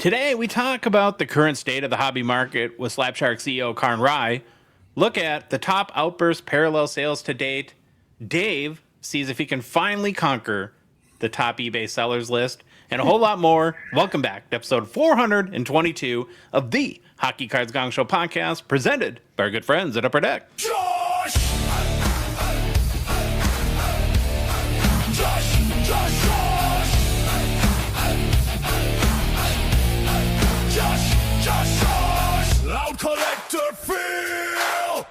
Today, we talk about the current state of the hobby market with Slab Sharks CEO Karn Rai, look at the top Outburst parallel sales to date. Dave sees if he can finally conquer the top eBay sellers list, and a whole lot more. Welcome back to episode 422 of the Hockey Cards Gongshow podcast, presented by our good friends at Upper Deck. Josh! Loud collector, Phil!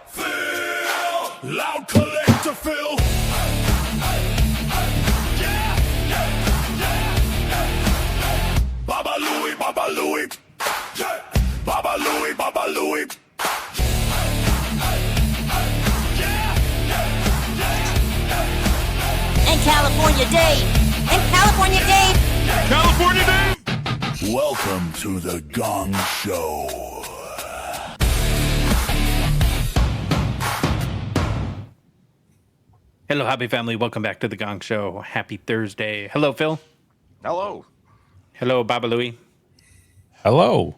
Loud collector, Phil! Baba Louie, Baba Louie! Baba Louie, Baba Louie! And California Dave! And California Dave! California Dave! Welcome to the Gong Show. Hello, hobby family. Welcome back to the Gong Show. Happy Thursday. Hello, Phil. Hello. Hello, Baba Louie. Hello.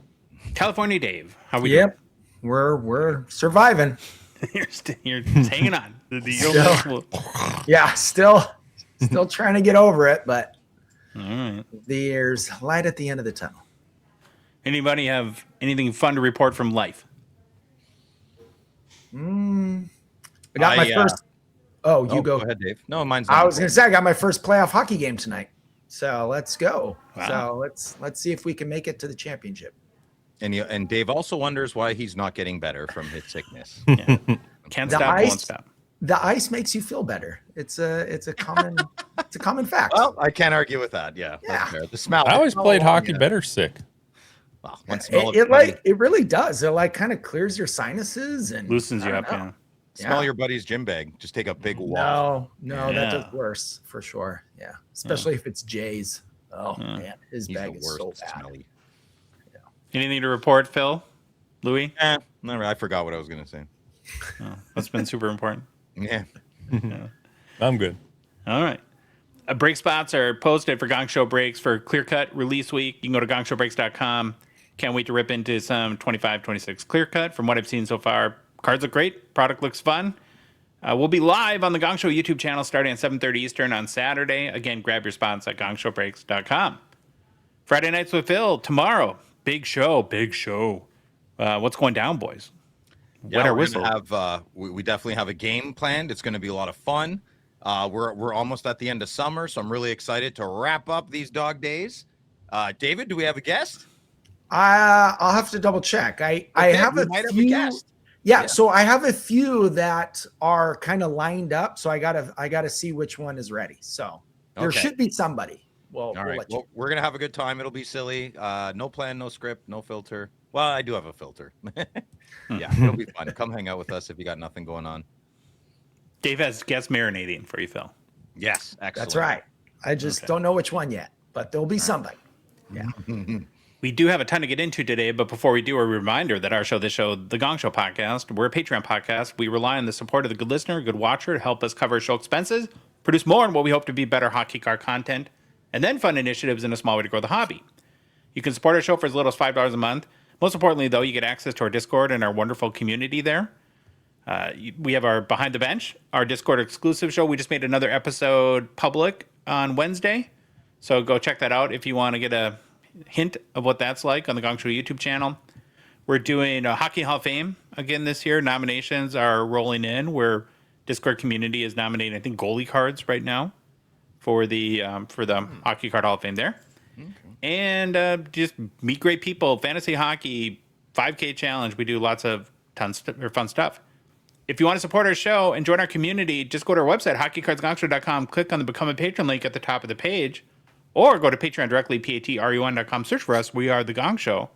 California Dave. How are we Yep, we're surviving. doing? You're hanging on. Yeah, still trying to get over it, but All right. there's light at the end of the tunnel. Anybody have anything fun to report from life? I got my first. Oh, you go. Go ahead, Dave. No, mine's. I was gonna say I got my first playoff hockey game tonight, so let's go. Wow. So let's see if we can make it to the championship. And Dave also wonders why he's not getting better from his sickness. Yeah. Can't The stop, ice- won't stop. The ice makes you feel better. It's a common it's a common fact. Well, I can't argue with that. Yeah. Yeah. That's fair. The smell. I always played hockey yeah. better sick. Well, one smell it really does. It like kind of clears your sinuses and Loosens you I up, don't know. yeah. smell your buddy's gym bag. Just take a big walk. No, Yeah. that does worse for sure. Yeah, especially if it's Jay's. Oh man, his He's bag the is worst. so It's bad. smelly. Anything to report, Phil? Louis? No, I forgot what I was gonna say. Oh, that's been super important. Yeah. I'm good. All right. Break spots are posted for Gong Show breaks for Clear Cut release week. You can go to gongshowbreaks.com. Can't wait to rip into some 25-26 Clear Cut. From what I've seen so far, cards look great. Product looks fun. We'll be live on the Gong Show YouTube channel starting at 7:30 Eastern on Saturday. Again, grab your spots at gongshowbreaks.com. Friday Nights with Phil tomorrow. Big show. What's going down, boys? Yeah, Wet our we're whistle. gonna have we definitely have a game planned. It's going to be a lot of fun. We're almost at the end of summer, so I'm really excited to wrap up these dog days. David, do we have a guest? I'll have to double check. I have we a might few. have a guest. Yeah, so I have a few that are kind of lined up. So I gotta see which one is ready. So there Okay. should be somebody. Well, All we'll right. let you. Well, we're gonna have a good time. It'll be silly. No plan, no script, no filter. Well, I do have a filter. Yeah, it'll be fun. Come hang out with us if you got nothing going on. Dave has guest marinating for you, Phil. Yes, excellent. That's right. I just don't know which one yet, but there'll be somebody. Yeah. We do have a ton to get into today, but before we do, a reminder that our show, this show, The Gong Show Podcast, we're a Patreon podcast. We rely on the support of the good listener, good watcher to help us cover show expenses, produce more and what we hope to be better hockey card content, and then fund initiatives in a small way to grow the hobby. You can support our show for as little as $5 a month. Most importantly, though, you get access to our Discord and our wonderful community there. We have our Behind the Bench, our Discord exclusive show. We just made another episode public on Wednesday, so go check that out if you want to get a hint of what that's like on the Gong Show YouTube channel. We're doing a Hockey Hall of Fame again this year. Nominations are rolling in. Where Discord community is nominating, I think, goalie cards right now for the Hockey Card Hall of Fame there. Okay. And just meet great people. Fantasy hockey, 5K challenge. We do lots of fun stuff. If you want to support our show and join our community, just go to our website, hockeycardsgongshow.com, click on the Become a Patron link at the top of the page, or go to Patreon directly, patreon.com, search for us. We are The Gong Show.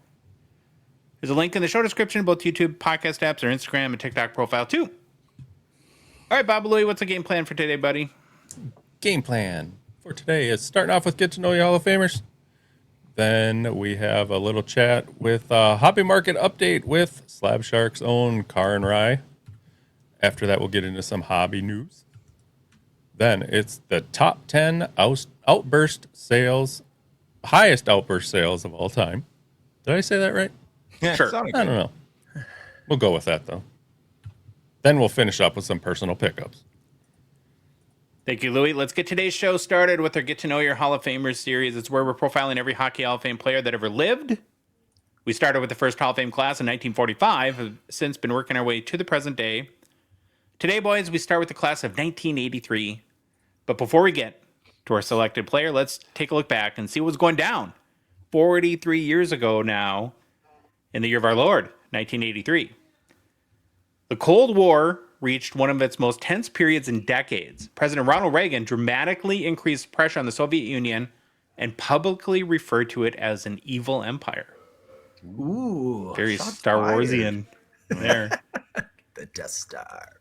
There's a link in the show description, both YouTube podcast apps, our Instagram and TikTok profile, too. All right, Bob Louie, what's the game plan for today, buddy? Game plan for today is starting off with Get to Know Your Hall of Famers. Then we have a little chat with Hobby Market Update with Slab Sharks' own Karn Rai. After that, we'll get into some hobby news. Then it's the top 10 Outburst sales, highest Outburst sales of all time. Did I say that right? Yeah, Sure. sounded I good. don't know. We'll go with that, though. Then we'll finish up with some personal pickups. Thank you, Louis. Let's get today's show started with our Get to Know Your Hall of Famers series. It's where we're profiling every Hockey Hall of Fame player that ever lived. We started with the first Hall of Fame class in 1945, have since been working our way to the present day. Today, boys, we start with the class of 1983. But before we get to our selected player, let's take a look back and see what was going down 43 years ago now in the year of our Lord, 1983. The Cold War reached one of its most tense periods in decades. President Ronald Reagan dramatically increased pressure on the Soviet Union and publicly referred to it as an evil empire. Ooh, Very shots Star fired. Warsian there. The Death Star.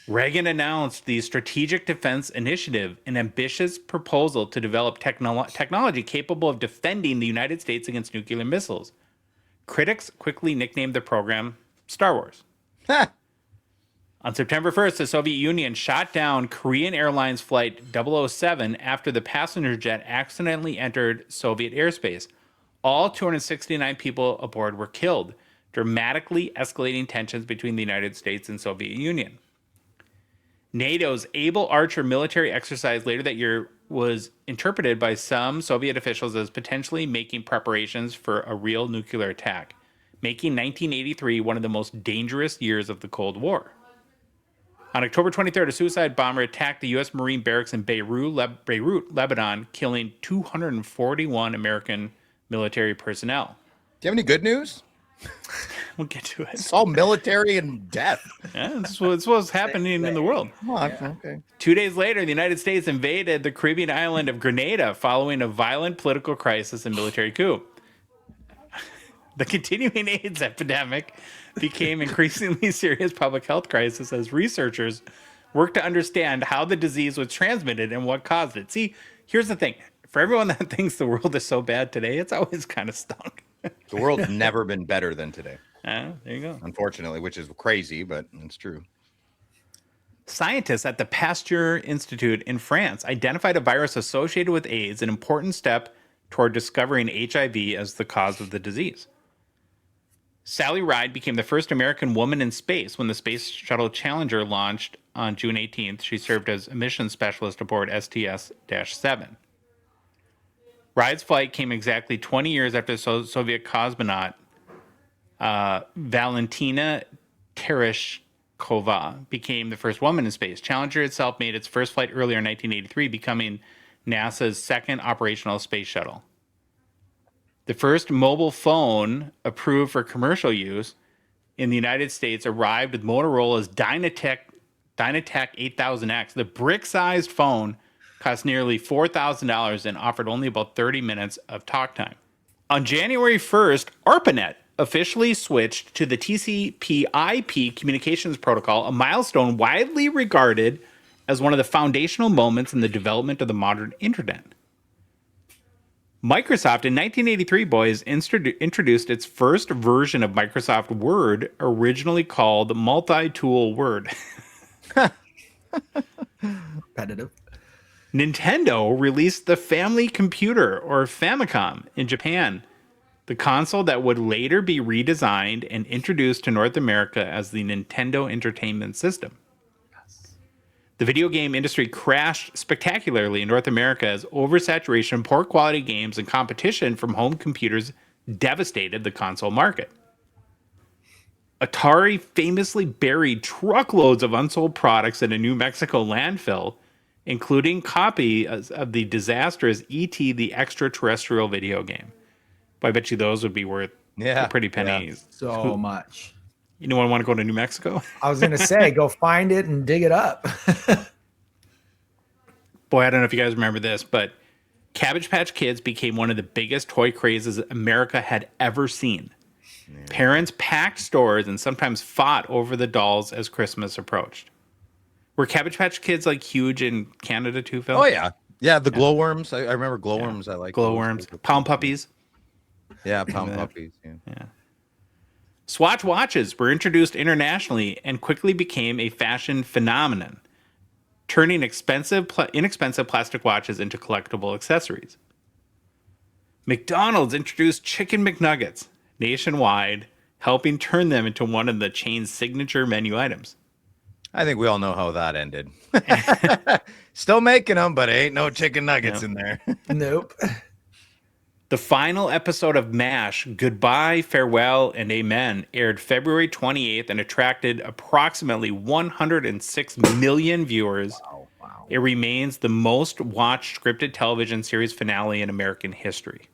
Reagan announced the Strategic Defense Initiative, an ambitious proposal to develop technology capable of defending the United States against nuclear missiles. Critics quickly nicknamed the program Star Wars. On September 1st, the Soviet Union shot down Korean Airlines Flight 007 after the passenger jet accidentally entered Soviet airspace. All 269 people aboard were killed, dramatically escalating tensions between the United States and Soviet Union. NATO's Able Archer military exercise later that year was interpreted by some Soviet officials as potentially making preparations for a real nuclear attack, making 1983 one of the most dangerous years of the Cold War. On October 23rd, a suicide bomber attacked the U.S. Marine barracks in Beirut, Lebanon, killing 241 American military personnel. Do you have any good news? We'll get to it. It's all military and death. Yeah, this is what's happening in the world. Oh, okay. 2 days later, the United States invaded the Caribbean island of Grenada following a violent political crisis and military coup. The continuing AIDS epidemic became increasingly serious public health crisis as researchers worked to understand how the disease was transmitted and what caused it. See, here's the thing. For everyone that thinks the world is so bad today, it's always kind of stunk. The world's never been better than today, There you go. unfortunately, which is crazy, but it's true. Scientists at the Pasteur Institute in France identified a virus associated with AIDS, an important step toward discovering HIV as the cause of the disease. Sally Ride became the first American woman in space when the Space Shuttle Challenger launched on June 18th. She served as a mission specialist aboard STS-7. Ride's flight came exactly 20 years after Soviet cosmonaut Valentina Tereshkova became the first woman in space. Challenger itself made its first flight earlier in 1983, becoming NASA's second operational space shuttle. The first mobile phone approved for commercial use in the United States arrived with Motorola's Dynatec 8000X. The brick-sized phone cost nearly $4,000 and offered only about 30 minutes of talk time. On January 1st, ARPANET officially switched to the TCP/IP communications protocol, a milestone widely regarded as one of the foundational moments in the development of the modern internet. Microsoft in 1983, boys, introduced its first version of Microsoft Word, originally called Multi-Tool Word. Repetitive. Nintendo released the Family Computer, or Famicom, in Japan, the console that would later be redesigned and introduced to North America as the Nintendo Entertainment System. The video game industry crashed spectacularly in North America as oversaturation, poor quality games, and competition from home computers devastated the console market. Atari famously buried truckloads of unsold products in a New Mexico landfill, including copies of the disastrous E.T. the Extraterrestrial video game. But I bet you those would be worth a pretty pennies. So much. You don't want to go to New Mexico? I was going to say, go find it and dig it up. Boy, I don't know if you guys remember this, but Cabbage Patch Kids became one of the biggest toy crazes America had ever seen. Yeah. Parents packed stores and sometimes fought over the dolls as Christmas approached. Were Cabbage Patch Kids like huge in Canada too, Phil? Oh, yeah. Yeah, the glowworms. I remember glowworms. I like glowworms. Pound puppies. Yeah, pound puppies. Yeah. Swatch watches were introduced internationally and quickly became a fashion phenomenon, turning inexpensive plastic watches into collectible accessories. McDonald's introduced Chicken McNuggets, nationwide, helping turn them into one of the chain's signature menu items. I think we all know how that ended. Still making them, but ain't no chicken nuggets in there. Nope. The final episode of MASH, Goodbye, Farewell, and Amen, aired February 28th and attracted approximately 106 million viewers. Wow. It remains the most watched scripted television series finale in American history.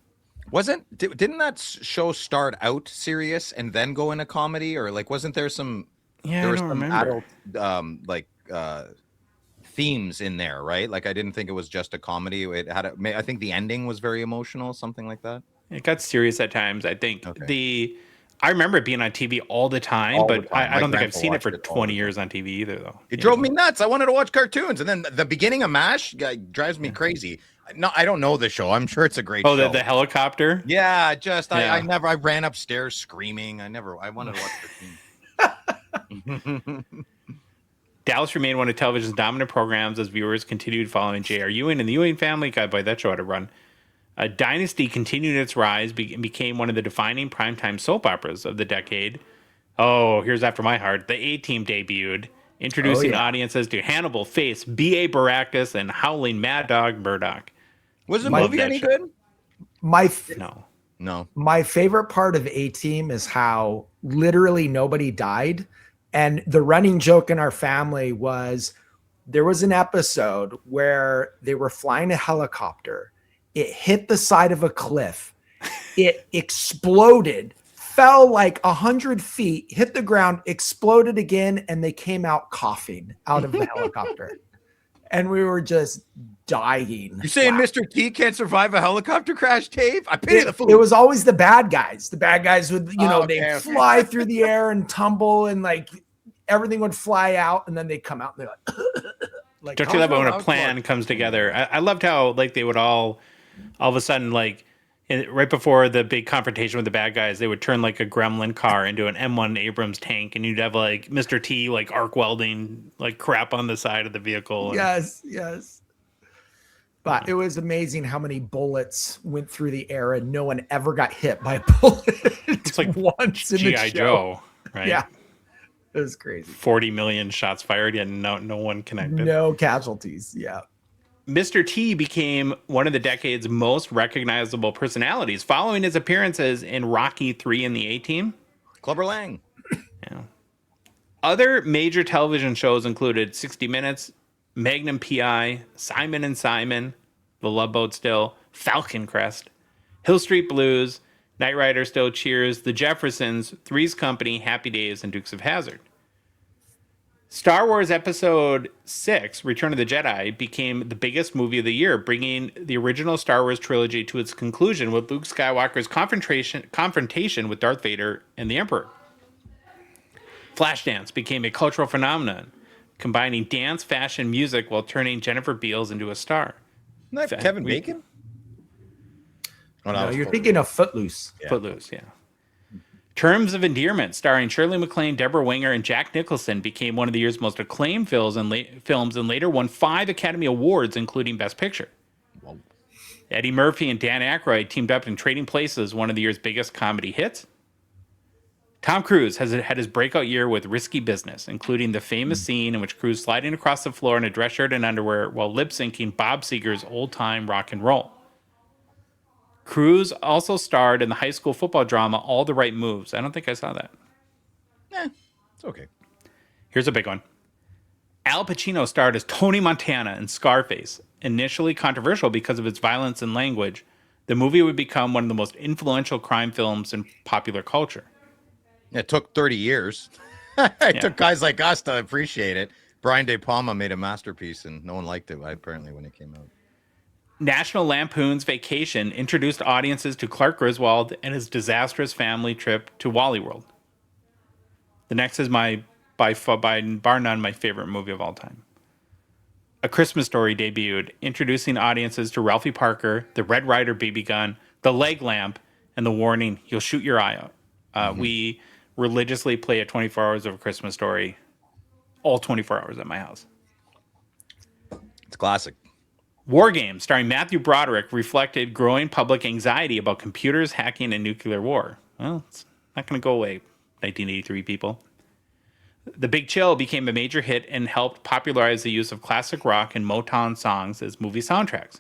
Didn't that show start out serious and then go into comedy, or like wasn't there some Yeah, there I was don't some remember. adult themes in there, right? Like I didn't think it was just a comedy. It had I think the ending was very emotional, something like that. It got serious at times. I think Okay. I remember it being on TV all the time, All the but time. I My don't think I've grandpa seen it watched for it all 20 the years on TV either, though. It drove me nuts. I wanted to watch cartoons, and then the beginning of MASH drives me crazy. No, I don't know the show. I'm sure it's a great Oh, show. the helicopter? Yeah, just Yeah. I ran upstairs screaming. I wanted to watch cartoons. Dallas remained one of television's dominant programs as viewers continued following J.R. Ewing and the Ewing family. God, boy, that show had a run. Dynasty continued its rise and became one of the defining primetime soap operas of the decade. Oh, here's After My Heart. The A-Team debuted, introducing audiences to Hannibal, Face, B.A. Baracus, and Howling Mad Dog Murdoch. Was the Love movie that any show. good? No. No. My favorite part of A-Team is how literally nobody died. And the running joke in our family was there was an episode where they were flying a helicopter. It hit the side of a cliff. It exploded, fell like 100 feet, hit the ground, exploded again, and they came out coughing out of the helicopter. And we were just dying. You saying Mr. T can't survive a helicopter crash, Dave? I pity the fool. It was always the bad guys. The bad guys would, they'd Okay. fly through the air and tumble and like everything would fly out and then they'd come out and they're like, Don't you love it when a How's plan Mark? comes together? I loved how like they would all of a sudden like right before the big confrontation with the bad guys, they would turn like a Gremlin car into an M1 Abrams tank, and you'd have like Mr. T like arc welding like crap on the side of the vehicle. And, yes. But it was amazing how many bullets went through the air and no one ever got hit by a bullet. It's like once in the G.I. show. Joe, right? Yeah. It was crazy. 40 million shots fired, yet no one connected. No casualties. Yeah. Mr. T became one of the decade's most recognizable personalities following his appearances in Rocky 3 and the A-Team. Clubber Lang. Yeah. Other major television shows included 60 Minutes, Magnum P.I., Simon and Simon, The Love Boat Still, Falcon Crest, Hill Street Blues, Knight Rider Still Cheers, The Jeffersons, Three's Company, Happy Days, and Dukes of Hazzard. Star Wars Episode 6, Return of the Jedi, became the biggest movie of the year, bringing the original Star Wars trilogy to its conclusion with Luke Skywalker's confrontation with Darth Vader and the Emperor. Flashdance became a cultural phenomenon, combining dance, fashion, music while turning Jennifer Beals into a star. Isn't that Kevin Bacon? Oh, No, was you're Footloose. thinking of Footloose. Yeah. Footloose, yeah. Terms of Endearment, starring Shirley MacLaine, Deborah Winger, and Jack Nicholson, became one of the year's most acclaimed films and later won 5 Academy Awards, including Best Picture. Whoa. Eddie Murphy and Dan Aykroyd teamed up in Trading Places, one of the year's biggest comedy hits. Tom Cruise has had his breakout year with Risky Business, including the famous scene in which Cruise sliding across the floor in a dress shirt and underwear while lip-syncing Bob Seger's old-time rock and roll. Cruise also starred in the high school football drama All the Right Moves. I don't think I saw that. It's okay. Here's a big one. Al Pacino starred as Tony Montana in Scarface. Initially controversial because of its violence and language, the movie would become one of the most influential crime films in popular culture. It took 30 years. It took guys like us to appreciate it. Brian De Palma made a masterpiece, and no one liked it, apparently, when it came out. National Lampoon's Vacation introduced audiences to Clark Griswold and his disastrous family trip to Wally World. The next is by bar none my favorite movie of all time. A Christmas Story debuted, introducing audiences to Ralphie Parker, the Red Ryder BB gun, the leg lamp, and the warning, you'll shoot your eye out. We religiously play at 24 hours of A Christmas Story, all 24 hours at my house. It's classic. War Games, starring Matthew Broderick, reflected growing public anxiety about computers, hacking, and nuclear war. Well, it's not going to go away, 1983 people. The Big Chill became a major hit and helped popularize the use of classic rock and Motown songs as movie soundtracks.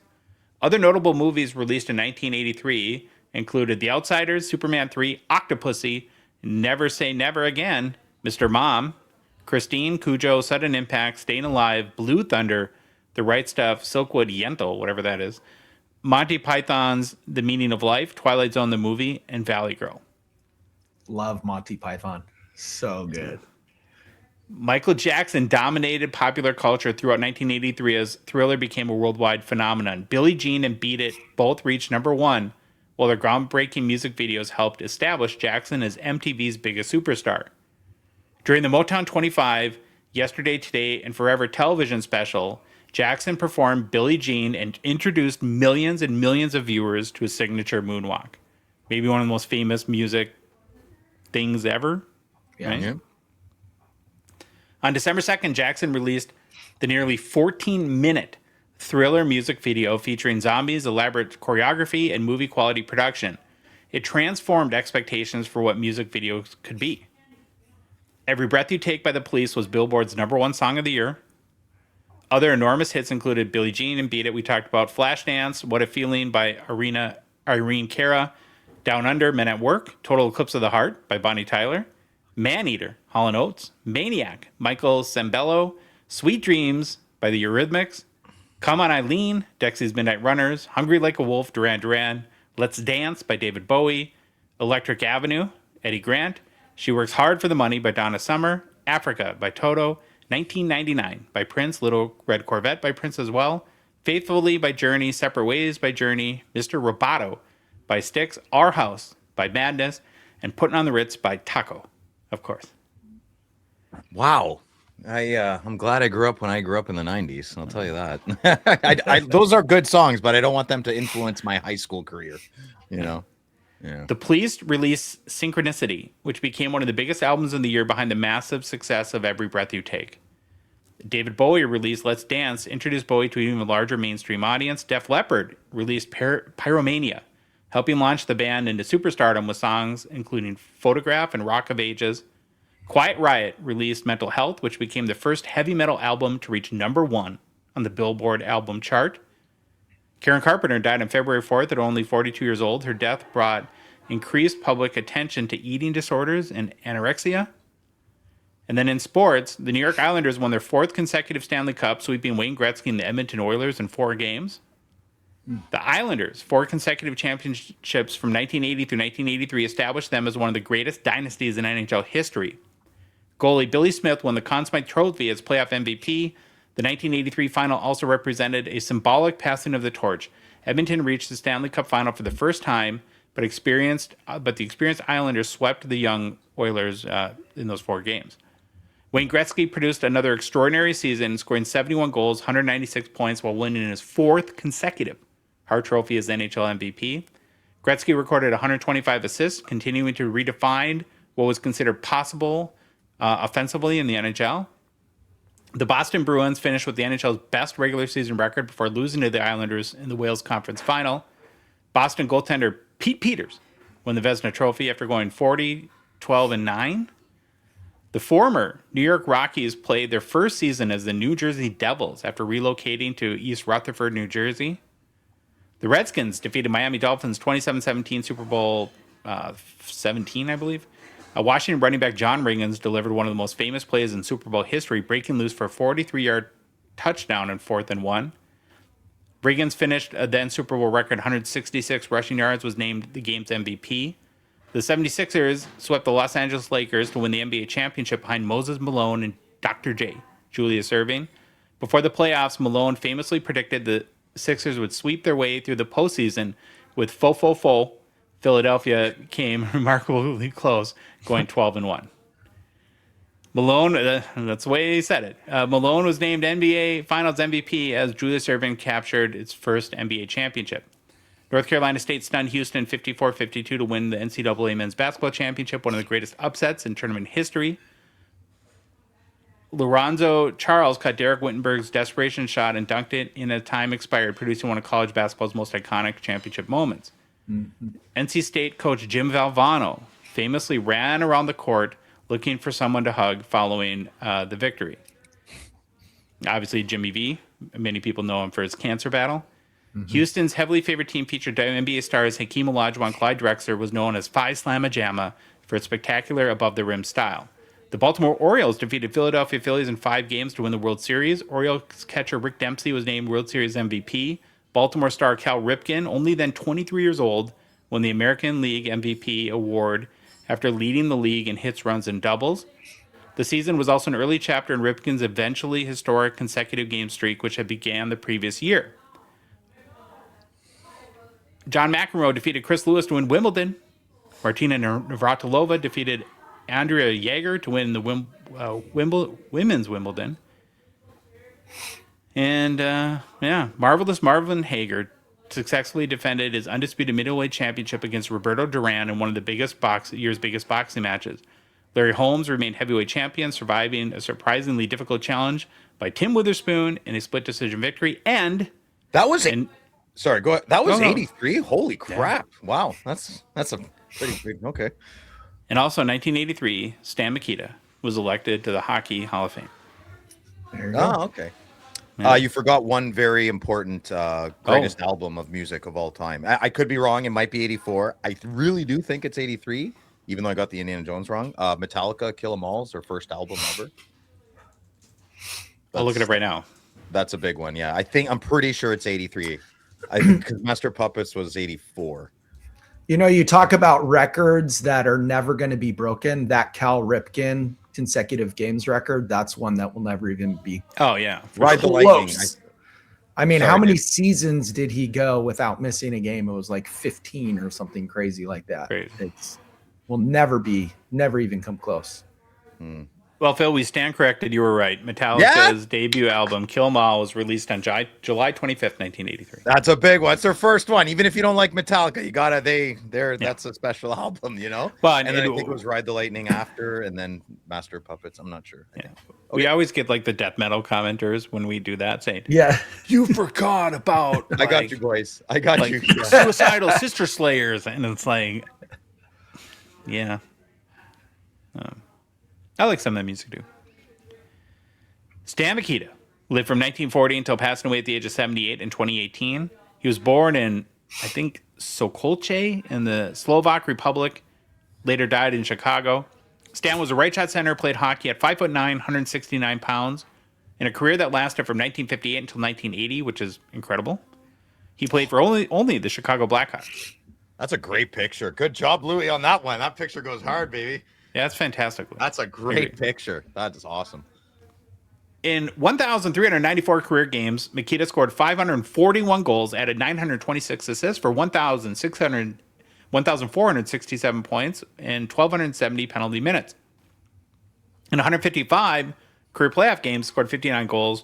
Other notable movies released in 1983 included The Outsiders, Superman 3, Octopussy, Never Say Never Again, Mr. Mom, Christine, Cujo, Sudden Impact, Staying Alive, Blue Thunder, The Right Stuff, Silkwood Yentl, whatever that is, Monty Python's The Meaning of Life, Twilight Zone the movie, and Valley Girl. Love Monty Python. So good. Michael Jackson dominated popular culture throughout 1983 as Thriller became a worldwide phenomenon. Billie Jean and Beat It both reached #1, while their groundbreaking music videos helped establish Jackson as MTV's biggest superstar. During the Motown 25, Yesterday, Today, and Forever television special, Jackson performed Billie Jean and introduced millions and millions of viewers to his signature moonwalk. Maybe one of the most famous music things ever. Right? Yeah. On December 2nd, Jackson released the nearly 14-minute Thriller music video featuring zombies, elaborate choreography, and movie-quality production. It transformed expectations for what music videos could be. Every Breath You Take by the Police was Billboard's #1 song of the year. Other enormous hits included Billie Jean and Beat It, we talked about, Flashdance, What a Feeling by Irene Cara, Down Under, Men at Work, Total Eclipse of the Heart by Bonnie Tyler, Maneater, Hall & Oates, Maniac, Michael Sembello, Sweet Dreams by the Eurythmics, Come On Eileen, Dexy's Midnight Runners, Hungry Like a Wolf, Duran Duran, Let's Dance by David Bowie, Electric Avenue, Eddie Grant, She Works Hard for the Money by Donna Summer, Africa by Toto, 1999 by Prince, Little Red Corvette by Prince as well, Faithfully by Journey, Separate Ways by Journey, Mr. Roboto by Styx, Our House by Madness, and Putting on the Ritz by Taco, of course. Wow. I'm glad I grew up when I grew up in the 90s. I'll tell you that. Those are good songs, but I don't want them to influence my high school career. You know? Yeah. The Police released Synchronicity, which became one of the biggest albums of the year behind the massive success of Every Breath You Take. David Bowie released Let's Dance, introduced Bowie to an even larger mainstream audience. Def Leppard released Pyromania, helping launch the band into superstardom with songs including Photograph and Rock of Ages. Quiet Riot released Mental Health, which became the first heavy metal album to reach #1 on the Billboard album chart. Karen Carpenter died on February 4th at only 42 years old. Her death brought increased public attention to eating disorders and anorexia. And then in sports, the New York Islanders won their 4th consecutive Stanley Cup, sweeping Wayne Gretzky and the Edmonton Oilers in 4 games. The Islanders, 4 consecutive championships from 1980 through 1983, established them as one of the greatest dynasties in NHL history. Goalie Billy Smith won the Conn Smythe Trophy as playoff MVP. The 1983 final also represented a symbolic passing of the torch. Edmonton reached the Stanley Cup final for the first time, but the experienced Islanders swept the young Oilers in those 4 games. Wayne Gretzky produced another extraordinary season, scoring 71 goals, 196 points, while winning his 4th consecutive Hart Trophy as NHL MVP. Gretzky recorded 125 assists, continuing to redefine what was considered possible offensively in the NHL. The Boston Bruins finished with the NHL's best regular season record before losing to the Islanders in the Wales Conference Final. Boston goaltender Pete Peters won the Vezina Trophy after going 40, 12, and 9. The former New York Rockies played their first season as the New Jersey Devils after relocating to East Rutherford, New Jersey. The Redskins defeated Miami Dolphins 27-17 Super Bowl 17, I believe. Washington running back John Riggins delivered one of the most famous plays in Super Bowl history, breaking loose for a 43-yard touchdown in 4th and 1. Riggins finished a then Super Bowl record 166 rushing yards, was named the game's MVP. The 76ers swept the Los Angeles Lakers to win the NBA championship behind Moses Malone and Dr. J, Julius Erving. Before the playoffs, Malone famously predicted the Sixers would sweep their way through the postseason with fo. Philadelphia came remarkably close, going 12 and 1. Malone, that's the way he said it. Malone was named NBA Finals MVP as Julius Erving captured its first NBA championship. North Carolina State stunned Houston 54-52 to win the NCAA Men's Basketball Championship, one of the greatest upsets in tournament history. Lorenzo Charles cut Derek Wittenberg's desperation shot and dunked it in a time expired, producing one of college basketball's most iconic championship moments. NC State coach Jim Valvano famously ran around the court looking for someone to hug following the victory. Obviously, Jimmy V. Many people know him for his cancer battle. Houston's heavily favored team featured NBA stars Hakeem Olajuwon. Clyde Drexler was known as Phi Slamma Jamma for its spectacular above-the-rim style. The Baltimore Orioles defeated Philadelphia Phillies in 5 games to win the World Series. Orioles catcher Rick Dempsey was named World Series MVP. Baltimore star Cal Ripken, only then 23 years old, won the American League MVP award after leading the league in hits, runs, and doubles. The season was also an early chapter in Ripken's eventually historic consecutive game streak, which had began the previous year. John McEnroe defeated Chris Lewis to win Wimbledon. Martina Navratilova defeated Andrea Jaeger to win the women's Wimbledon. And, Marvelous Marvin Hager successfully defended his undisputed middleweight championship against Roberto Duran in one of the year's biggest boxing matches. Larry Holmes remained heavyweight champion, surviving a surprisingly difficult challenge by Tim Witherspoon in a split decision victory. And that was sorry, go ahead. That was 83. Holy crap! Yeah. Wow, that's a pretty big. Okay. And also in 1983, Stan Mikita was elected to the Hockey Hall of Fame. Oh, okay. Yeah. You forgot one very important greatest album of music of all time. I could be wrong. It might be 84. I really do think it's 83. Even though I got the Indiana Jones wrong. Metallica, Kill 'Em All is their first album ever. I'll look at it right now. That's a big one. Yeah, I'm pretty sure it's 83. I think because Master Puppets was 84. You know, you talk about records that are never going to be broken. That Cal Ripken consecutive games record, that's one that will never even be. Oh, yeah. Ride the Lightning. I mean, how many seasons did he go without missing a game? It was like 15 or something crazy like that. It's will never even come close. Well, Phil, we stand corrected. You were right. Metallica's debut album, Kill 'Em All, was released on July 25th, 1983. That's a big one. It's their first one. Even if you don't like Metallica, you gotta that's a special album, you know? Well, and then I think it was Ride the Lightning after, and then Master Puppets. I'm not sure. Yeah. Okay. We always get like the death metal commenters when we do that saying, you forgot about I got you, boys. I got you. Suicidal Sister Slayers. And it's like, yeah. I like some of that music too. Stan Mikita lived from 1940 until passing away at the age of 78 in 2018. He was born in, I think, Sokolce in the Slovak Republic, later died in Chicago. Stan was a right shot center, played hockey at 5'9", 169 pounds, in a career that lasted from 1958 until 1980, which is incredible. He played for only the Chicago Blackhawks. That's a great picture. Good job, Louie, on that one. That picture goes hard, baby. Yeah, that's fantastic. That's a great picture. That is awesome. In 1,394 career games, Mikita scored 541 goals, added 926 assists for 1,467 points and 1,270 penalty minutes. In 155 career playoff games, scored 59 goals,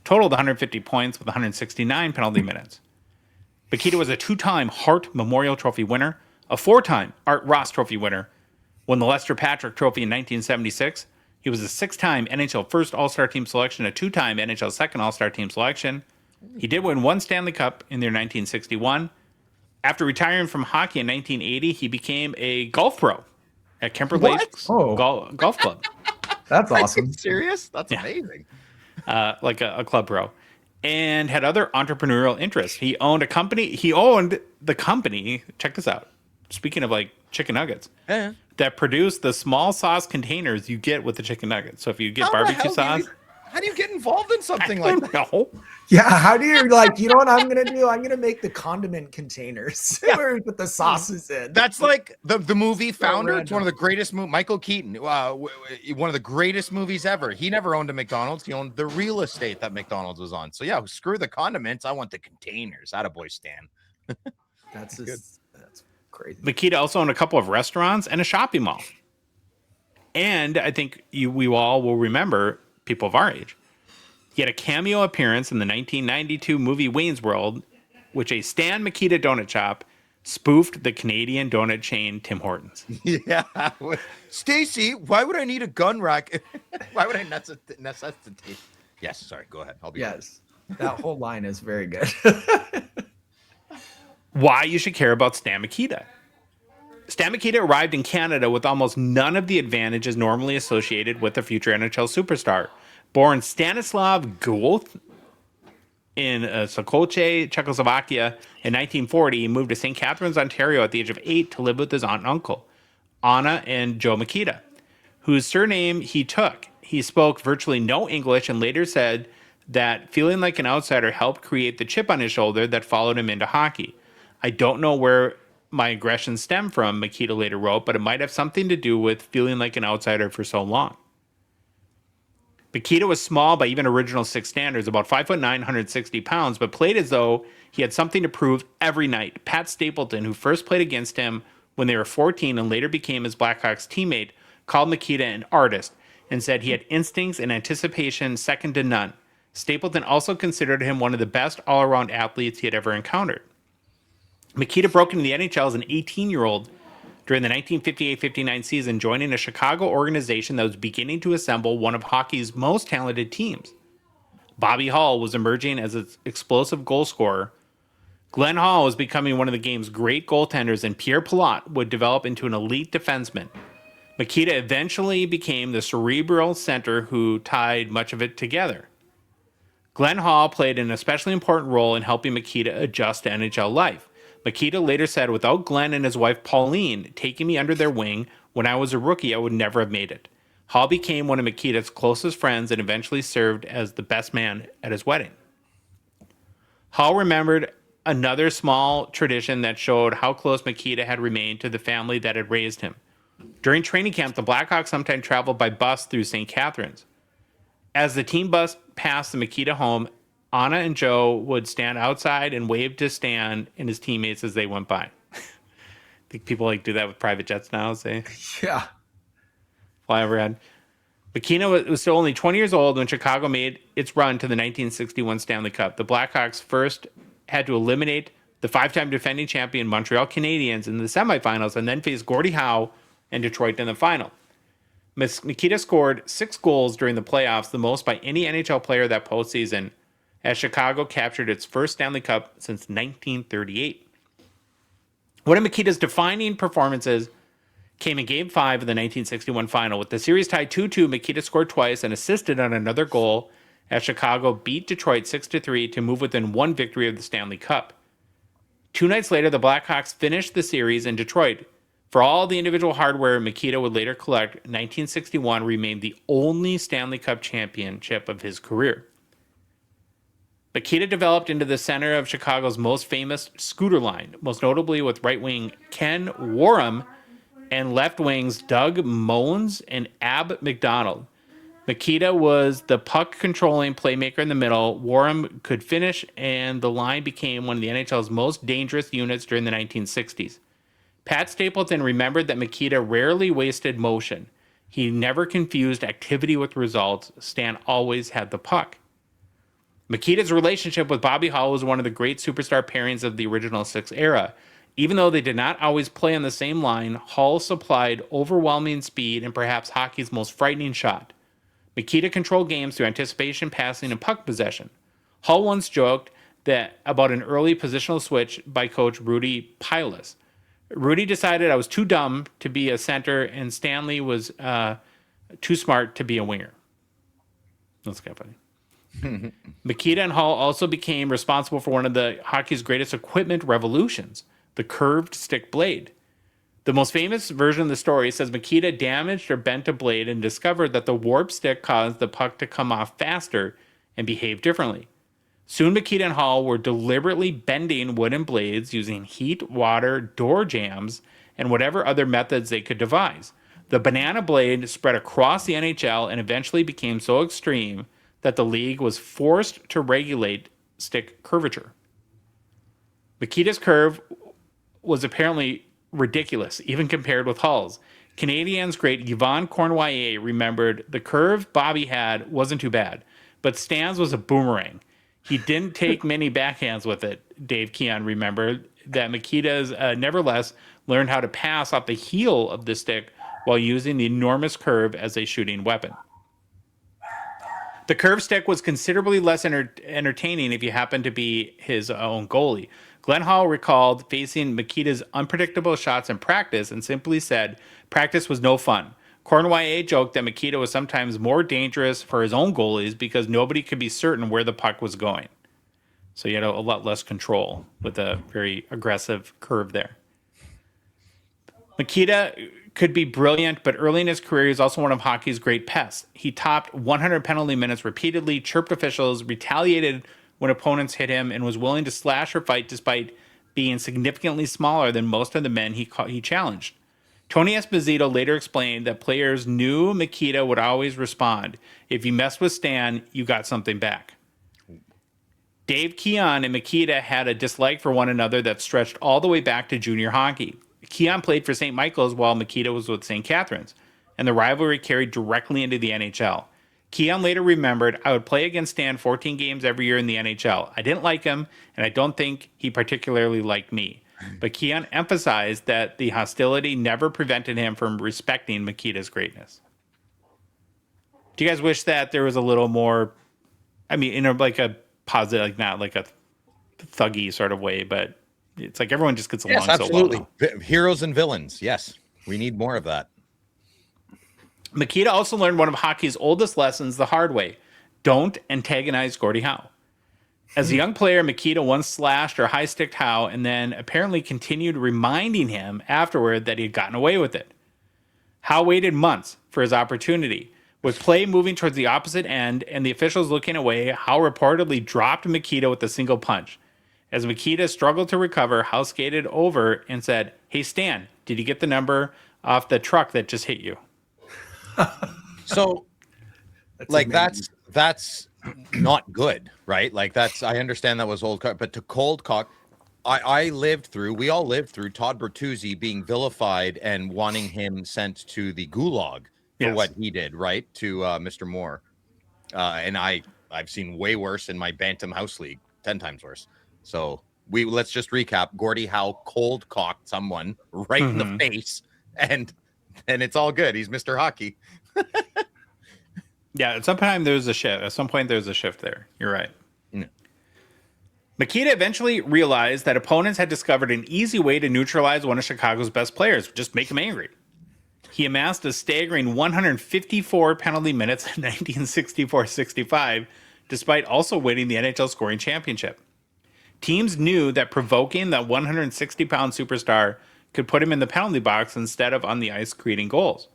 totaled 150 points with 169 penalty minutes. Mikita was a 2-time Hart Memorial Trophy winner, a 4-time Art Ross Trophy winner, won the Lester Patrick Trophy in 1976. He was a 6-time NHL First All-Star Team selection, a 2-time NHL Second All-Star Team selection. He did win 1 Stanley Cup in the year 1961. After retiring from hockey in 1980, he became a golf pro at Kemper Lakes Golf Club. That's awesome. Are you serious? That's amazing. Like a club pro. And had other entrepreneurial interests. He owned a company. He owned the company. Check this out. Speaking of like chicken nuggets, that produce the small sauce containers you get with the chicken nuggets. So if you get barbecue sauce, how do you get involved in something like that? No. Yeah, how do you you know what I'm gonna do? I'm gonna make the condiment containers where we put the sauces in. That's like the movie Founder. It's one of the greatest movies. Michael Keaton, one of the greatest movies ever. He never owned a McDonald's. He owned the real estate that McDonald's was on. So yeah, screw the condiments. I want the containers. Attaboy, Stan. That's good. That's crazy. Mikita also owned a couple of restaurants and a shopping mall. And I think we all will remember, people of our age, he had a cameo appearance in the 1992 movie Wayne's World, which a Stan Mikita donut shop spoofed the Canadian donut chain Tim Hortons. Yeah. Stacy, why would I need a gun rack? Why would I necessitate? Yes, sorry, go ahead. I'll be yes. That whole line is very good. Why you should care about Stan Mikita. Stan Mikita arrived in Canada with almost none of the advantages normally associated with a future NHL superstar. Born Stanislav Goth in Sokolce, Czechoslovakia in 1940, he moved to St. Catharines, Ontario at the age of 8 to live with his aunt and uncle, Anna and Joe Mikita, whose surname he took. He spoke virtually no English and later said that feeling like an outsider helped create the chip on his shoulder that followed him into hockey. I don't know where my aggression stemmed from, Mikita later wrote, but it might have something to do with feeling like an outsider for so long. Mikita was small by even original 6 standards, about 5'9", 160 pounds, but played as though he had something to prove every night. Pat Stapleton, who first played against him when they were 14 and later became his Blackhawks teammate, called Mikita an artist and said he had instincts and anticipation second to none. Stapleton also considered him one of the best all-around athletes he had ever encountered. Mikita broke into the NHL as an 18-year-old during the 1958-59 season, joining a Chicago organization that was beginning to assemble one of hockey's most talented teams. Bobby Hull was emerging as its explosive goal scorer. Glenn Hall was becoming one of the game's great goaltenders, and Pierre Pilote would develop into an elite defenseman. Mikita eventually became the cerebral center who tied much of it together. Glenn Hall played an especially important role in helping Mikita adjust to NHL life. Mikita later said, "Without Glenn and his wife Pauline taking me under their wing when I was a rookie, I would never have made it." Hall became one of Mikita's closest friends and eventually served as the best man at his wedding. Hall remembered another small tradition that showed how close Mikita had remained to the family that had raised him. During training camp, the Blackhawks sometimes traveled by bus through St. Catharines. As the team bus passed the Mikita home, Anna and Joe would stand outside and wave to Stan and his teammates as they went by. I think people do that with private jets now, say. Yeah. Fly overhead. Mikita was still only 20 years old when Chicago made its run to the 1961 Stanley Cup. The Blackhawks first had to eliminate the 5-time defending champion Montreal Canadiens in the semifinals and then faced Gordie Howe and Detroit in the final. Mikita scored 6 goals during the playoffs, the most by any NHL player that postseason, as Chicago captured its first Stanley Cup since 1938. One of Mikita's defining performances came in Game 5 of the 1961 final. With the series tied 2-2, Mikita scored twice and assisted on another goal as Chicago beat Detroit 6-3 to move within one victory of the Stanley Cup. 2 nights later, the Blackhawks finished the series in Detroit. For all the individual hardware Mikita would later collect, 1961 remained the only Stanley Cup championship of his career. Mikita developed into the center of Chicago's most famous scooter line, most notably with right wing Ken Warham and left wings Doug Moens and Ab McDonald. Mikita was the puck-controlling playmaker in the middle. Warham could finish, and the line became one of the NHL's most dangerous units during the 1960s. Pat Stapleton remembered that Mikita rarely wasted motion. He never confused activity with results. Stan always had the puck. Mikita's relationship with Bobby Hull was one of the great superstar pairings of the original 6 era. Even though they did not always play on the same line, Hull supplied overwhelming speed and perhaps hockey's most frightening shot. Mikita controlled games through anticipation, passing, and puck possession. Hull once joked about an early positional switch by coach Rudy Pilas. Rudy decided I was too dumb to be a center, and Stanley was too smart to be a winger. That's kind of funny. Mikita and Hull also became responsible for one of the hockey's greatest equipment revolutions, the curved stick blade. The most famous version of the story says Mikita damaged or bent a blade and discovered that the warp stick caused the puck to come off faster and behave differently. Soon Mikita and Hull were deliberately bending wooden blades using heat, water, door jams, and whatever other methods they could devise. The banana blade spread across the NHL and eventually became so extreme that the league was forced to regulate stick curvature. Mikita's curve was apparently ridiculous, even compared with Hull's. Canadiens great Yvon Cournoyer remembered the curve Bobby had wasn't too bad, but Stan's was a boomerang. He didn't take many backhands with it, Dave Keon remembered, that Mikita's nevertheless learned how to pass off the heel of the stick while using the enormous curve as a shooting weapon. The curved stick was considerably less entertaining if you happened to be his own goalie. Glenn Hall recalled facing Mikita's unpredictable shots in practice and simply said, "Practice was no fun." Karn Rai joked that Mikita was sometimes more dangerous for his own goalies because nobody could be certain where the puck was going. So he had a lot less control with a very aggressive curve there. Mikita could be brilliant, but early in his career, he was also one of hockey's great pests. He topped 100 penalty minutes repeatedly, chirped officials, retaliated when opponents hit him, and was willing to slash or fight despite being significantly smaller than most of the men he challenged. Tony Esposito later explained that players knew Mikita would always respond. If you messed with Stan, you got something back. Dave Keon and Mikita had a dislike for one another that stretched all the way back to junior hockey. Keon played for St. Michael's while Mikita was with St. Catharines, and the rivalry carried directly into the NHL. Keon later remembered, "I would play against Stan 14 games every year in the NHL. I didn't like him, and I don't think he particularly liked me." But Keon emphasized that the hostility never prevented him from respecting Mikita's greatness. Do you guys wish that there was a little more, like a positive, like not like a thuggy sort of way, but it's like everyone just gets along so well. Heroes and villains. Yes. We need more of that. Mikita also learned one of hockey's oldest lessons the hard way. Don't antagonize Gordie Howe. As a young player, Mikita once slashed or high-sticked Howe and then apparently continued reminding him afterward that he had gotten away with it. Howe waited months for his opportunity. With play moving towards the opposite end and the officials looking away, Howe reportedly dropped Mikita with a single punch. As Mikita struggled to recover, Howe skated over and said, "Hey, Stan, did you get the number off the truck that just hit you?" So, that's not good, right? Like I understand that was old, but to cold cock, we all lived through Todd Bertuzzi being vilified and wanting him sent to the gulag for what he did, right? To Mr. Moore. And I've seen way worse in my Bantam House League, 10 times worse. So let's just recap. Gordie Howe cold cocked someone right in the face, and it's all good. He's Mr. Hockey. Yeah, at some point there's a shift there. You're right. Yeah. Mikita eventually realized that opponents had discovered an easy way to neutralize one of Chicago's best players. Just make him angry. He amassed a staggering 154 penalty minutes in 1964-65, despite also winning the NHL scoring championship. Teams knew that provoking the 160-pound superstar could put him in the penalty box instead of on the ice creating goals.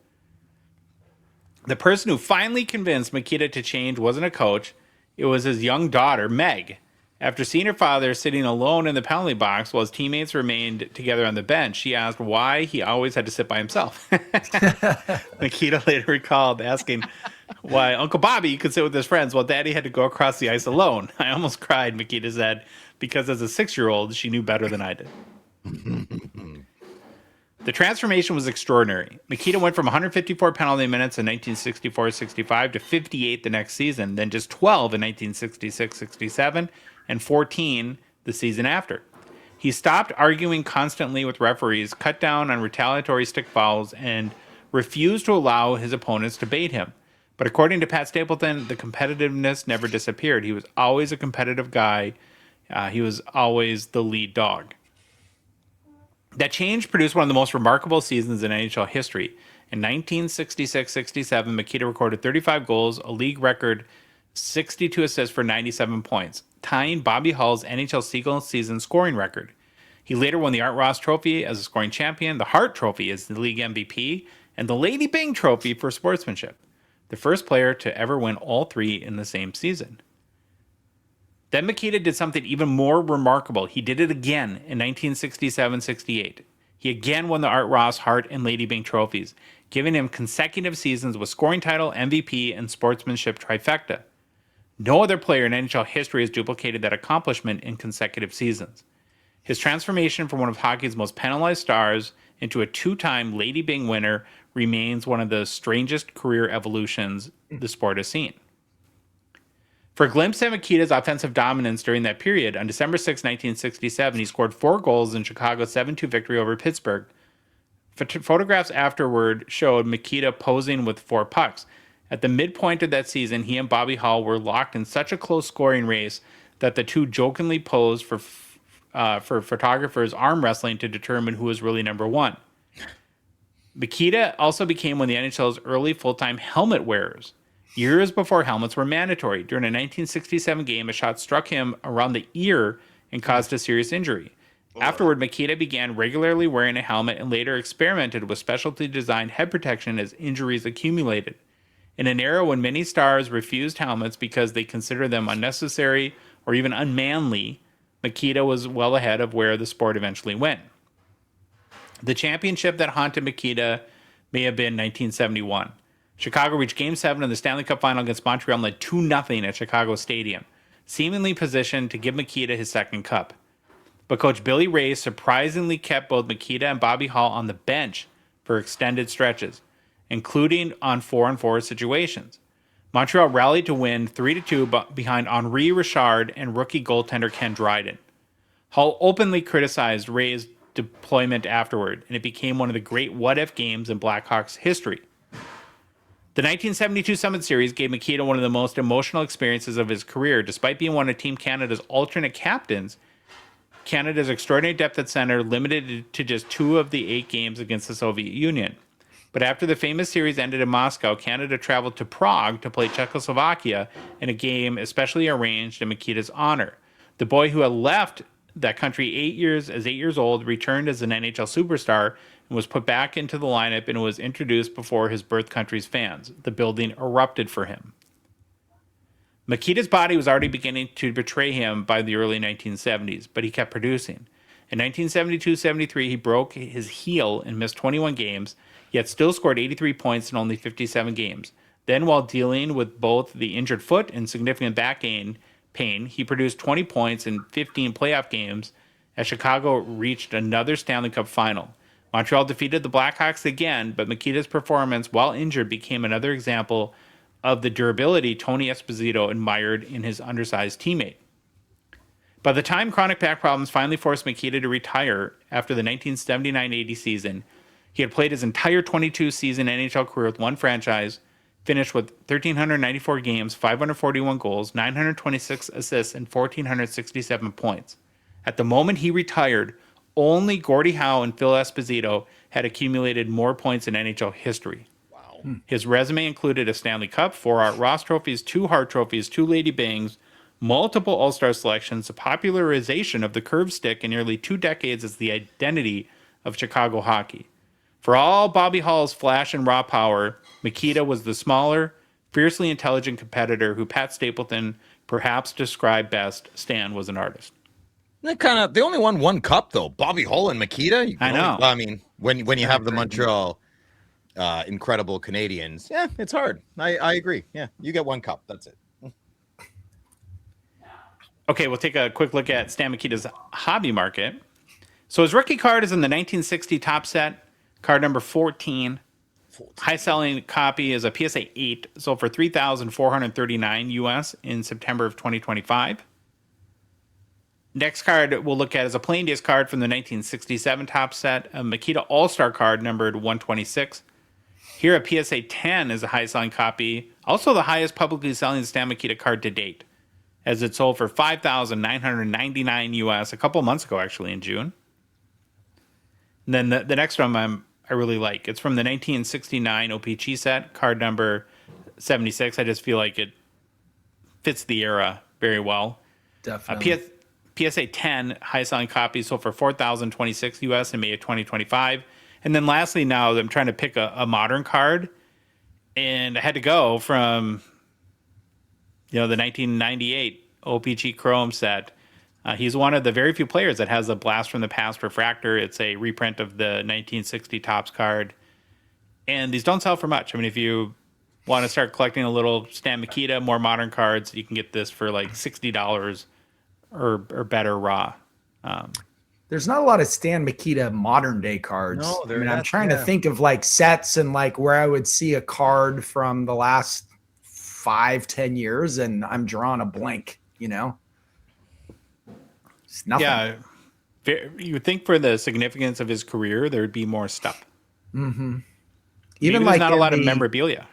The person who finally convinced Mikita to change wasn't a coach. It was his young daughter, Meg. After seeing her father sitting alone in the penalty box while his teammates remained together on the bench, she asked why he always had to sit by himself. Mikita later recalled asking why Uncle Bobby could sit with his friends while Daddy had to go across the ice alone. "I almost cried," Mikita said, "because as a 6-year-old, she knew better than I did." The transformation was extraordinary. Mikita went from 154 penalty minutes in 1964-65 to 58 the next season, then just 12 in 1966-67, and 14 the season after. He stopped arguing constantly with referees, cut down on retaliatory stick fouls, and refused to allow his opponents to bait him. But according to Pat Stapleton, the competitiveness never disappeared. He was always a competitive guy. He was always the lead dog. That change produced one of the most remarkable seasons in NHL history. In 1966-67, Mikita recorded 35 goals, a league record 62 assists for 97 points, tying Bobby Hull's NHL single season scoring record. He later won the Art Ross Trophy as a scoring champion, the Hart Trophy as the league MVP, and the Lady Byng Trophy for sportsmanship, the first player to ever win all three in the same season. Then Mikita did something even more remarkable. He did it again in 1967-68. He again won the Art Ross, Hart, and Lady Byng trophies, giving him consecutive seasons with scoring title, MVP, and sportsmanship trifecta. No other player in NHL history has duplicated that accomplishment in consecutive seasons. His transformation from one of hockey's most penalized stars into a 2-time Lady Byng winner remains one of the strangest career evolutions the sport has seen. For a glimpse at Mikita's offensive dominance during that period, on December 6, 1967, he scored 4 goals in Chicago's 7-2 victory over Pittsburgh. Photographs afterward showed Mikita posing with 4 pucks. At the midpoint of that season, he and Bobby Hull were locked in such a close scoring race that the two jokingly posed for for photographers arm wrestling to determine who was really number one. Mikita also became one of the NHL's early full-time helmet wearers. Years before helmets were mandatory, during a 1967 game, a shot struck him around the ear and caused a serious injury. Afterward, Mikita began regularly wearing a helmet and later experimented with specialty designed head protection as injuries accumulated. In an era when many stars refused helmets because they considered them unnecessary or even unmanly, Mikita was well ahead of where the sport eventually went. The championship that haunted Mikita may have been 1971. Chicago reached Game 7 of the Stanley Cup Final against Montreal and led 2-0 at Chicago Stadium, seemingly positioned to give Mikita his second cup. But Coach Billy Ray surprisingly kept both Mikita and Bobby Hull on the bench for extended stretches, including on 4-on-4 situations. Montreal rallied to win 3-2 behind Henri Richard and rookie goaltender Ken Dryden. Hull openly criticized Ray's deployment afterward, and it became one of the great what-if games in Blackhawks history. The 1972 Summit Series gave Mikita one of the most emotional experiences of his career. Despite being one of Team Canada's alternate captains, Canada's extraordinary depth at center limited to just 2 of the 8 games against the Soviet Union. But after the famous series ended in Moscow, Canada traveled to Prague to play Czechoslovakia in a game especially arranged in Mikita's honor. The boy who had left that country 8 years old returned as an NHL superstar and was put back into the lineup and was introduced before his birth country's fans. The building erupted for him. Mikita's body was already beginning to betray him by the early 1970s, but he kept producing. In 1972-73, he broke his heel and missed 21 games, yet still scored 83 points in only 57 games. Then, while dealing with both the injured foot and significant back pain, he produced 20 points in 15 playoff games as Chicago reached another Stanley Cup final. Montreal defeated the Blackhawks again, but Mikita's performance, while injured, became another example of the durability Tony Esposito admired in his undersized teammate. By the time chronic back problems finally forced Mikita to retire after the 1979-80 season, he had played his entire 22-season NHL career with one franchise, finished with 1,394 games, 541 goals, 926 assists, and 1,467 points. At the moment he retired, only Gordie Howe and Phil Esposito had accumulated more points in NHL history. Wow. His resume included a Stanley Cup, 4 Art Ross trophies, 2 Hart trophies, 2 Lady Bings, multiple All-Star selections, the popularization of the curved stick, and nearly 2 decades as the identity of Chicago hockey. For all Bobby Hull's flash and raw power, Mikita was the smaller, fiercely intelligent competitor who Pat Stapleton perhaps described best. Stan was an artist. They only won 1 cup though. Bobby Hull and Mikita. I know. I mean, when you have the Montreal incredible Canadians, yeah, it's hard. I agree. Yeah, you get 1 cup. That's it. Okay, we'll take a quick look at Stan Mikita's hobby market. So his rookie card is in the 1960 top set, card number 14. High selling copy is a PSA 8, sold for $3,439 US in September of 2025. Next card we'll look at is a plain days card from the 1967 top set, a Mikita All-Star card numbered 126. Here, a PSA 10 is a high selling copy, also the highest publicly selling Stan Mikita card to date, as it sold for $5,999 US a couple months ago, actually, in June. And then the next one I really like. It's from the 1969 O-Pee-Chee set, card number 76. I just feel like it fits the era very well. Definitely. PSA 10 high selling copy sold for $4,026 US in May of 2025. And then lastly, now I'm trying to pick a modern card, and I had to go from the 1998 O-Pee-Chee Chrome set. He's one of the very few players that has a Blast from the Past refractor. It's a reprint of the 1960 Topps card. And these don't sell for much. I mean, if you want to start collecting a little Stan Mikita, more modern cards, you can get this for like $60 or better raw. There's not a lot of Stan Mikita modern day cards. No, I'm trying to think of like sets and like where I would see a card from the last 5-10 years, and I'm drawing a blank, It's nothing. Yeah. You would think for the significance of his career, there would be more stuff. Mm-hmm. Even Even there's like not a lot of memorabilia.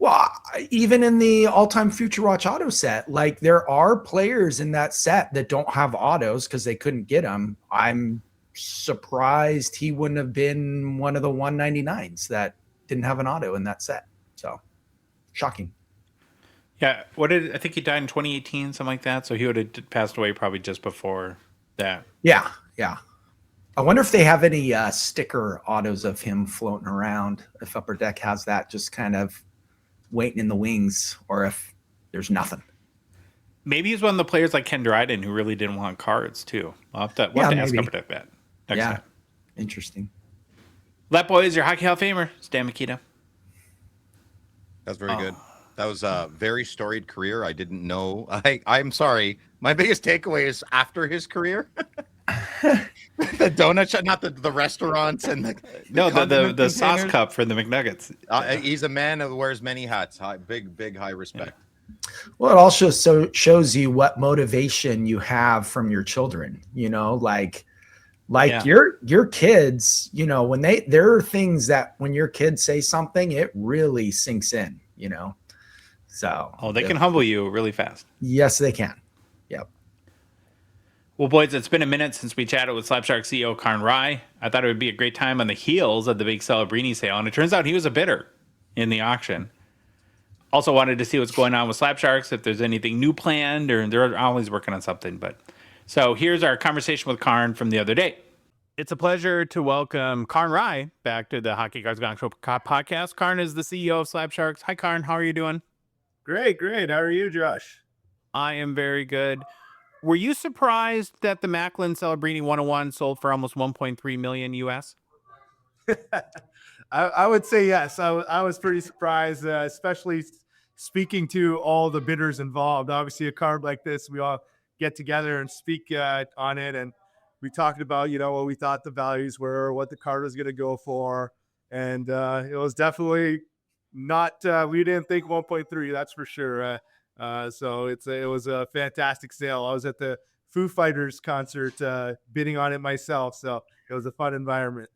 Well, even in the all-time Future Watch auto set, like there are players in that set that don't have autos because they couldn't get them. I'm surprised he wouldn't have been one of the 199s that didn't have an auto in that set. So shocking. Yeah, I think he died in 2018, something like that. So he would have passed away probably just before that. Yeah. I wonder if they have any sticker autos of him floating around, if Upper Deck has that just kind of waiting in the wings, or if there's nothing. Maybe he's one of the players like Ken Dryden who really didn't want cards too. We'll have to ask Upper Deck that next time. Interesting. Let Boys, your Hockey Hall of Famer, Stan Mikita. That's very good. That was a very storied career. I didn't know. I'm sorry. My biggest takeaway is after his career. The donut shop, not the restaurants and the sauce cup for the McNuggets. He's a man who wears many hats. Big high respect. Well, it also shows you what motivation you have from your children. You know, like your kids. You know, when there are things that when your kids say something, it really sinks in. You know, so they can humble you really fast. Yes, they can. Yep. Well, boys, it's been a minute since we chatted with Slab Sharks CEO Karn Rai. I thought it would be a great time on the heels of the big Celebrini sale, and it turns out he was a bidder in the auction. Also wanted to see what's going on with Slab Sharks, if there's anything new planned, or they're always working on something. So here's our conversation with Karn from the other day. It's a pleasure to welcome Karn Rai back to the Hockey Cards Gongshow podcast. Karn is the CEO of Slab Sharks. Hi, Karn. How are you doing? Great. How are you, Josh? I am very good. Were you surprised that the Macklin Celebrini 101 sold for almost 1.3 million US? I would say yes. I was pretty surprised, especially speaking to all the bidders involved. Obviously, a card like this, we all get together and speak on it, and we talked about what we thought the values were, what the card was going to go for, and it was definitely not. We didn't think 1.3. That's for sure. So it was a fantastic sale. I was at the Foo Fighters concert bidding on it myself, so it was a fun environment.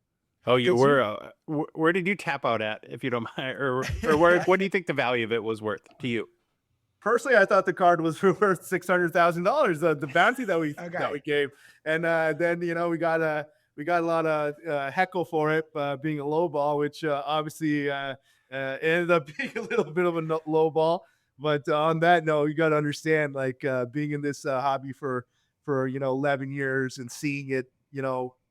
Oh, you were. Where did you tap out at, if you don't mind, or what do you think the value of it was worth to you? Personally, I thought the card was worth $600,000. The bounty that we gave, and then we got a lot of heckle for it being a low ball, which obviously ended up being a little bit of a low ball. But on that note, you got to understand, like being in this hobby for 11 years and seeing it,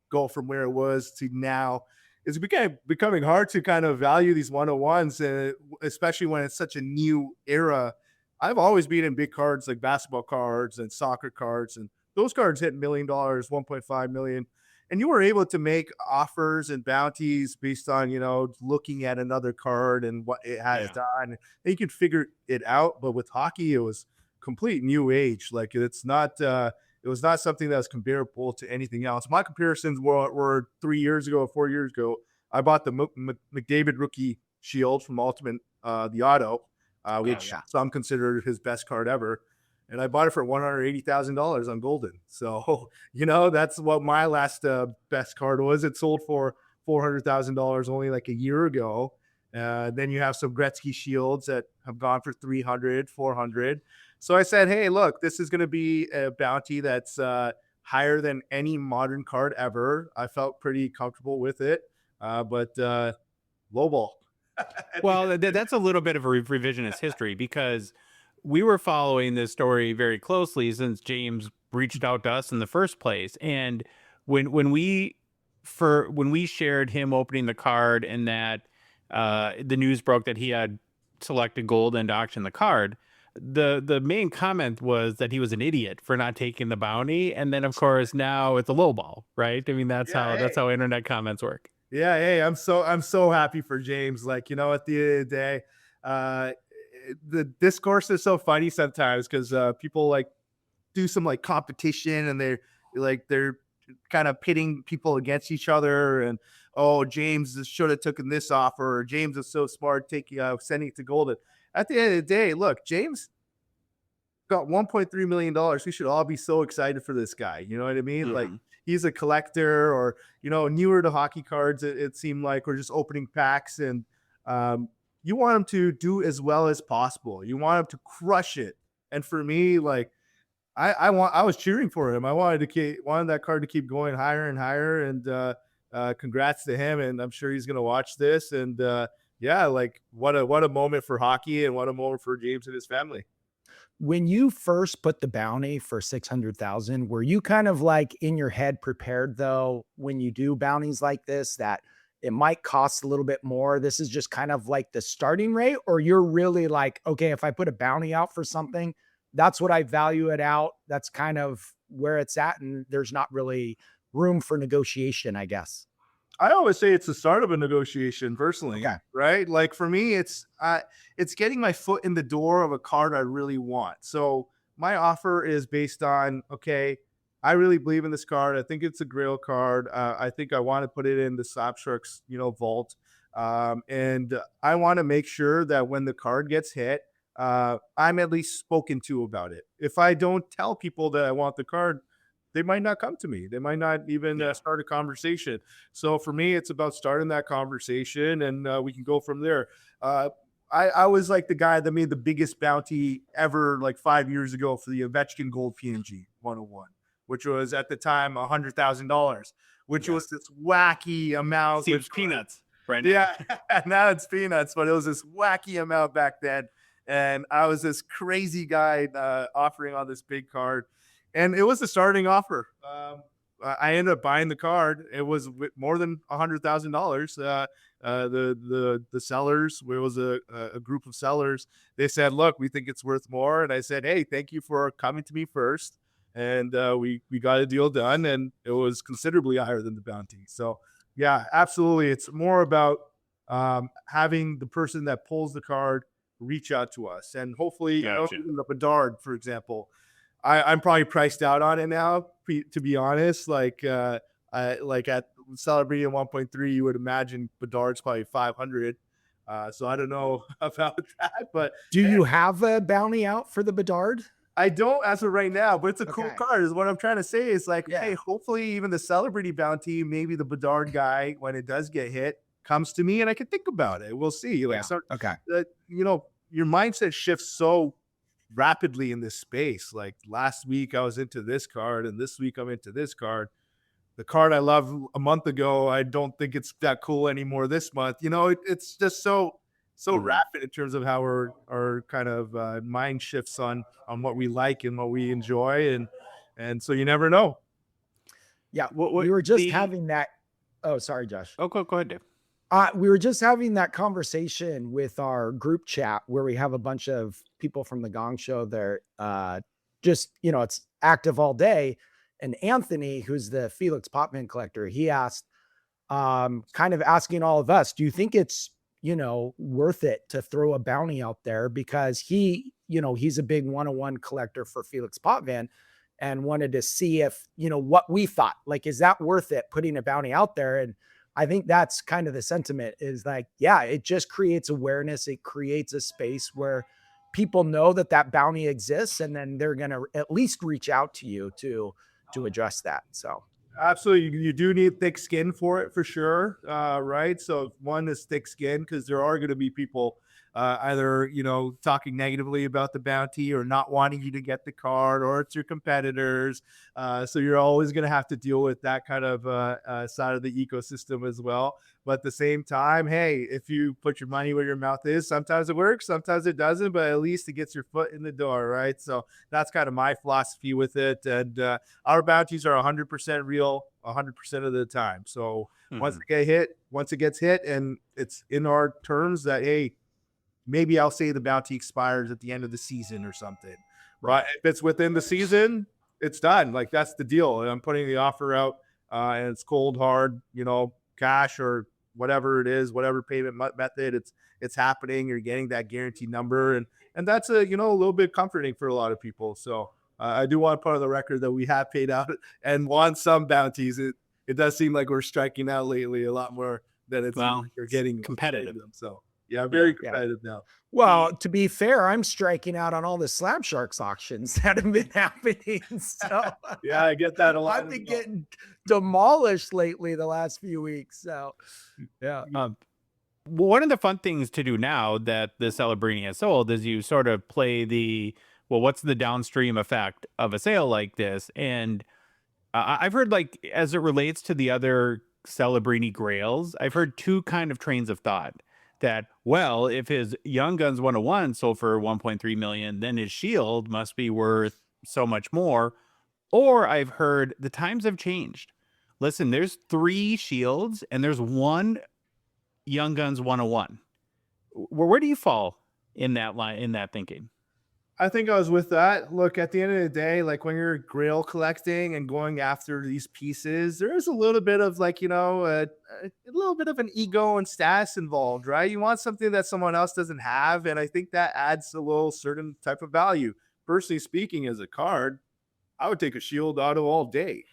go from where it was to now, it's becoming hard to kind of value these 101s, and especially when it's such a new era. I've always been in big cards like basketball cards and soccer cards, and those cards hit $1 million, 1.5 million. And you were able to make offers and bounties based on, looking at another card and what it has done. And you could figure it out. But with hockey, it was complete new age. Like it was not something that was comparable to anything else. My comparisons were 3 years ago, 4 years ago. I bought the McDavid rookie shield from Ultimate, the auto, which some consider his best card ever. And I bought it for $180,000 on Golden. So, that's what my last best card was. It sold for $400,000 only like a year ago. Then you have some Gretzky shields that have gone for $300,000, $400,000. So I said, hey, look, this is going to be a bounty that's higher than any modern card ever. I felt pretty comfortable with it, but lowball. Well, that's a little bit of a revisionist history, because we were following this story very closely since James reached out to us in the first place. And when we shared him opening the card and that the news broke that he had selected Golden to auction the card, the main comment was that he was an idiot for not taking the bounty. And then of course now it's a lowball, right? I mean, that's how internet comments work. Yeah. Hey, I'm so happy for James. Like, at the end of the day, the discourse is so funny sometimes because people like do some like competition, and they're kind of pitting people against each other, and James should have taken this offer, or James is so smart sending it to Golden. At the end of the day, look, James got $1.3 million. We should all be so excited for this guy. You know what I mean? Mm-hmm. Like he's a collector, or newer to hockey cards. It seemed like we're just opening packs, and you want him to do as well as possible. You want him to crush it. And for me, like I was cheering for him. I wanted that card to keep going higher and higher. And congrats to him. And I'm sure he's gonna watch this. And yeah, like what a moment for hockey and what a moment for James and his family. When you first put the bounty for 600,000, were you kind of like in your head prepared though, when you do bounties like this, that it might cost a little bit more? This is just kind of like the starting rate, or you're really like, okay, if I put a bounty out for something, that's what I value it out. That's kind of where it's at. And there's not really room for negotiation, I guess. I always say it's the start of a negotiation personally, Okay. right? Like for me, it's getting my foot in the door of a card I really want. So my offer is based on, okay, I really believe in this card. I think it's a grail card. I think I want to put it in the Slab Sharks, vault. And I want to make sure that when the card gets hit, I'm at least spoken to about it. If I don't tell people that I want the card, they might not come to me. They might not even start a conversation. So for me, it's about starting that conversation, and we can go from there. I was like the guy that made the biggest bounty ever, like 5 years ago, for the Ovechkin Gold PNG 101, which was at the time $100,000, which was this wacky amount. Seems peanuts, right? Yeah, now it's peanuts, but it was this wacky amount back then. And I was this crazy guy offering on this big card. And it was the starting offer. I ended up buying the card. It was more than $100,000. The sellers, there was a group of sellers. They said, "Look, we think it's worth more." And I said, "Hey, thank you for coming to me first." And we got a deal done, and it was considerably higher than the bounty. So yeah, absolutely. It's more about having the person that pulls the card reach out to us, and hopefully, the Bedard, for example. I'm probably priced out on it now, to be honest. Like at Celebrini 1.3, you would imagine Bedard's probably 500. So I don't know about that, but do you have a bounty out for the Bedard? I don't as of right now, but it's a cool card is what I'm trying to say. Is like, hey, hopefully even the Celebrini bounty, maybe the Bedard guy, when it does get hit, comes to me and I can think about it. We'll see. Like, your mindset shifts so rapidly in this space. Like last week I was into this card, and this week I'm into this card. The card I loved a month ago, I don't think it's that cool anymore this month. It's just so rapid in terms of how our kind of mind shifts on what we like and what we enjoy, and so you never know. Yeah, we were just having that. Oh, sorry, Josh. Oh, go ahead, Dave. We were just having that conversation with our group chat where we have a bunch of people from the Gong Show there. Just, it's active all day. And Anthony, who's the Felix Popman collector, he asked, kind of asking all of us, do you think it's, worth it to throw a bounty out there? Because he's a big 101 collector for Felix Potvin and wanted to see if, what we thought, like, is that worth it, putting a bounty out there? And I think that's kind of the sentiment is like, yeah, it just creates awareness. It creates a space where people know that bounty exists, and then they're going to at least reach out to you to address that. So absolutely. You do need thick skin for it, for sure. Right. So one is thick skin, because there are going to be people either, talking negatively about the bounty or not wanting you to get the card, or it's your competitors. So you're always going to have to deal with that kind of side of the ecosystem as well. But at the same time, hey, if you put your money where your mouth is, sometimes it works, sometimes it doesn't, but at least it gets your foot in the door, right? So that's kind of my philosophy with it. And our bounties are 100% real 100% of the time. So once it gets hit, and it's in our terms that, hey, maybe I'll say the bounty expires at the end of the season or something, right? If it's within the season, it's done. Like, that's the deal. And I'm putting the offer out, and it's cold, hard, cash or whatever it is, whatever payment method, it's happening. You're getting that guaranteed number, and that's a little bit comforting for a lot of people. So I do want to put on the record that we have paid out and won some bounties. It does seem like we're striking out lately a lot more than you're getting competitive. So yeah, very competitive now. Well, to be fair, I'm striking out on all the Slab Sharks auctions that have been happening. So yeah, I get that a lot. I've been getting demolished lately the last few weeks. So yeah. One of the fun things to do now that the Celebrini has sold is you sort of play what's the downstream effect of a sale like this? And I've heard, like, as it relates to the other Celebrini Grails, I've heard two kind of trains of thought that, well, if his Young Guns 101 sold for 1.3 million, then his Shield must be worth so much more. Or I've heard the times have changed. Listen, there's 3 Shields and there's 1 Young Guns 101. Where do you fall in that line, in that thinking? I think I was with that. Look, at the end of the day, like when you're grail collecting and going after these pieces, there is a little bit of like, a little bit of an ego and status involved, right? You want something that someone else doesn't have. And I think that adds a little certain type of value. Personally speaking, as a card, I would take a Shield auto all day.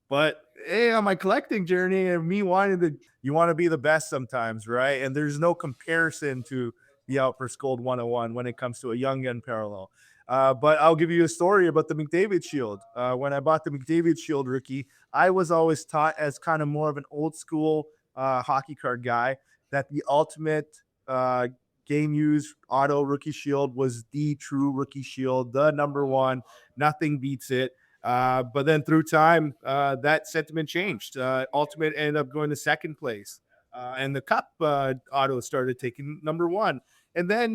But hey, on my collecting journey and me you want to be the best sometimes, right? And there's no comparison to the Outburst Gold 101 when it comes to a Young Gun parallel. But I'll give you a story about the McDavid Shield. When I bought the McDavid Shield rookie, I was always taught as kind of more of an old school hockey card guy that the ultimate game used auto rookie shield was the true rookie shield, the number one. Nothing beats it. But then through time, that sentiment changed. Ultimate ended up going to second place. And the Cup auto started taking number one. And then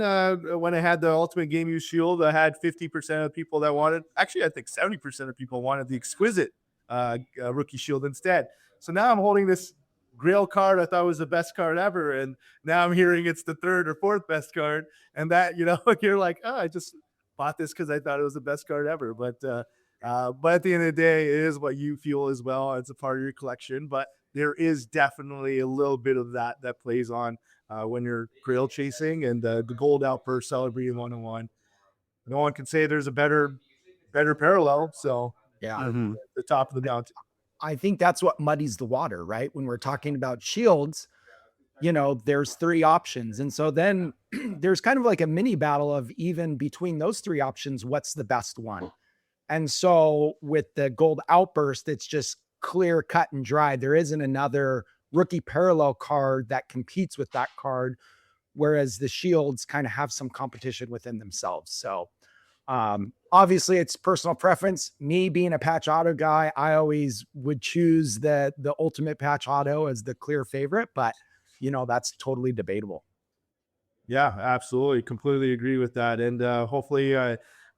when I had the Ultimate Game Use Shield, I had 50% of people that wanted, actually, I think 70% of people wanted the Exquisite Rookie Shield instead. So now I'm holding this Grail card I thought was the best card ever. And now I'm hearing it's the third or fourth best card. And that, you're like, oh, I just bought this because I thought it was the best card ever. But at the end of the day, it is what you feel as well. It's a part of your collection. But there is definitely a little bit of that plays on when you're grail chasing, and the Gold Outburst Celebrini 101. No one can say there's a better parallel. So Yeah. The top of the mountain. I think that's what muddies the water, right? When we're talking about shields, there's 3 options. And so then there's kind of like a mini battle of, even between those 3 options, what's the best one? And so with the Gold Outburst, it's just clear, cut and dry. There isn't another rookie parallel card that competes with that card, whereas the shields kind of have some competition within themselves. So obviously it's personal preference. Me being a patch auto guy, I always would choose the ultimate patch auto as the clear favorite, but that's totally debatable. Yeah, absolutely. Completely agree with that. And hopefully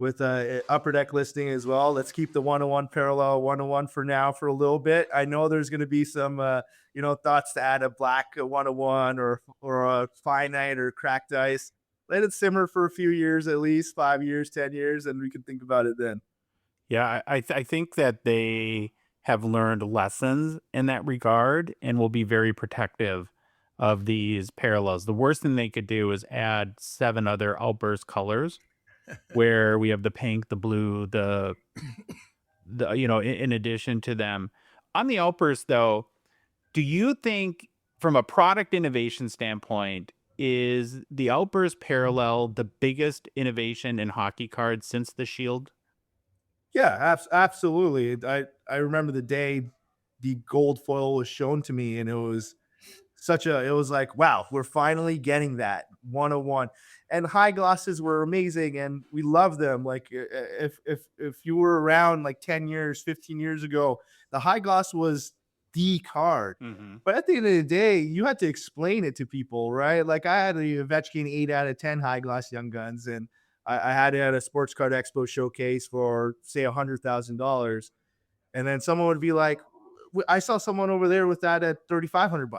with Upper Deck listing as well, let's keep the 101 parallel 101 for now for a little bit. I know there's going to be some thoughts to add a black 101 or a finite or cracked ice. Let it simmer for a few years, at least 5 years, 10 years, and we can think about it then. Yeah, I think that they have learned lessons in that regard and will be very protective of these parallels. The worst thing they could do is add 7 other Outburst colors where we have the pink, the blue, the in addition to them. On the Outburst, though, do you think from a product innovation standpoint, is the Outburst parallel the biggest innovation in hockey cards since the Shield? Yeah, absolutely. I remember the day the gold foil was shown to me, and it was like, wow, we're finally getting that 101. And high glosses were amazing, and we love them. Like if you were around like 10 years, 15 years ago, the high gloss was the card. But at the end of the day, you had to explain it to people, right? Like I had the Ovechkin 8 out of 10 high gloss Young Guns, and I had it at a Sports Card Expo showcase for, say, $100,000. And then someone would be like, I saw someone over there with that at $3,500.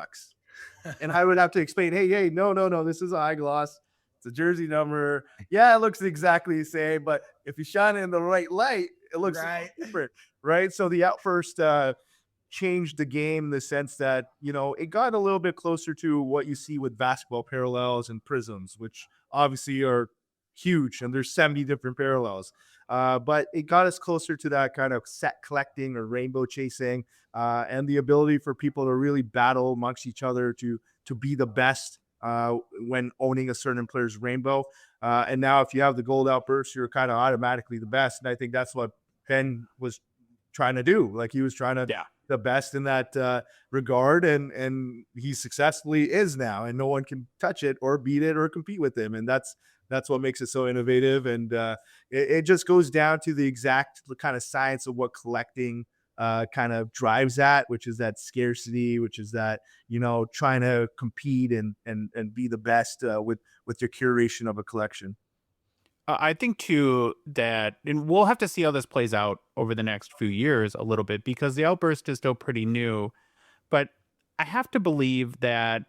And I would have to explain, hey, no, this is a high gloss. It's a jersey number. Yeah, it looks exactly the same, but if you shine it in the right light, it looks different, right? So the Outburst changed the game in the sense that, it got a little bit closer to what you see with basketball parallels and prisms, which obviously are huge, and there's 70 different parallels. But it got us closer to that kind of set collecting or rainbow chasing, and the ability for people to really battle amongst each other to be the best when owning a certain player's rainbow. And now if you have the Gold Outburst, you're kind of automatically the best. And I think that's what Ben was trying to do. Like he was trying to the best in that regard, and he successfully is now, and no one can touch it or beat it or compete with him, and that's what makes it so innovative. And it just goes down to the exact kind of science of what collecting kind of drives at, which is that scarcity, which is that, trying to compete and be the best with your curation of a collection. I think too that, and we'll have to see how this plays out over the next few years a little bit, because the Outburst is still pretty new. But I have to believe that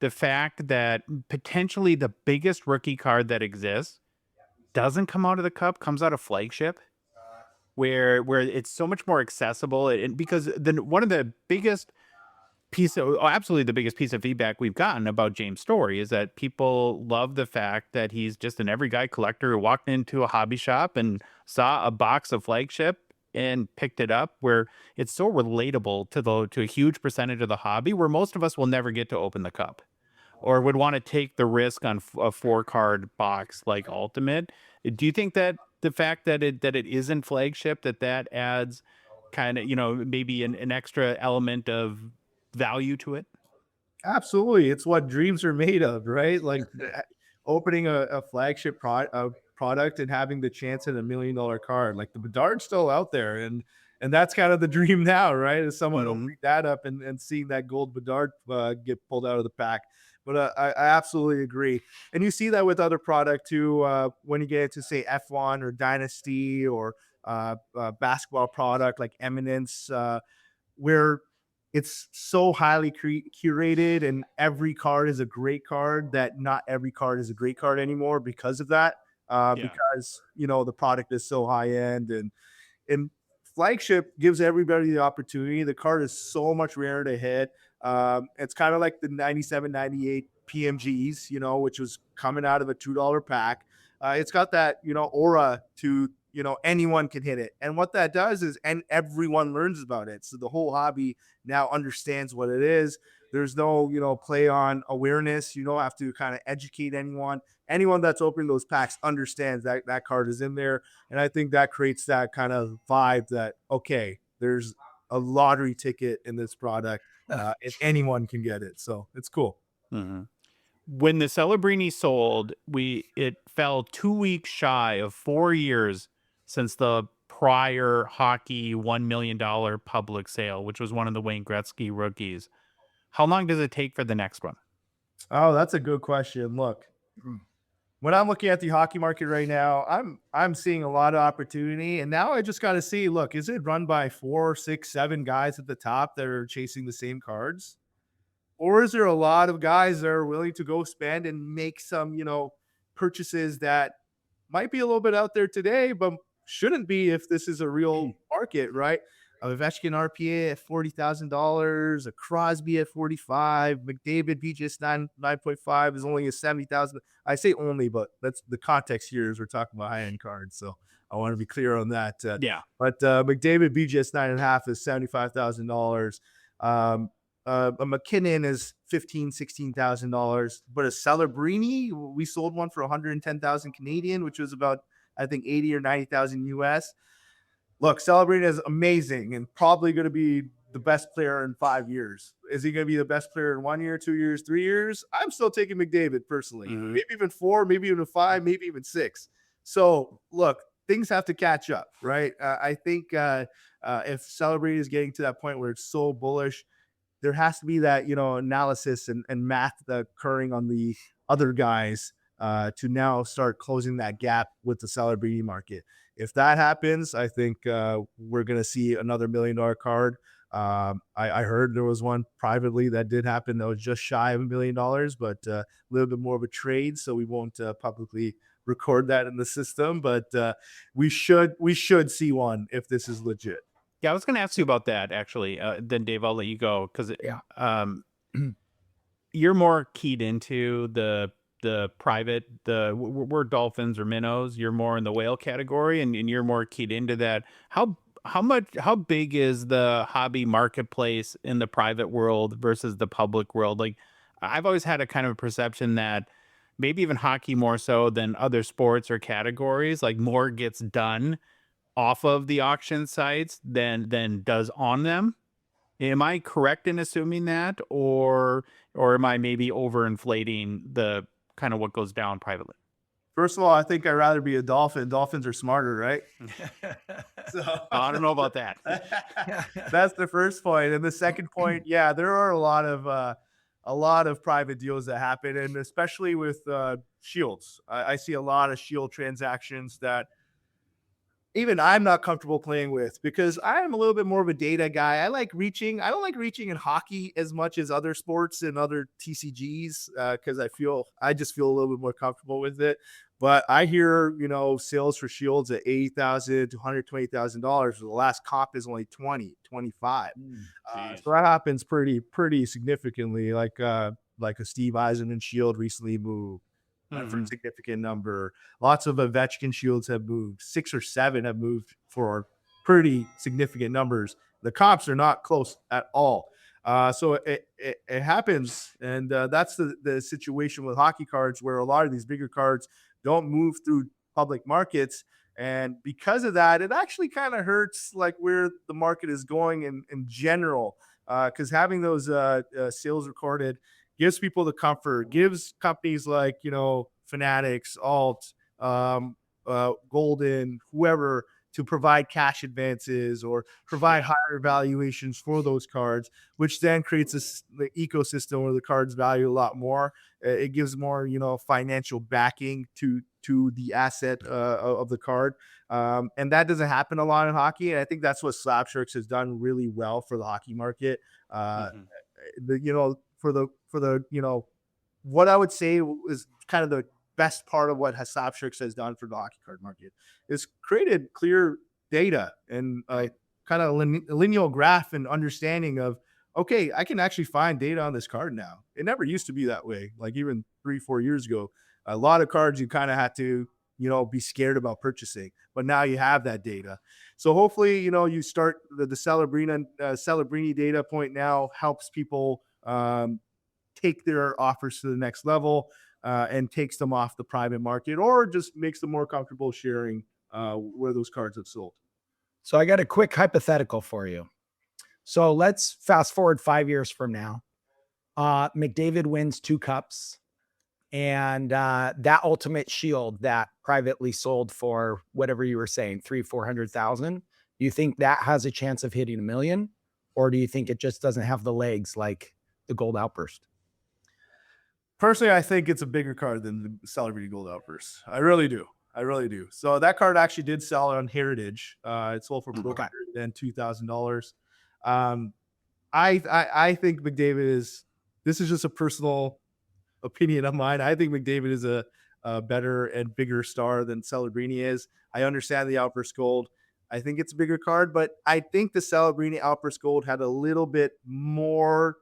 the fact that potentially the biggest rookie card that exists doesn't come out of the cup, comes out of flagship, where it's so much more accessible. And because then one of the biggest absolutely the biggest piece of feedback we've gotten about James' story is that people love the fact that he's just an every guy collector who walked into a hobby shop and saw a box of flagship and picked it up, where it's so relatable to a huge percentage of the hobby, where most of us will never get to open the cup or would want to take the risk on a 4-card box like Ultimate. Do you think that the fact that it isn't flagship, that adds kind of, maybe an extra element of value to it? Absolutely. It's what dreams are made of, right? Like opening a flagship product and having the chance at $1 million card. Like the Bedard's still out there, and that's kind of the dream now, right? Is someone opening that up and seeing that gold Bedard get pulled out of the pack. But I absolutely agree. And you see that with other product too, when you get into, say, F1 or Dynasty or basketball product like Eminence, where it's so highly curated and every card is a great card, that not every card is a great card anymore because of that. Because, the product is so high end, and flagship gives everybody the opportunity. The card is so much rarer to hit. It's kind of like the 97, 98 PMGs, which was coming out of a $2 pack. It's got that, aura to, anyone can hit it. And what that does is, and everyone learns about it. So the whole hobby now understands what it is. There's no, play on awareness. You don't have to kind of educate anyone. Anyone that's opening those packs understands that that card is in there. And I think that creates that kind of vibe that, okay, there's a lottery ticket in this product. If anyone can get it. So it's cool. Mm-hmm. When the Celebrini sold, it fell 2 weeks shy of 4 years since the prior hockey $1 million public sale, which was one of the Wayne Gretzky rookies. How long does it take for the next one? Oh, that's a good question. Look, when I'm looking at the hockey market right now, I'm seeing a lot of opportunity. And now I just got to see, look, is it run by 4, 6, 7 guys at the top that are chasing the same cards? Or is there a lot of guys that are willing to go spend and make some, purchases that might be a little bit out there today, but shouldn't be if this is a real market, right? A Ovechkin RPA at $40,000, a Crosby at $45,000, McDavid BGS 9.5 is only a $70,000. I say only, but that's the context here is we're talking about high-end cards, so I want to be clear on that. Yeah. But McDavid BGS 9.5 is $75,000. A McKinnon is $16,000, but a Celebrini, we sold one for 110,000 Canadian, which was about, I think, 80 or 90,000 US. Look, Celebrini is amazing and probably going to be the best player in 5 years. Is he going to be the best player in 1 year, 2 years, 3 years? I'm still taking McDavid personally. Mm-hmm. Maybe even 4, maybe even 5, maybe even 6. So look, things have to catch up, right? I think if Celebrini is getting to that point where it's so bullish, there has to be that, analysis and math occurring on the other guys to now start closing that gap with the Celebrini market. If that happens, I think we're going to see another $1 million card. I heard there was one privately that did happen that was just shy of $1 million, but a little bit more of a trade. So we won't publicly record that in the system, but we should see one if this is legit. Yeah, I was going to ask you about that, actually. Then, Dave, I'll let you go, because you're more keyed into the private, we're dolphins or minnows. You're more in the whale category, and you're more keyed into that. How big is the hobby marketplace in the private world versus the public world? Like, I've always had a kind of perception that maybe even hockey more so than other sports or categories, like more gets done off of the auction sites than does on them. Am I correct in assuming that, or am I maybe overinflating the kind of what goes down privately? First of all, I think I'd rather be a dolphin. Dolphins are smarter, right? So I don't know about that. that's the first point. And the second point, yeah, there are a lot of private deals that happen, and especially with shields. I see a lot of shield transactions that even I'm not comfortable playing with because I am a little bit more of a data guy. I like reaching. I don't like reaching in hockey as much as other sports and other TCGs because I just feel a little bit more comfortable with it. But I hear, sales for shields at $80,000 to $120,000. The last comp is only 25. So that happens pretty significantly. Like a Steve Eisenman shield recently moved for a significant number. Lots of Ovechkin shields have moved. 6 or 7 have moved for pretty significant numbers. The comps are not close at all. So it happens, and that's the situation with hockey cards, where a lot of these bigger cards don't move through public markets, and because of that, it actually kind of hurts like where the market is going in general. Because having those sales recorded gives people the comfort, gives companies like Fanatics, Alt, Golden, whoever, to provide cash advances or provide higher valuations for those cards, which then creates the ecosystem where the cards value a lot more. It gives more, financial backing to the asset of the card. And that doesn't happen a lot in hockey. And I think that's what Slab Sharks has done really well for the hockey market. What I would say is kind of the best part of what Slab Sharks has done for the hockey card market is created clear data and kind of a lineal graph and understanding of, okay, I can actually find data on this card now. It never used to be that way. Like even 3-4 years ago, a lot of cards you kind of had to, be scared about purchasing, but now you have that data. So hopefully, you start the Celebrini data point now helps people take their offers to the next level and takes them off the private market, or just makes them more comfortable sharing where those cards have sold. So I got a quick hypothetical for you. So let's fast forward 5 years from now. McDavid wins 2 cups, and that ultimate shield that privately sold for whatever you were saying, 300,000-400,000. Do you think that has a chance of hitting $1 million, or do you think it just doesn't have the legs like the Gold Outburst? Personally, I think it's a bigger card than the Celebrini Gold Outburst. I really do. So that card actually did sell on Heritage. It sold for $402,000. I think McDavid is. This is just a personal opinion of mine. I think McDavid is a better and bigger star than Celebrini is. I understand the Outburst Gold. I think it's a bigger card, but I think the Celebrini Outburst Gold had a little bit more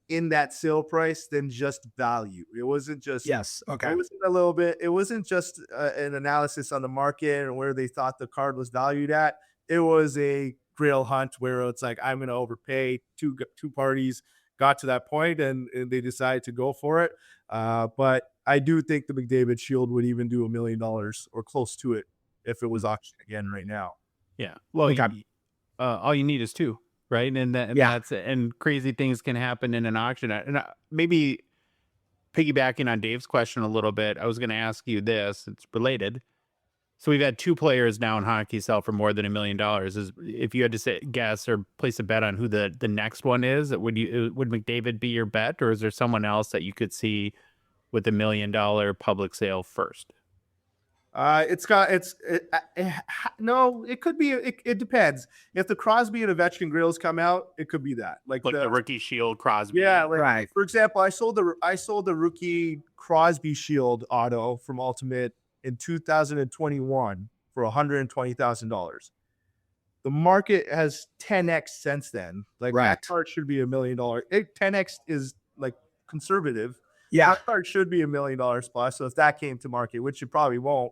in that sale price than just value. It wasn't just Okay. It wasn't a little bit. It wasn't just an analysis on the market and where they thought the card was valued at. It was a grail hunt where it's like, I'm going to overpay. Two parties got to that point and they decided to go for it. But I do think the McDavid Shield would even do $1 million or close to it if it was auctioned again right now. Yeah. Well, all you need is 2. Right. And crazy things can happen in an auction. And maybe piggybacking on Dave's question a little bit, I was going to ask you this. It's related. So we've had 2 players now in hockey sell for more than $1 million. If you had to guess or place a bet on who the next one is, would McDavid be your bet, or is there someone else that you could see with $1 million public sale first? It could be. It depends. If the Crosby and Ovechkin grills come out, it could be that, like the rookie shield Crosby. Yeah, right. For example, I sold the rookie Crosby shield auto from Ultimate in 2021 for $120,000. The market has 10x since then. That card should be $1 million. 10x is like conservative. Yeah, that card should be $1 million plus. So if that came to market, which it probably won't.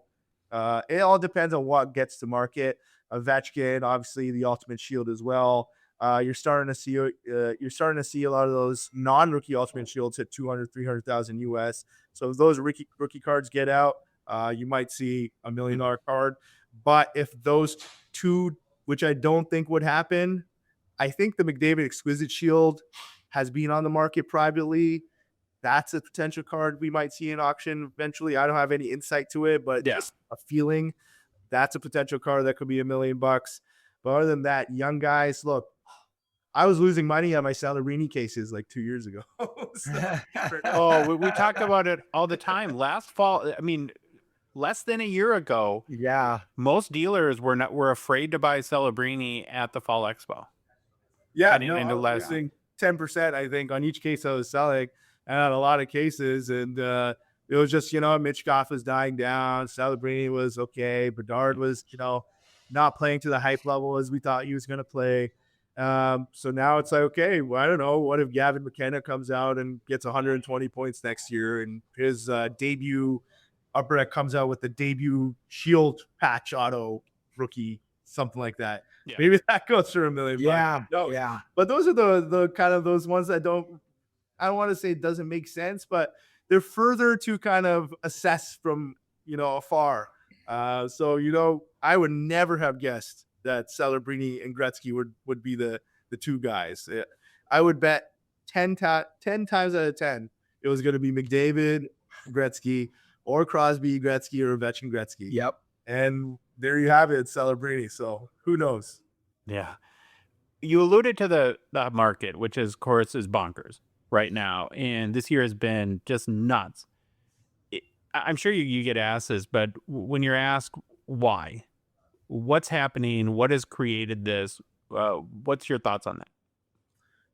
It all depends on what gets to market. Ovechkin, obviously, the Ultimate Shield as well. You're starting to see a lot of those non-rookie Ultimate Shields hit 200,000-300,000 US. So if those rookie cards get out, you might see $1 million card. But if those 2, which I don't think would happen, I think the McDavid Exquisite Shield has been on the market privately. That's a potential card we might see in auction eventually. I don't have any insight to it, but just a feeling that's a potential card that could be $1 million. But other than that, young guys, look, I was losing money on my Celebrini cases like 2 years ago. Oh, we talk about it all the time. Last fall, I mean, less than a year ago, Yeah. most dealers were afraid to buy Celebrini at the Fall Expo. Yeah, And- no, and I was last- losing 10%, I think, on each case I was selling, and on a lot of cases. And it was just, Mitch Goff was dying down. Celebrini was okay. Bedard was, not playing to the hype level as we thought he was going to play. So now it's like, okay, well, I don't know. What if Gavin McKenna comes out and gets 120 points next year, and his debut Upper Deck comes out with the debut Shield patch auto rookie, something like that. Yeah. Maybe that goes for $1 million. Yeah. No, Yeah. but those are the kind of those ones that I don't want to say it doesn't make sense, but they're further to kind of assess from, afar. So, I would never have guessed that Celebrini and Gretzky would be the two guys. I would bet 10 times out of 10, it was going to be McDavid, Gretzky, or Crosby, Gretzky, or Ovechkin, Gretzky. Yep. And there you have it, Celebrini. So who knows? Yeah. You alluded to the market, which is, of course, is bonkers right now. And this year has been just nuts. I'm sure you get asked this, but when you're asked why, what's happening, what has created this, what's your thoughts on that?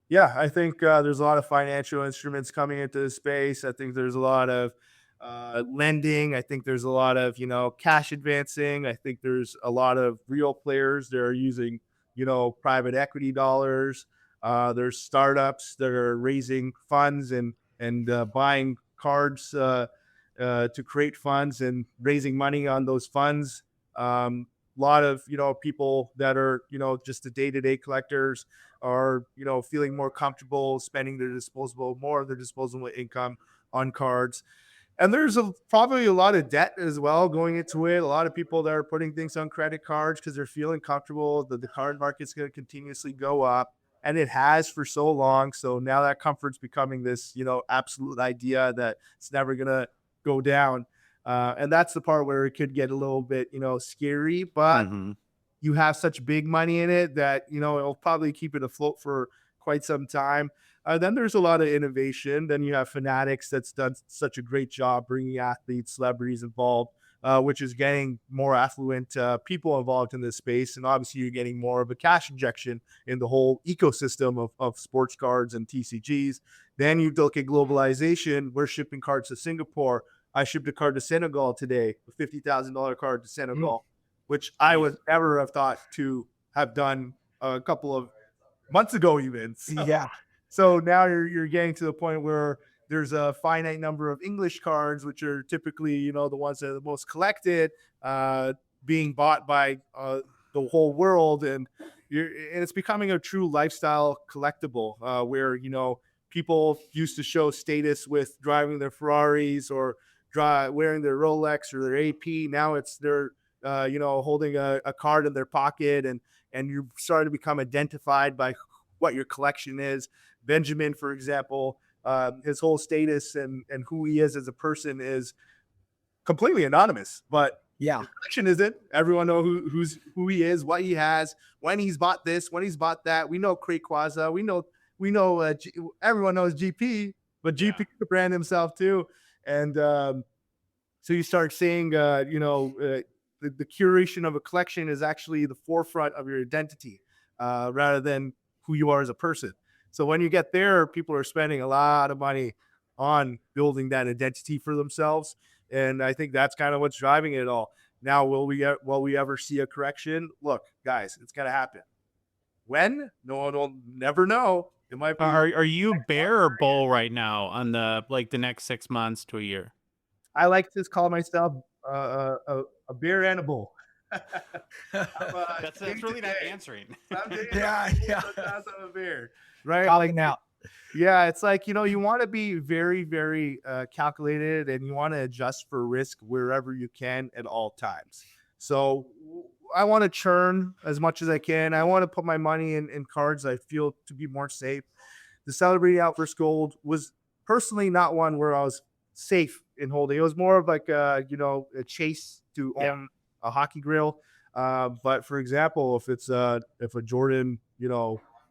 Yeah, I think there's a lot of financial instruments coming into the space. I think there's a lot of lending. I think there's a lot of, cash advancing. I think there's a lot of real players that are using, private equity dollars. There's startups that are raising funds and buying cards to create funds and raising money on those funds. A lot of, people that are, just the day-to-day collectors are, feeling more comfortable spending more of their disposable income on cards. And there's probably a lot of debt as well going into it. A lot of people that are putting things on credit cards because they're feeling comfortable that the card market's going to continuously go up. And it has for so long. So now that comfort's becoming this, absolute idea that it's never going to go down. And that's the part where it could get a little bit, scary. But you have such big money in it that, it'll probably keep it afloat for quite some time. Then there's a lot of innovation. Then you have Fanatics that's done such a great job bringing athletes, celebrities involved, which is getting more affluent people involved in this space. And obviously you're getting more of a cash injection in the whole ecosystem of sports cards and TCGs. Then you look at globalization. We're shipping cards to Singapore. I shipped a card to Senegal today, a $50,000 card to Senegal, which I would never have thought to have done a couple of months ago even. So now you're getting to the point where there's a finite number of English cards, which are typically, the ones that are the most collected, being bought by the whole world. And it's becoming a true lifestyle collectible where, people used to show status with driving their Ferraris or wearing their Rolex or their AP. Now it's they're, holding a card in their pocket and you're starting to become identified by what your collection is. Benjamin, for example, his whole status and who he is as a person is completely anonymous, but the collection isn't. Everyone knows who he is, what he has, when he's bought this, when he's bought that. We know Craig Quazza. We know everyone knows GP, but GP could brand himself too. And so you start seeing, the curation of a collection is actually the forefront of your identity rather than who you are as a person. So when you get there, people are spending a lot of money on building that identity for themselves. And I think that's kind of what's driving it all. Now, will we ever see a correction? Look, guys, it's going to happen. When? No one will never know. It might be. Are you bear or bull right now on the next 6 months to a year? I like to call myself a bear and a bull. That's really not answering. I'm a bear, right? Calling out. Yeah, it's like, you want to be very, very calculated and you want to adjust for risk wherever you can at all times. So I want to churn as much as I can. I want to put my money in cards I feel to be more safe. The Celebrini Outburst Gold was personally not one where I was safe in holding. It was more of like a chase to own a hockey grill. But for example, if a Jordan,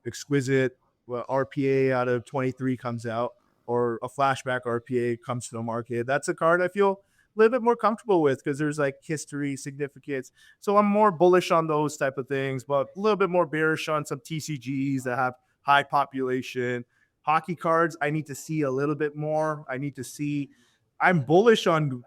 exquisite RPA out of 23 comes out, or a flashback RPA comes to the market, that's a card I feel a little bit more comfortable with because there's like history, significance. So I'm more bullish on those type of things, but a little bit more bearish on some TCGs that have high population. Hockey cards, I need to see a little bit more. I'm bullish on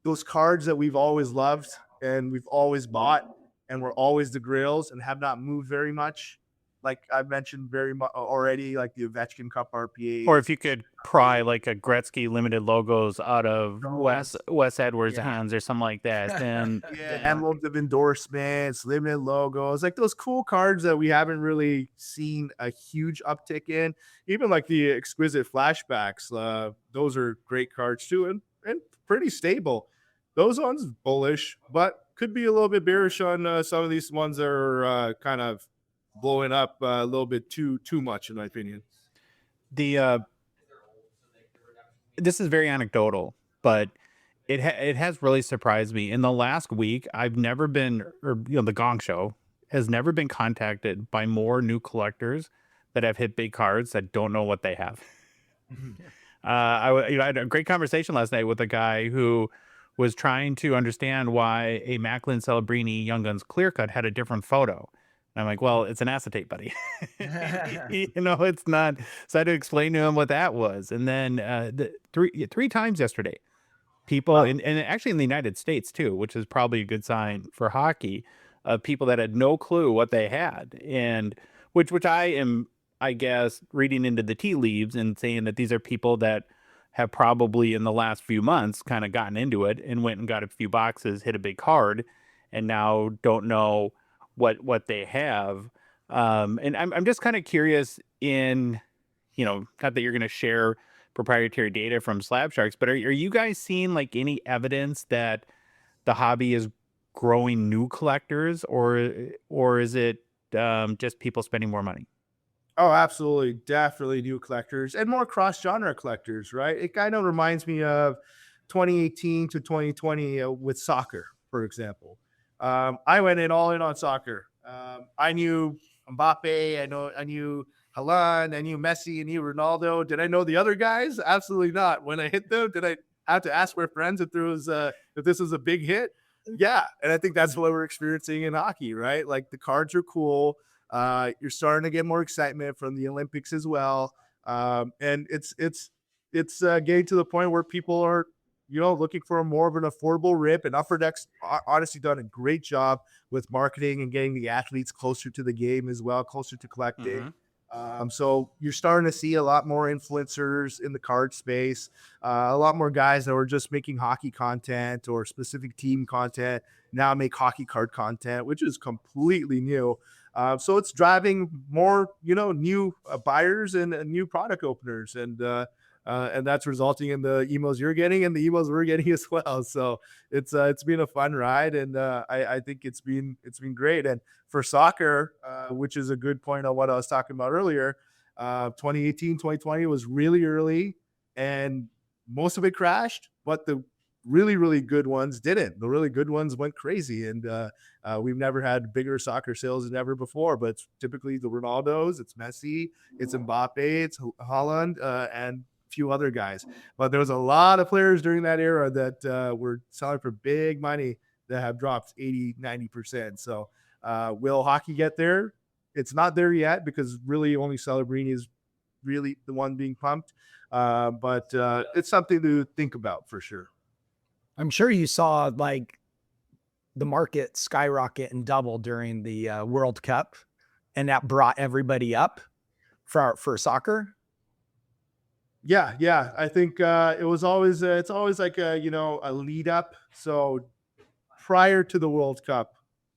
those cards that we've always loved and we've always bought and were always the grails and have not moved very much. Like I've mentioned very much already, like the Ovechkin Cup RPA. Or if you could pry like a Gretzky limited logos out of Wes Edwards' hands or something like that, then emblems of endorsements, limited logos, like those cool cards that we haven't really seen a huge uptick in. Even like the exquisite flashbacks, those are great cards too, and pretty stable. Those ones bullish, but could be a little bit bearish on some of these ones that are kind of blowing up a little bit too much, in my opinion. This is very anecdotal, but it has really surprised me. In the last week, I've never been, or the Gong Show has never been contacted by more new collectors that have hit big cards that don't know what they have. I had a great conversation last night with a guy who was trying to understand why a Macklin Celebrini Young Guns clear cut had a different photo. And I'm like, well, it's an acetate, buddy. It's not. So I had to explain to him what that was. And then three times yesterday, people, and actually in the United States too, which is probably a good sign for hockey, people that had no clue what they had. And which I am, I guess, reading into the tea leaves and saying that these are people that have probably in the last few months kind of gotten into it and went and got a few boxes, hit a big card, and now don't know what they have. And I'm just kind of curious in, not that you're going to share proprietary data from Slab Sharks, but are you guys seeing like any evidence that the hobby is growing new collectors, or is it just people spending more money? Oh, absolutely. Definitely new collectors and more cross-genre collectors, right? It kind of reminds me of 2018 to 2020 with soccer, for example. I went all in on soccer. I knew Mbappe, I knew Haaland, I knew Messi, I knew Ronaldo. Did I know the other guys? Absolutely not. When I hit them, did I have to ask my friends if this was a big hit? Yeah. And I think that's what we're experiencing in hockey, right? Like the cards are cool. You're starting to get more excitement from the Olympics as well. And it's getting to the point where people are, looking for more of an affordable rip, and Upper Deck's honestly done a great job with marketing and getting the athletes closer to the game as well, closer to collecting. So you're starting to see a lot more influencers in the card space, a lot more guys that were just making hockey content or specific team content now make hockey card content, which is completely new. So it's driving more, new buyers and new product openers, and that's resulting in the emails you're getting and the emails we're getting as well. So it's been a fun ride, and I think it's been great. And for soccer, which is a good point on what I was talking about earlier, 2018, 2020 was really early, and most of it crashed, but the really, really good ones didn't. The really good ones went crazy, and we've never had bigger soccer sales than ever before. But it's typically the Ronaldos, it's Messi, it's Mbappe, it's Haaland, and a few other guys. But there was a lot of players during that era that were selling for big money that have dropped 80, 90%. So will hockey get there? It's not there yet because really only Celebrini is really the one being pumped. But it's something to think about for sure. I'm sure you saw like the market skyrocket and double during the World Cup, and that brought everybody up for soccer. Yeah. I think it was always it's always like a lead up. So prior to the World Cup,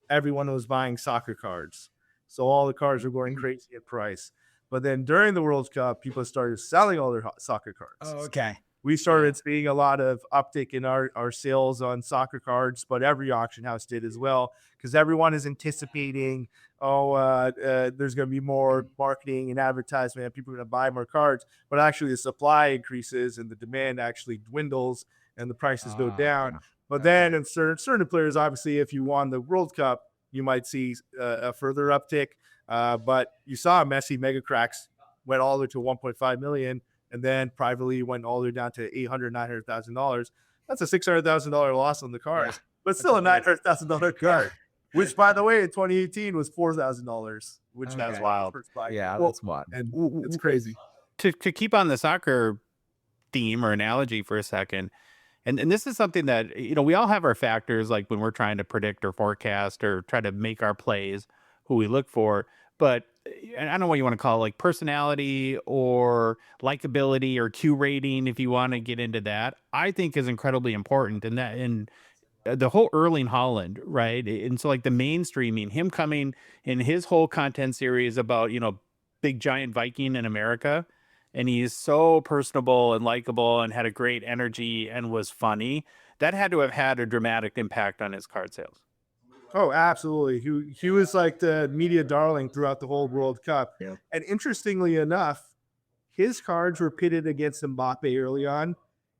everyone was buying soccer cards, so all the cards were going crazy at price. But then during the World Cup, people started selling all their soccer cards. Oh, okay. we started seeing a lot of uptick in our sales on soccer cards, but every auction house did as well, because everyone is anticipating, there's going to be more marketing and advertisement, and people are going to buy more cards, but actually the supply increases and the demand actually dwindles and the prices go down. But then in certain players, obviously, if you won the World Cup, you might see a further uptick. But you saw Messi Mega Cracks went all the way to 1.5 million, and then privately went all the way down to $800,000-$900,000. That's a $600,000 loss on the card, but still a $900,000 card. Which, by the way, in 2018 was $4,000, which that's wild. Yeah, that's wild. And it's crazy. To keep on the soccer theme or analogy for a second, and this is something that, we all have our factors, like when we're trying to predict or forecast or try to make our plays, who we look for. But I don't know what you want to call it, like personality or likability or Q rating, if you want to get into that, I think is incredibly important. And that, and the whole Erling Haaland, right? And so like the mainstreaming, him coming in his whole content series about, big giant Viking in America. And he's so personable and likable and had a great energy and was funny. That had to have had a dramatic impact on his card sales. Oh, absolutely. He was like the media darling throughout the whole World Cup. Yeah. And interestingly enough, his cards were pitted against Mbappe early on.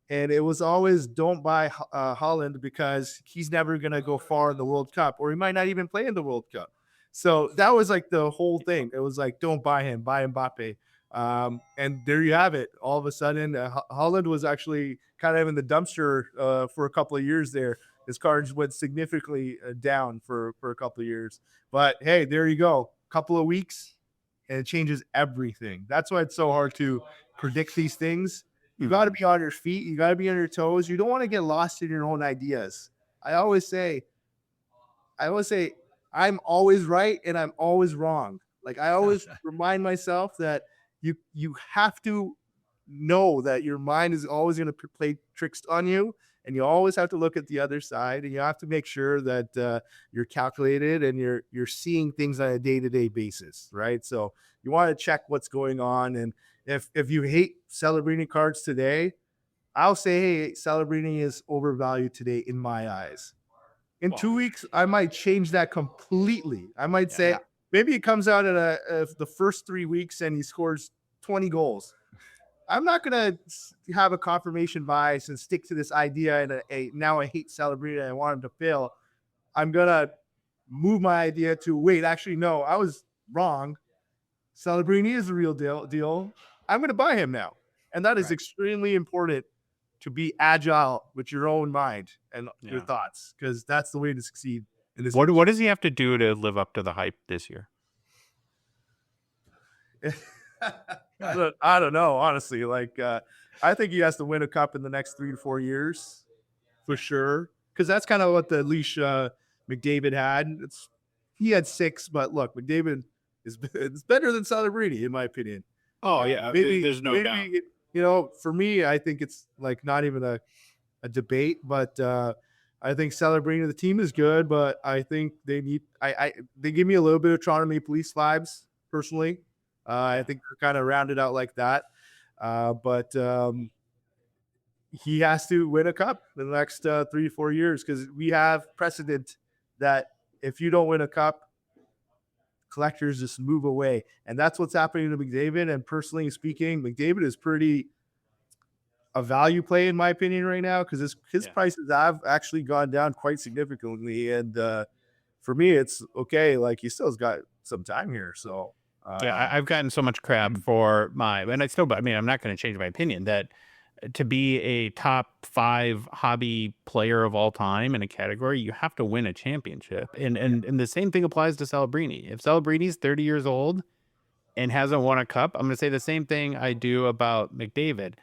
And it was always, don't buy Haaland because he's never going to go far in the World Cup, or he might not even play in the World Cup. So that was like the whole thing. It was like, don't buy him, buy Mbappe. And there you have it. All of a sudden, Haaland was actually kind of in the dumpster for a couple of years there. His cards went significantly down for a couple of years. But hey, there you go. Couple of weeks, and it changes everything. That's why it's so hard to predict these things. You got to be on your feet. You got to be on your toes. You don't want to get lost in your own ideas. I always say, I'm always right and I'm always wrong. Like I always remind myself that you have to know that your mind is always going to play tricks on you, and you always have to look at the other side, and you have to make sure that you're calculated and you're seeing things on a day-to-day basis, right? So you want to check what's going on. And if you hate Celebrini cards today, I'll say, hey, Celebrini is overvalued today in my eyes. In 2 weeks, I might change that completely. I might say, maybe it comes out at the first 3 weeks and he scores 20 goals. I'm not going to have a confirmation bias and stick to this idea. And now I hate Celebrini and I want him to fail. I'm going to move my idea to, wait, actually, no, I was wrong. Celebrini is the real deal. I'm going to buy him now. And that is extremely important, to be agile with your own mind and your thoughts, because that's the way to succeed in this. What does he have to do to live up to the hype this year? I don't know, honestly. Like, I think he has to win a cup in the next 3 to 4 years for sure, because that's kind of what the leash McDavid had. He had 6, but look, McDavid is better than Celebrini, in my opinion. Oh, yeah. There's no doubt. For me, I think it's like not even a debate, but I think Celebrini, the team is good, but I think they need. They give me a little bit of Toronto Maple Leafs vibes personally. I think they're kind of rounded out like that, but he has to win a cup in the next 3 to 4 years, because we have precedent that if you don't win a cup, collectors just move away, and that's what's happening to McDavid. And personally speaking, McDavid is pretty a value play in my opinion right now, because his prices have actually gone down quite significantly. And for me, it's okay. Like, he still has got some time here. So I've gotten so much crap for and I still, I mean, I'm not going to change my opinion that to be a top 5 hobby player of all time in a category, you have to win a championship. And the same thing applies to Celebrini. If Celebrini's 30 years old and hasn't won a cup, I'm going to say the same thing I do about McDavid.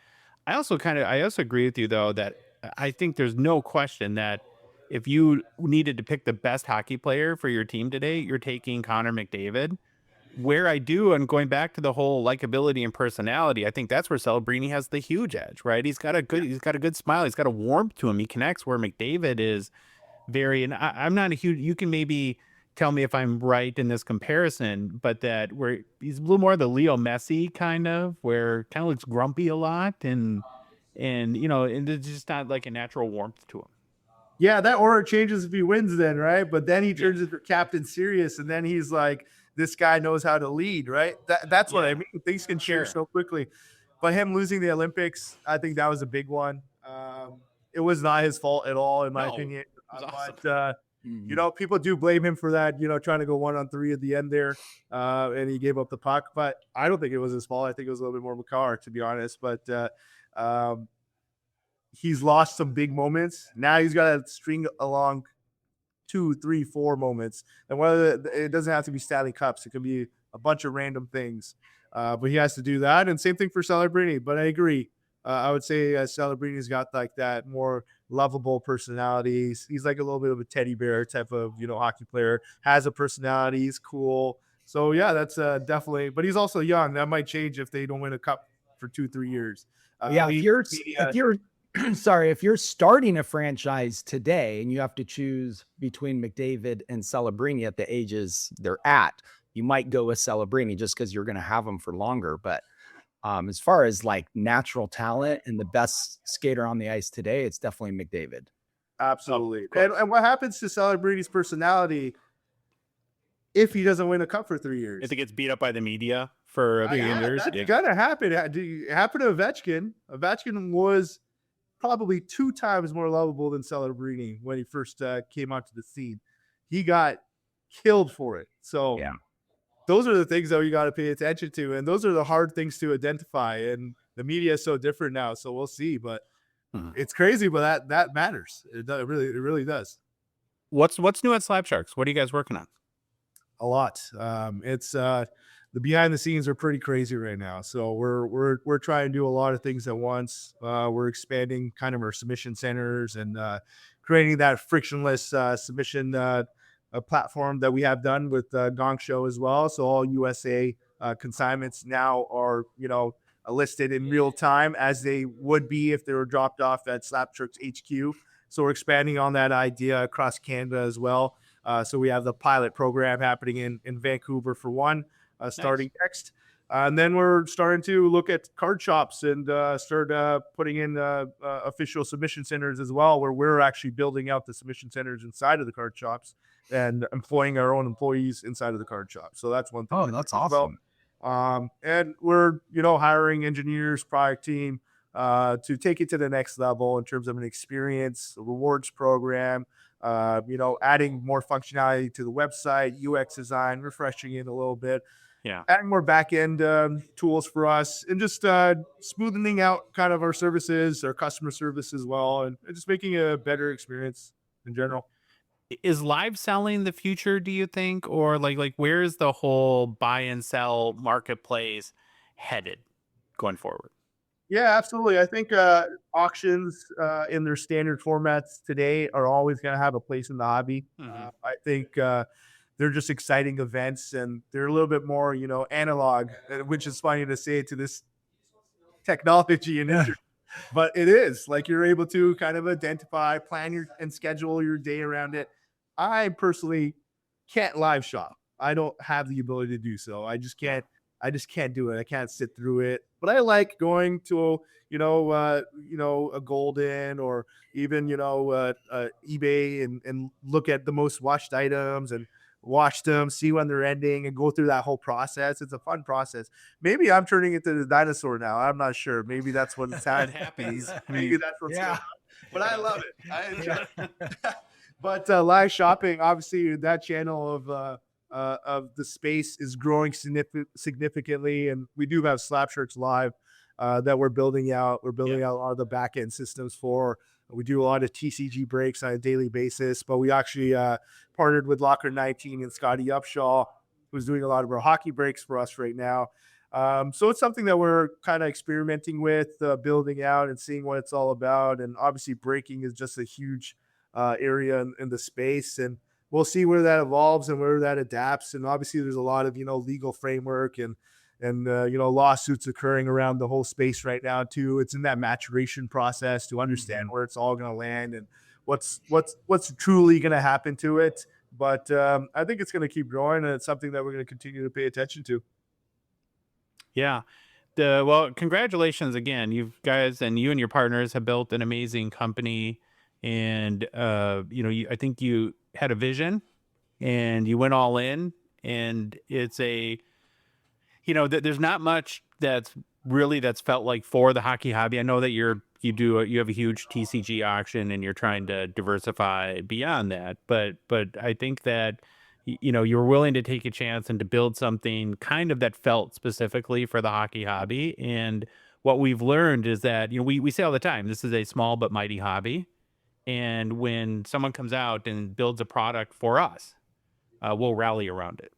I also agree with you, though, that I think there's no question that if you needed to pick the best hockey player for your team today, you're taking Connor McDavid. Where I do, and going back to the whole likability and personality, I think that's where Celebrini has the huge edge, right? He's got a good smile. He's got a warmth to him. He connects, where McDavid is very, and I'm not a huge, you can maybe tell me if I'm right in this comparison, but that where he's a little more the Leo Messi kind of, where kind of looks grumpy a lot. And and and there's just not like a natural warmth to him. Yeah, that aura changes if he wins then, right? But then he turns into Captain Serious, and then he's like, this guy knows how to lead, right? That's what I mean. Things can change so quickly. But him losing the Olympics, I think that was a big one. It was not his fault at all, in my opinion. Awesome. But people do blame him for that, trying to go 1-on-3 at the end there, and he gave up the puck. But I don't think it was his fault. I think it was a little bit more Makar, to be honest. But he's lost some big moments. Now he's got to string along 2, 3, 4 moments. And whether it doesn't have to be Stanley Cups, it can be a bunch of random things. But he has to do that. And same thing for Celebrini. But I agree. I would say Celebrini's got like that more lovable personality. He's like a little bit of a teddy bear type of hockey player. Has a personality. He's cool. So yeah, that's definitely. But he's also young. That might change if they don't win a cup for 2-3 years. If you're sorry, if you're starting a franchise today and you have to choose between McDavid and Celebrini at the ages they're at, you might go with Celebrini just because you're going to have them for longer. But as far as like natural talent and the best skater on the ice today, it's definitely McDavid. Absolutely. And what happens to Celebrini's personality if he doesn't win a cup for 3 years? If it gets beat up by the media for a few years. That's gonna happen. It happened to Ovechkin. Ovechkin was probably 2 times more lovable than Celebrini when he first came onto the scene. He got killed for it. So those are the things that you got to pay attention to, and those are the hard things to identify. And the media is so different now, so we'll see. But it's crazy, but that matters. It really does. What's new at Slab Sharks? What are you guys working on? A lot. It's the behind the scenes are pretty crazy right now. So we're trying to do a lot of things at once. We're expanding kind of our submission centers and creating that frictionless submission platform that we have done with Gongshow as well. So all USA consignments now are listed in real time as they would be if they were dropped off at Slab Sharks HQ. So we're expanding on that idea across Canada as well. So we have the pilot program happening in Vancouver for one, starting next. And then we're starting to look at card shops and start putting in official submission centers as well, where we're actually building out the submission centers inside of the card shops and employing our own employees inside of the card shop. So that's one thing. Oh, that's awesome. And we're, hiring engineers, product team to take it to the next level in terms of an experience, a rewards program, adding more functionality to the website, UX design, refreshing it a little bit. Yeah. Adding more back-end tools for us and just smoothing out kind of our services, our customer service as well, and just making a better experience in general. Is live selling the future, do you think? Or like where is the whole buy and sell marketplace headed going forward? Yeah, absolutely. I think auctions in their standard formats today are always going to have a place in the hobby. I think they're just exciting events, and they're a little bit more, analog, which is funny to say to this technology and industry. But it is like you're able to kind of identify, plan and schedule your day around it. I personally can't live shop. I don't have the ability to do so. I just can't do it. I can't sit through it. But I like going to, a Golden or even, eBay and look at the most watched items and watch them, see when they're ending and go through that whole process. It's a fun process. Maybe I'm turning into the dinosaur now. I'm not sure. Maybe that's what happens. Maybe that's what's going on. But I love it. I enjoy it. But live shopping, obviously that channel of the space is growing significantly. And we do have Slab Sharks Live that we're building out. We're building out a lot of the back end systems for. We do a lot of TCG breaks on a daily basis, but we actually partnered with Locker 19 and Scotty Upshaw, who's doing a lot of our hockey breaks for us right now. So it's something that we're kind of experimenting with, building out and seeing what it's all about. And obviously breaking is just a huge area in the space. And we'll see where that evolves and where that adapts. And obviously there's a lot of, legal framework and lawsuits occurring around the whole space right now too. It's in that maturation process to understand where it's all going to land and what's truly going to happen to it. But I think it's going to keep growing, and it's something that we're going to continue to pay attention to. Yeah. well, congratulations again. You guys and you and your partners have built an amazing company, and I think you had a vision, and you went all in, and it's there's not much that's felt like for the hockey hobby. I know that you have a huge TCG auction, and you're trying to diversify beyond that, but I think that you were willing to take a chance and to build something kind of that felt specifically for the hockey hobby. And what we've learned is that, we say all the time, this is a small but mighty hobby. And when someone comes out and builds a product for us, we'll rally around it.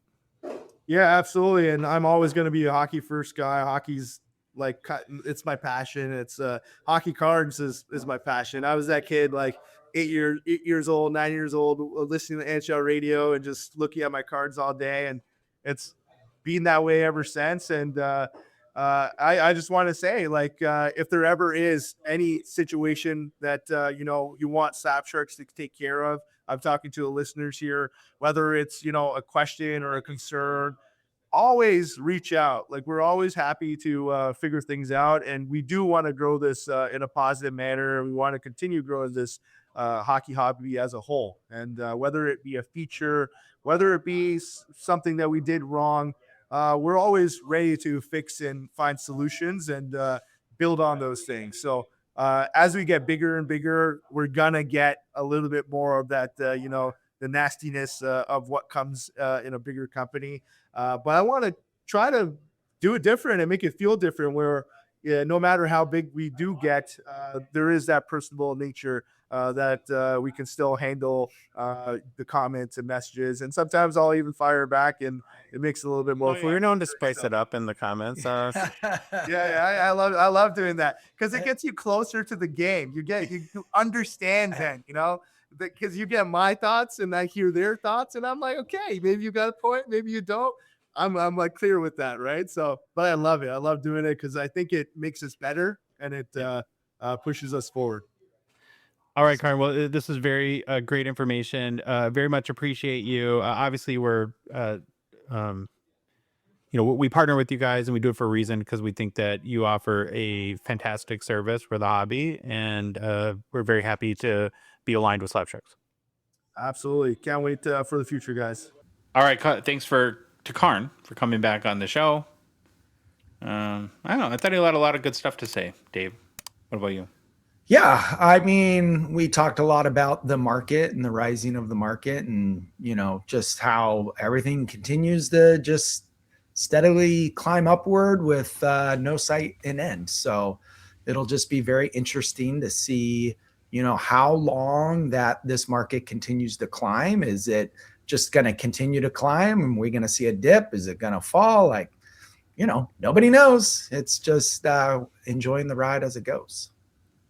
Yeah, absolutely. And I'm always going to be a hockey first guy. Hockey's it's my passion. It's hockey cards is my passion. I was that kid, like 8 years old, 9 years old, listening to NHL radio and just looking at my cards all day. And it's been that way ever since. And I just want to say, if there ever is any situation that, you want Slab Sharks to take care of, I'm talking to the listeners here, whether it's, a question or a concern, always reach out. Like, we're always happy to figure things out. And we do want to grow this in a positive manner. We want to continue growing this hockey hobby as a whole. And whether it be a feature, whether it be something that we did wrong, we're always ready to fix and find solutions and build on those things. So as we get bigger and bigger, we're gonna get a little bit more of that, the nastiness of what comes in a bigger company. But I want to try to do it different and make it feel different, where no matter how big we do get, there is that personable nature that we can still handle the comments and messages. And sometimes I'll even fire back, and it makes it a little bit more fun. You're known to spice it up in the comments. I love doing that, because it gets you closer to the game. You understand then, because you get my thoughts and I hear their thoughts, and I'm like, okay, maybe you got a point, maybe you don't. I'm like clear with that, right? So, but I love it. I love doing it because I think it makes us better, and it pushes us forward. All right, Karn. Well, this is very great information. Very much appreciate you. Obviously, we partner with you guys, and we do it for a reason, because we think that you offer a fantastic service for the hobby, and we're very happy to be aligned with Slab Sharks. Absolutely. Can't wait for the future, guys. All right. Thanks to Karn for coming back on the show. I don't know. I thought he had a lot of good stuff to say. Dave, what about you? Yeah, I mean, we talked a lot about the market and the rising of the market, and just how everything continues to just steadily climb upward with no sight in end. So it'll just be very interesting to see, how long that this market continues to climb. Is it just going to continue to climb? And we're going to see a dip? Is it going to fall? Nobody knows. It's just enjoying the ride as it goes.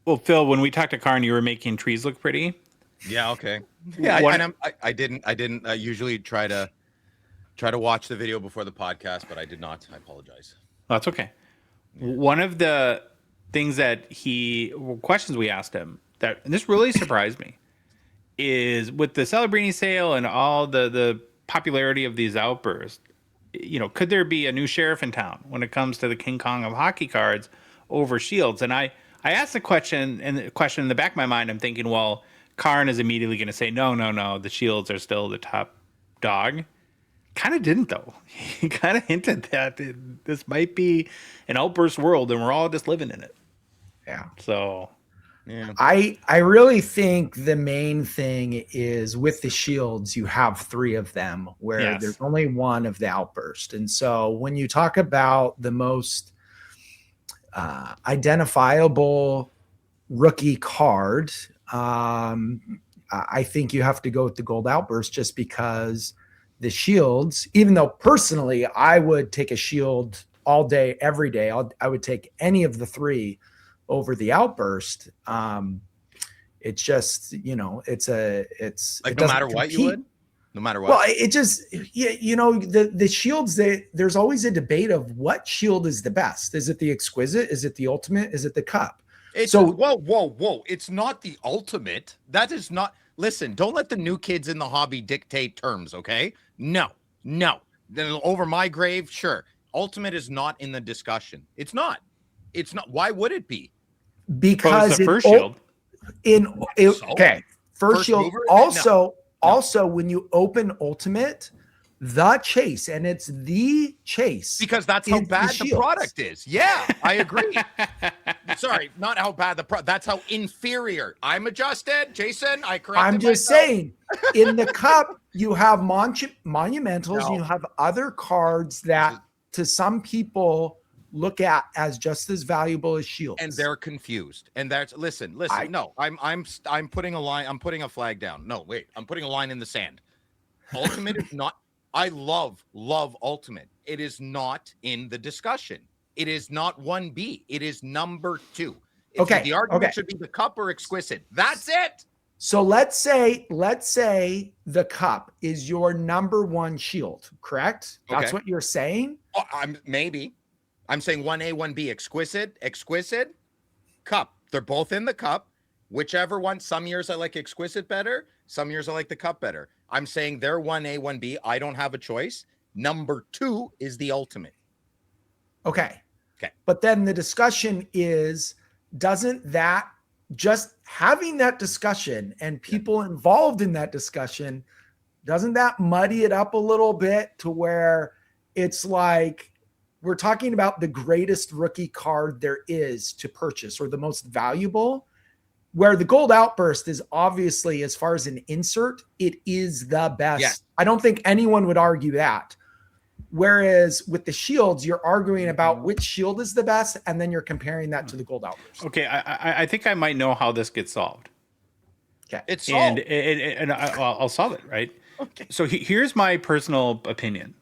Well, Phil, when we talked to Karn, you were making trees look pretty. Yeah. Okay. Yeah. I didn't usually try to watch the video before the podcast, but I did not. I apologize. That's okay. One of the things questions we asked him and this really surprised me, is with the Celebrini sale and all the popularity of these outbursts, could there be a new sheriff in town when it comes to the King Kong of hockey cards over shields? And I asked the question, and the question in the back of my mind, I'm thinking, well, Karn is immediately going to say, no, the shields are still the top dog. Kind of didn't, though. He kind of hinted that this might be an outburst world, and we're all just living in it. Yeah. So, yeah. I really think the main thing is with the shields, you have 3 of them, where there's only one of the outburst. And so when you talk about the most identifiable rookie card, I think you have to go with the gold outburst, just because the shields, even though personally I would take a shield all day, every day, I would take any of the 3 over the outburst. It's just, it's like, no matter what, you would, no matter what. Well, it just, the shields, there's always a debate of what shield is the best. Is it the exquisite? Is it the ultimate? Is it the cup? Whoa. It's not the ultimate. That is not, listen, don't let the new kids in the hobby dictate terms. Okay. No. Then over my grave. Sure. Ultimate is not in the discussion. It's not. It's not. Why would it be? Because the first shield. Okay, first shield. mover? Also, when you open Ultimate, the chase, and it's the chase Because that's how is bad the shields. product is. Yeah, I agree. Sorry, not how bad the product. That's how inferior. I'm adjusted, Jason. I corrected I'm just myself. saying, in the cup, you have monumentals, No. and you have other cards that to some people look at as just as valuable as shields. And they're confused. And that's listen. No, I'm putting a line. I'm putting a flag down. No, wait. I'm putting a line in the sand. Ultimate is not. I love Ultimate. It is not in the discussion. It is not 1B. It is number 2. Okay, The argument okay. should be the cup or exquisite. That's it. So let's say the cup is your number 1 shield, correct? That's Okay. what you're saying? Oh, I'm saying 1A, 1B, exquisite, cup. They're both in the cup. Whichever one, some years I like exquisite better. Some years I like the cup better. I'm saying they're 1A, 1B. I don't have a choice. Number 2 is the ultimate. Okay. Okay. But then the discussion is, doesn't that just having that discussion and people involved in that discussion, doesn't that muddy it up a little bit to where it's like we're talking about the greatest rookie card there is to purchase or the most valuable, where the gold outburst is obviously, as far as an insert, it is the best. Yeah. I don't think anyone would argue that. Whereas with the shields, you're arguing about which shield is the best, and then you're comparing that to the gold outburst. Okay, I think I might know how this gets solved. Okay. It's And solved. and I'll solve it, right? Okay. So here's my personal opinion,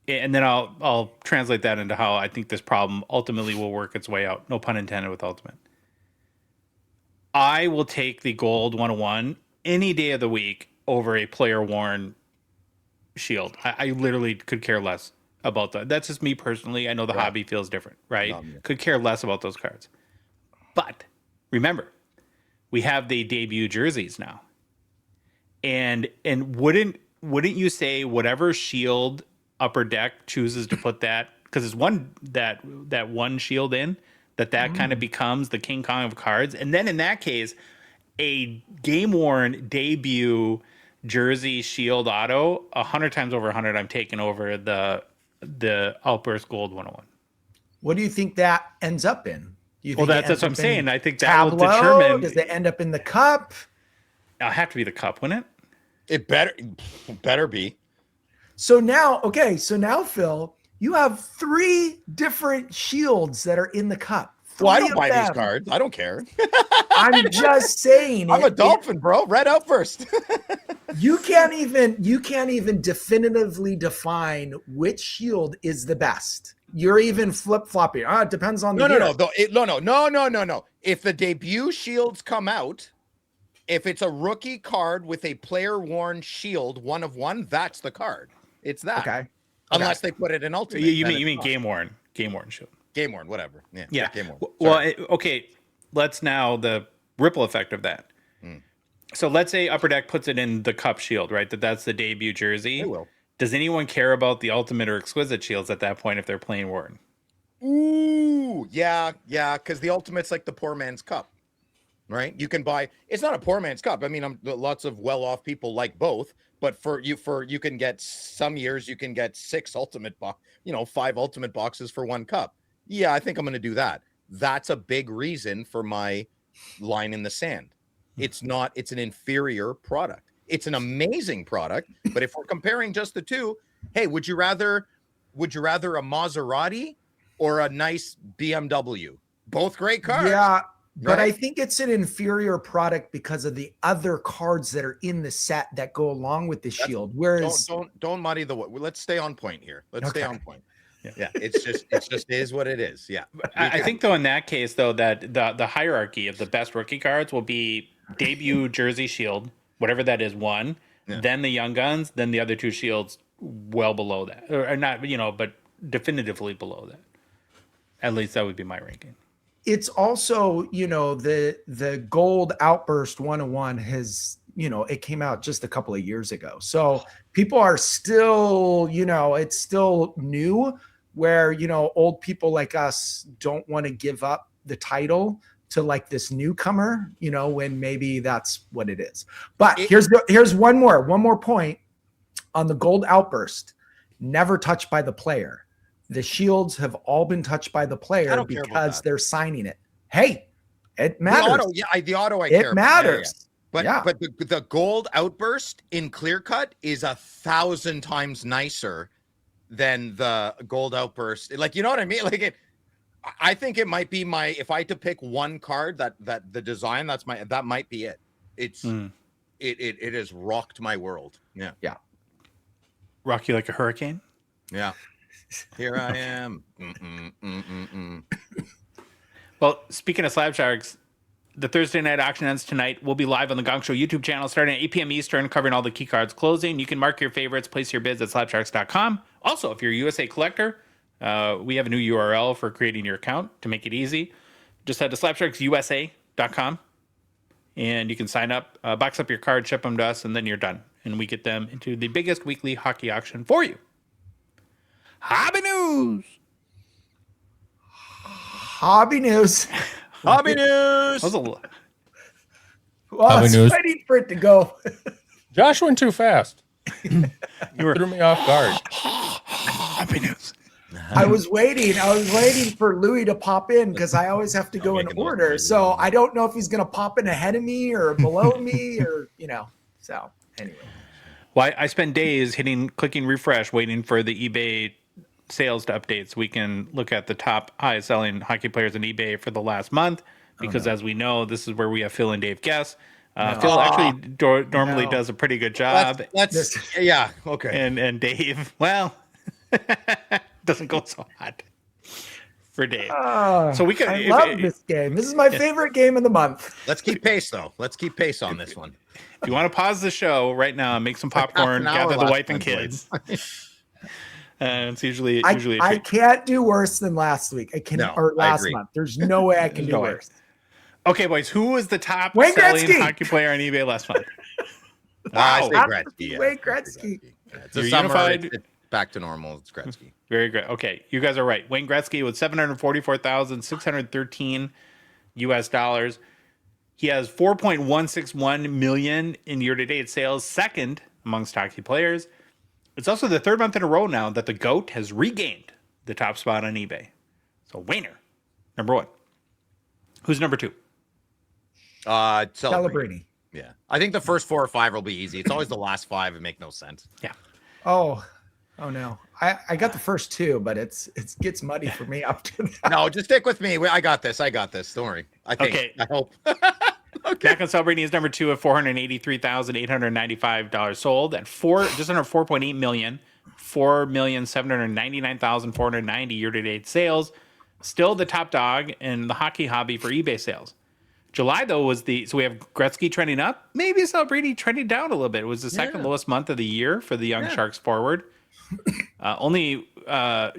and then I'll translate that into how I think this problem ultimately will work its way out. No pun intended with Ultimate. I will take the gold 101 any day of the week over a player worn shield. I literally could care less about that. That's just me personally. I know the hobby feels different, right? No, yeah. Could care less about those cards. But remember, we have the debut jerseys now. And wouldn't you say whatever shield Upper Deck chooses to put that, because it's that one shield in, that kind of becomes the King Kong of cards. And then in that case, a game worn debut jersey shield auto, 100 times over 100, I'm taking over the Outburst Gold 101. What do you think that ends up in? Do you Well, think it that's ends what I'm up in saying. I think that will Tableau? determine. Does it end up in the cup? It'll have to be the cup, wouldn't it? It better be. So now, Phil, you have 3 different shields that are in the cup. Well, I 3 don't of buy these them. cards. I don't care. I'm just saying. I'm a dolphin, bro. Red Outburst. You can't even definitively define which shield is the best. You're even flip-flopping. It depends on the No. year. No. If the debut shields come out, if it's a rookie card with a player-worn shield, 1 of 1, that's the card. It's that. Okay. Unless they put it in ultimate. You then mean it's game worn shield? game worn, whatever. Yeah. Yeah. Game worn. Well, okay. Let's now the ripple effect of that. So let's say Upper Deck puts it in the cup shield, right? That's the debut jersey. They will. Does anyone care about the ultimate or exquisite shields at that point if they're plain worn? Ooh, yeah, because the ultimate's like the poor man's cup, right? You can buy. It's not a poor man's cup. I mean, lots of well-off people like both, but you can get some years you can get 6 ultimate 5 ultimate boxes for 1 cup. Yeah, I think I'm going to do that. That's a big reason for my line in the sand. It's an inferior product. It's an amazing product, but if we're comparing just the two, hey, would you rather a Maserati or a nice BMW? Both great cars. Yeah, but right? I think it's an inferior product because of the other cards that are in the set that go along with the shield. Whereas Don't muddy the water. Let's stay on point here. Let's stay Okay. on point. Yeah, it's just is what it is. Yeah. I think though in that case though that the hierarchy of the best rookie cards will be debut jersey shield, whatever that is, 1, then the Young Guns, then the other 2 shields well below that, or not, but definitively below that. At least that would be my ranking. it's also, the gold outburst 101 has, it came out just a couple of years ago. So people are still, it's still new, where, you know, old people like us don't want to give up the title to like this newcomer, you know, when maybe that's what it is. But here's one more point on the gold outburst. Never touched by the player. The shields have all been touched by the player because they're signing it. Hey, it matters. The auto I it care matters. But the gold outburst in clear cut is 1,000 times nicer than the gold outburst. Like, you know what I mean? Like I think it might be if I had to pick one card that the design, that might be it. It's it has rocked my world. Yeah. Yeah. Rock you like a hurricane. Yeah. Here I am. Well, speaking of Slab Sharks, the Thursday night auction ends tonight. We'll be live on the Gongshow YouTube channel starting at 8 p.m. Eastern, covering all the key cards closing. You can mark your favorites, place your bids at slabsharks.com. Also, if you're a USA collector, we have a new URL for creating your account to make it easy. Just head to slabsharksusa.com and you can sign up, box up your card, ship them to us, and then you're done. And we get them into the biggest weekly hockey auction for you. Hobby news. Hobby news. Hobby news. That was a Well, Hobby I was news. waiting for it to go. Josh went too fast. You threw me off guard. hobby news. I was waiting for Louis to pop in because I always have to go in order. So I don't know if he's going to pop in ahead of me or below me or, you know, so anyway. Well, I spend days clicking refresh, waiting for the eBay sales to update so we can look at the top highest selling hockey players on eBay for the last month. Because as we know, this is where we have Phil and Dave guess. Phil actually normally does a pretty good job. Yeah. Okay. And Dave, well, doesn't go so hot for Dave. So we can. I love this game. This is my favorite game of the month. Let's keep pace, though. Let's keep pace on this one. If you want to pause the show right now and make some popcorn, gather the wife and kids. It's usually I can't do worse than last week. Or last month. There's no way I can do worse. Okay, boys. Who was the top Wayne selling Gretzky. hockey player on eBay last month? I say Gretzky. Yeah. Wayne Gretzky. It's a You're summer. unified. It's back to normal. It's Gretzky. Very great. Okay, you guys are right. Wayne Gretzky with $744,613 US dollars. He has 4.161 million in year-to-date sales, second amongst hockey players. It's also the third month in a row now that the GOAT has regained the top spot on eBay. So Wayner, number one. Who's number two? Celebrini. Yeah. I think the first 4 or 5 will be easy. It's always the last 5 that make no sense. Yeah. Oh no. I got the first 2, but it gets muddy for me up to that. No, just stick with me. I got this. Don't worry. I think. Okay. I hope. Okay. Macklin Celebrini is number two at $483,895 sold at just under 4.8 million, 4,799,490 year-to-date sales. Still the top dog in the hockey hobby for eBay sales. July though so we have Gretzky trending up, maybe Celebrini trending down a little bit. It was the second lowest month of the year for the Young Sharks forward. Only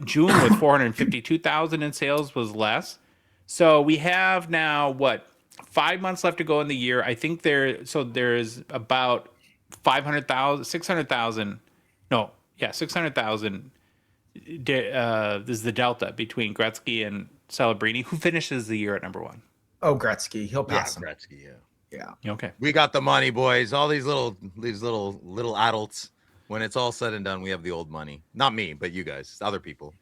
June with 452,000 in sales was less. So we have now 5 months left to go in the year. I think there's about 600,000. No, yeah, 600,000. This is the delta between Gretzky and Celebrini. Who finishes the year at number one? Oh, Gretzky. He'll pass him. Gretzky. Yeah. Okay. We got the money, boys. All these little adults. When it's all said and done, we have the old money. Not me, but you guys, other people.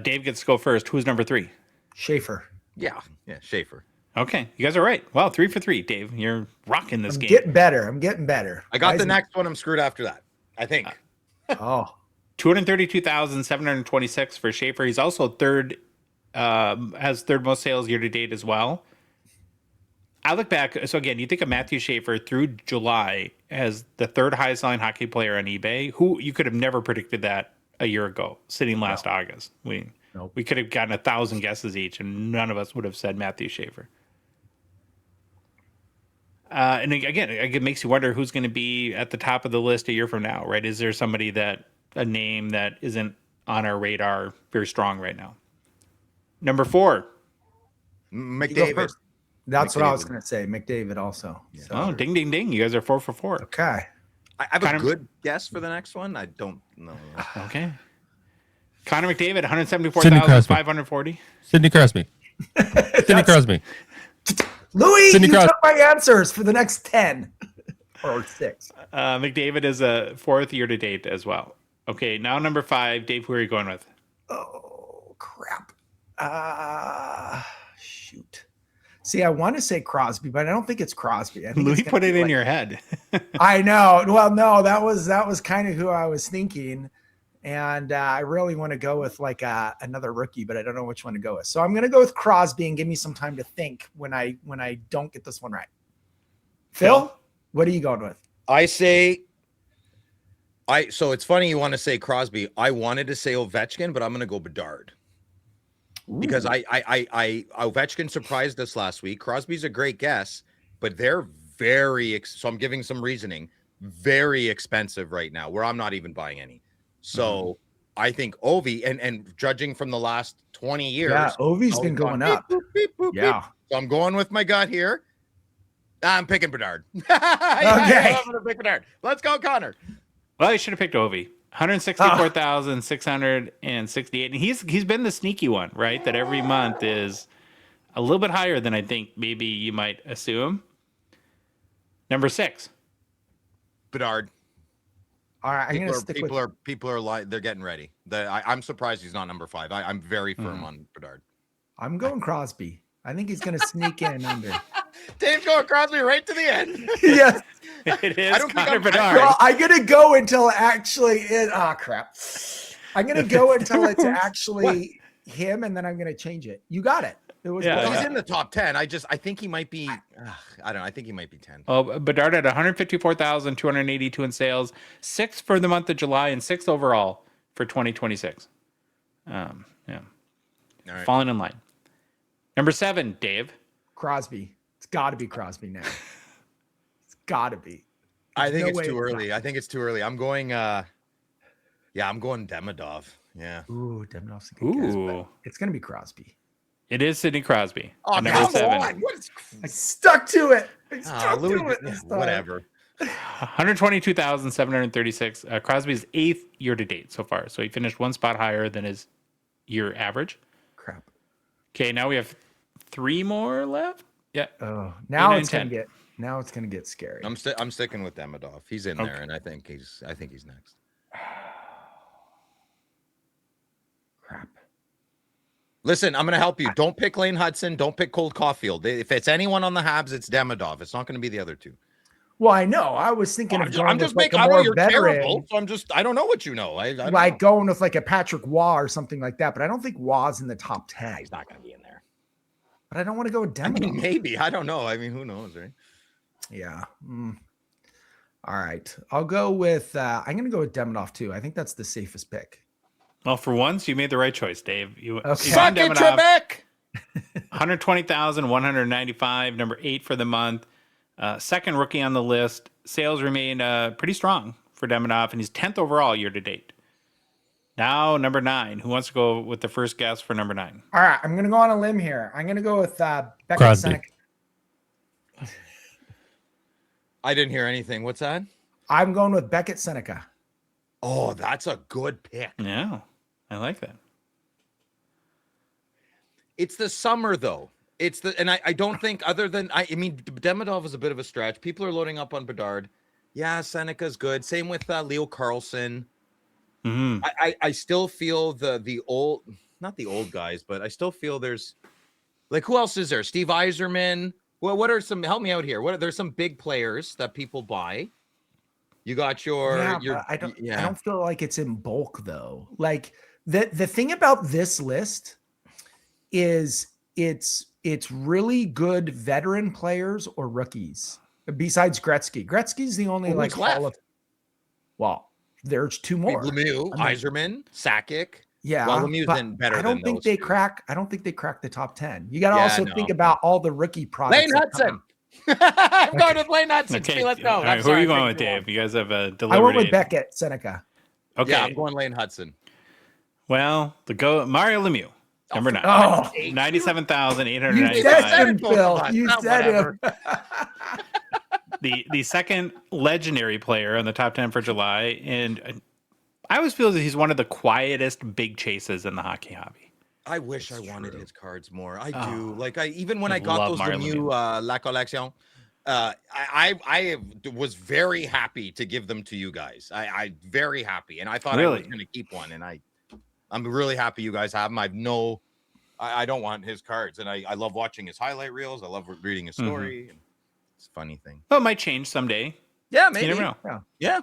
Dave gets to go first. Who's number three? Schaefer. Yeah, Schaefer. Okay, you guys are right. Wow, 3 for 3, Dave. You're rocking this game. I'm getting better. I got the next one. I'm screwed after that, I think. Oh. 232,726 for Schaefer. He's also third, has third most sales year to date as well. I look back. So again, you think of Matthew Schaefer through July as the third highest selling hockey player on eBay. Who you could have never predicted that a year ago, sitting last August. We could have gotten 1,000 guesses each, and none of us would have said Matthew Schaefer. And again, it makes you wonder who's going to be at the top of the list a year from now, right? Is there somebody a name that isn't on our radar very strong right now? Number 4. McDavid. That's what I was going to say. McDavid also. Yeah. So. Oh, ding, ding, ding. You guys are 4 for 4. Okay. I have a good guess for the next one. I don't know. Okay. Connor McDavid, 174,540. Sidney Crosby. Sidney Crosby. Louis, Sidney you Crosby. took my answers for the next 10 or 6. McDavid is a 4th year to date as well. Okay, now number 5. Dave, who are you going with? Oh, crap. Shoot. See, I want to say Crosby, but I don't think it's Crosby. I think Louis it's put gonna it be in like- your head. I know. Well, no, that was kind of who I was thinking. And I really want to go with like another rookie, but I don't know which one to go with. So I'm going to go with Crosby and give me some time to think when I don't get this one right. Phil, what are you going with? So it's funny you want to say Crosby. I wanted to say Ovechkin, but I'm going to go Bedard. Because I Ovechkin surprised us last week. Crosby's a great guess, but they're so I'm giving some reasoning, very expensive right now, where I'm not even buying any. So I think Ovi, and judging from the last 20 years, Yeah, Ovi's been going up. Yeah. So I'm going with my gut here. I'm picking Bedard. Okay. I'm going to pick Bedard. Let's go, Connor. Well, you should have picked Ovi. 164,668. And he's been the sneaky one, right? That every month is a little bit higher than I think maybe you might assume. Number 6. Bedard. All right, I'm going to stick with People are like they're getting ready. I'm surprised he's not number 5. I'm very firm on Bedard. I'm going Crosby. I think he's going to sneak in under. Dave's going Crosby right to the end. Yes. It is I don't think Connor I'm- Bedard. Well, I'm going to go until actually crap. I'm going to go until it's actually him, and then I'm going to change it. You got it. It was Yeah, good. He's in the top 10. I think he might be. I don't know. I think he might be 10. Oh, Bedard at 154,282 in sales, 6th for the month of July, and 6th overall for 2026. Yeah, All right. falling in line. Number 7, Dave. Crosby. It's got to be Crosby now. It's got to be. I think no it's way too it's early. I think it's too early. I'm going. I'm going Demidov. Yeah. Ooh, Demonov's a good guess, but Ooh, it's going to be Crosby. it is Sidney Crosby. Oh, at number come 7. on. What is? I stuck to it. I stuck Louis, to it this time. whatever. 122,736. Crosby's 8th year to date so far. So he finished one spot higher than his year average. Crap. Okay, now we have 3 more left. Yeah. Oh, now 9, it's going 10. to get scary. I'm sticking with Demidov. He's in there, and I think he's next. Crap. Listen, I'm going to help you. Don't pick Lane Hudson. Don't pick Cole Caulfield. If it's anyone on the Habs, it's Demidov. It's not going to be the other two. Well, I know. I was thinking of going I'm just with like making. a I know more you're veteran, terrible, so I don't know what you know. I don't like know. going with like a Patrick Waugh or something like that. But I don't think Waugh's in the top 10. He's not going to be in there. But I don't want to go with I mean, Demidov. maybe. I don't know. I mean, who knows, right? Yeah. All right. I'll go with I'm going to go with Demidov too. I think that's the safest pick. Well, for once, you made the right choice, Dave. You Okay. Ivan Suck it, Demidov, Trebek! 120,195, number 8 for the month. Second rookie on the list. Sales remain pretty strong for Demidov, and he's 10th overall year to date. Now, number 9. Who wants to go with the first guess for number 9? All right. I'm going to go on a limb here. I'm going to go with Beckett Crosby. Seneca. I didn't hear anything. What's that? I'm going with Beckett Seneca. Oh, that's a good pick. Yeah, I like that. It's the summer, though. I don't think other than I mean Demidov is a bit of a stretch. People are loading up on Bedard. Yeah, Seneca's good. Same with Leo Carlson. Mm-hmm. I still feel the old, not the old guys, but I still feel there's like who else is there? Steve Yzerman. Well, what are some? Help me out here. There's some big players that people buy. You got your. But I don't feel like it's in bulk though. Like the thing about this list is it's really good veteran players or rookies besides Gretzky. Gretzky's the only like left? Well, there's 2 more. Lemieux, I mean- Yzerman, Sakic. Yeah, Well, Lemieux's but in better I don't than think those they two. crack. I don't think they crack the top 10. You got to Yeah, also no. think about all the rookie products. Lane that come Hudson. out. I'm going with Lane Hudson. Okay, Let's go. all right, I'm who sorry, are you I going picked with, you Dave? You guys have a I deliberate. went with Beckett Seneca. Okay. Yeah, I'm going Lane Hudson. Well, Mario Lemieux, number 9. Oh, 97,895. you said him, both of Phil. us. You Not said him. the second legendary player on the top 10 for July, and I always feel that he's one of the quietest big chases in the hockey hobby. I wish I wanted his cards more. I do. Oh, Like even when I I got love those Mario new La Collection, I was very happy to give them to you guys. I very happy, and I thought I was Really? going to keep one, and I'm really happy you guys have them. I don't want his cards, and I love watching his highlight reels. I love reading his story. And it's a funny thing. Well, it might change someday. Yeah, You maybe. never know. Yeah.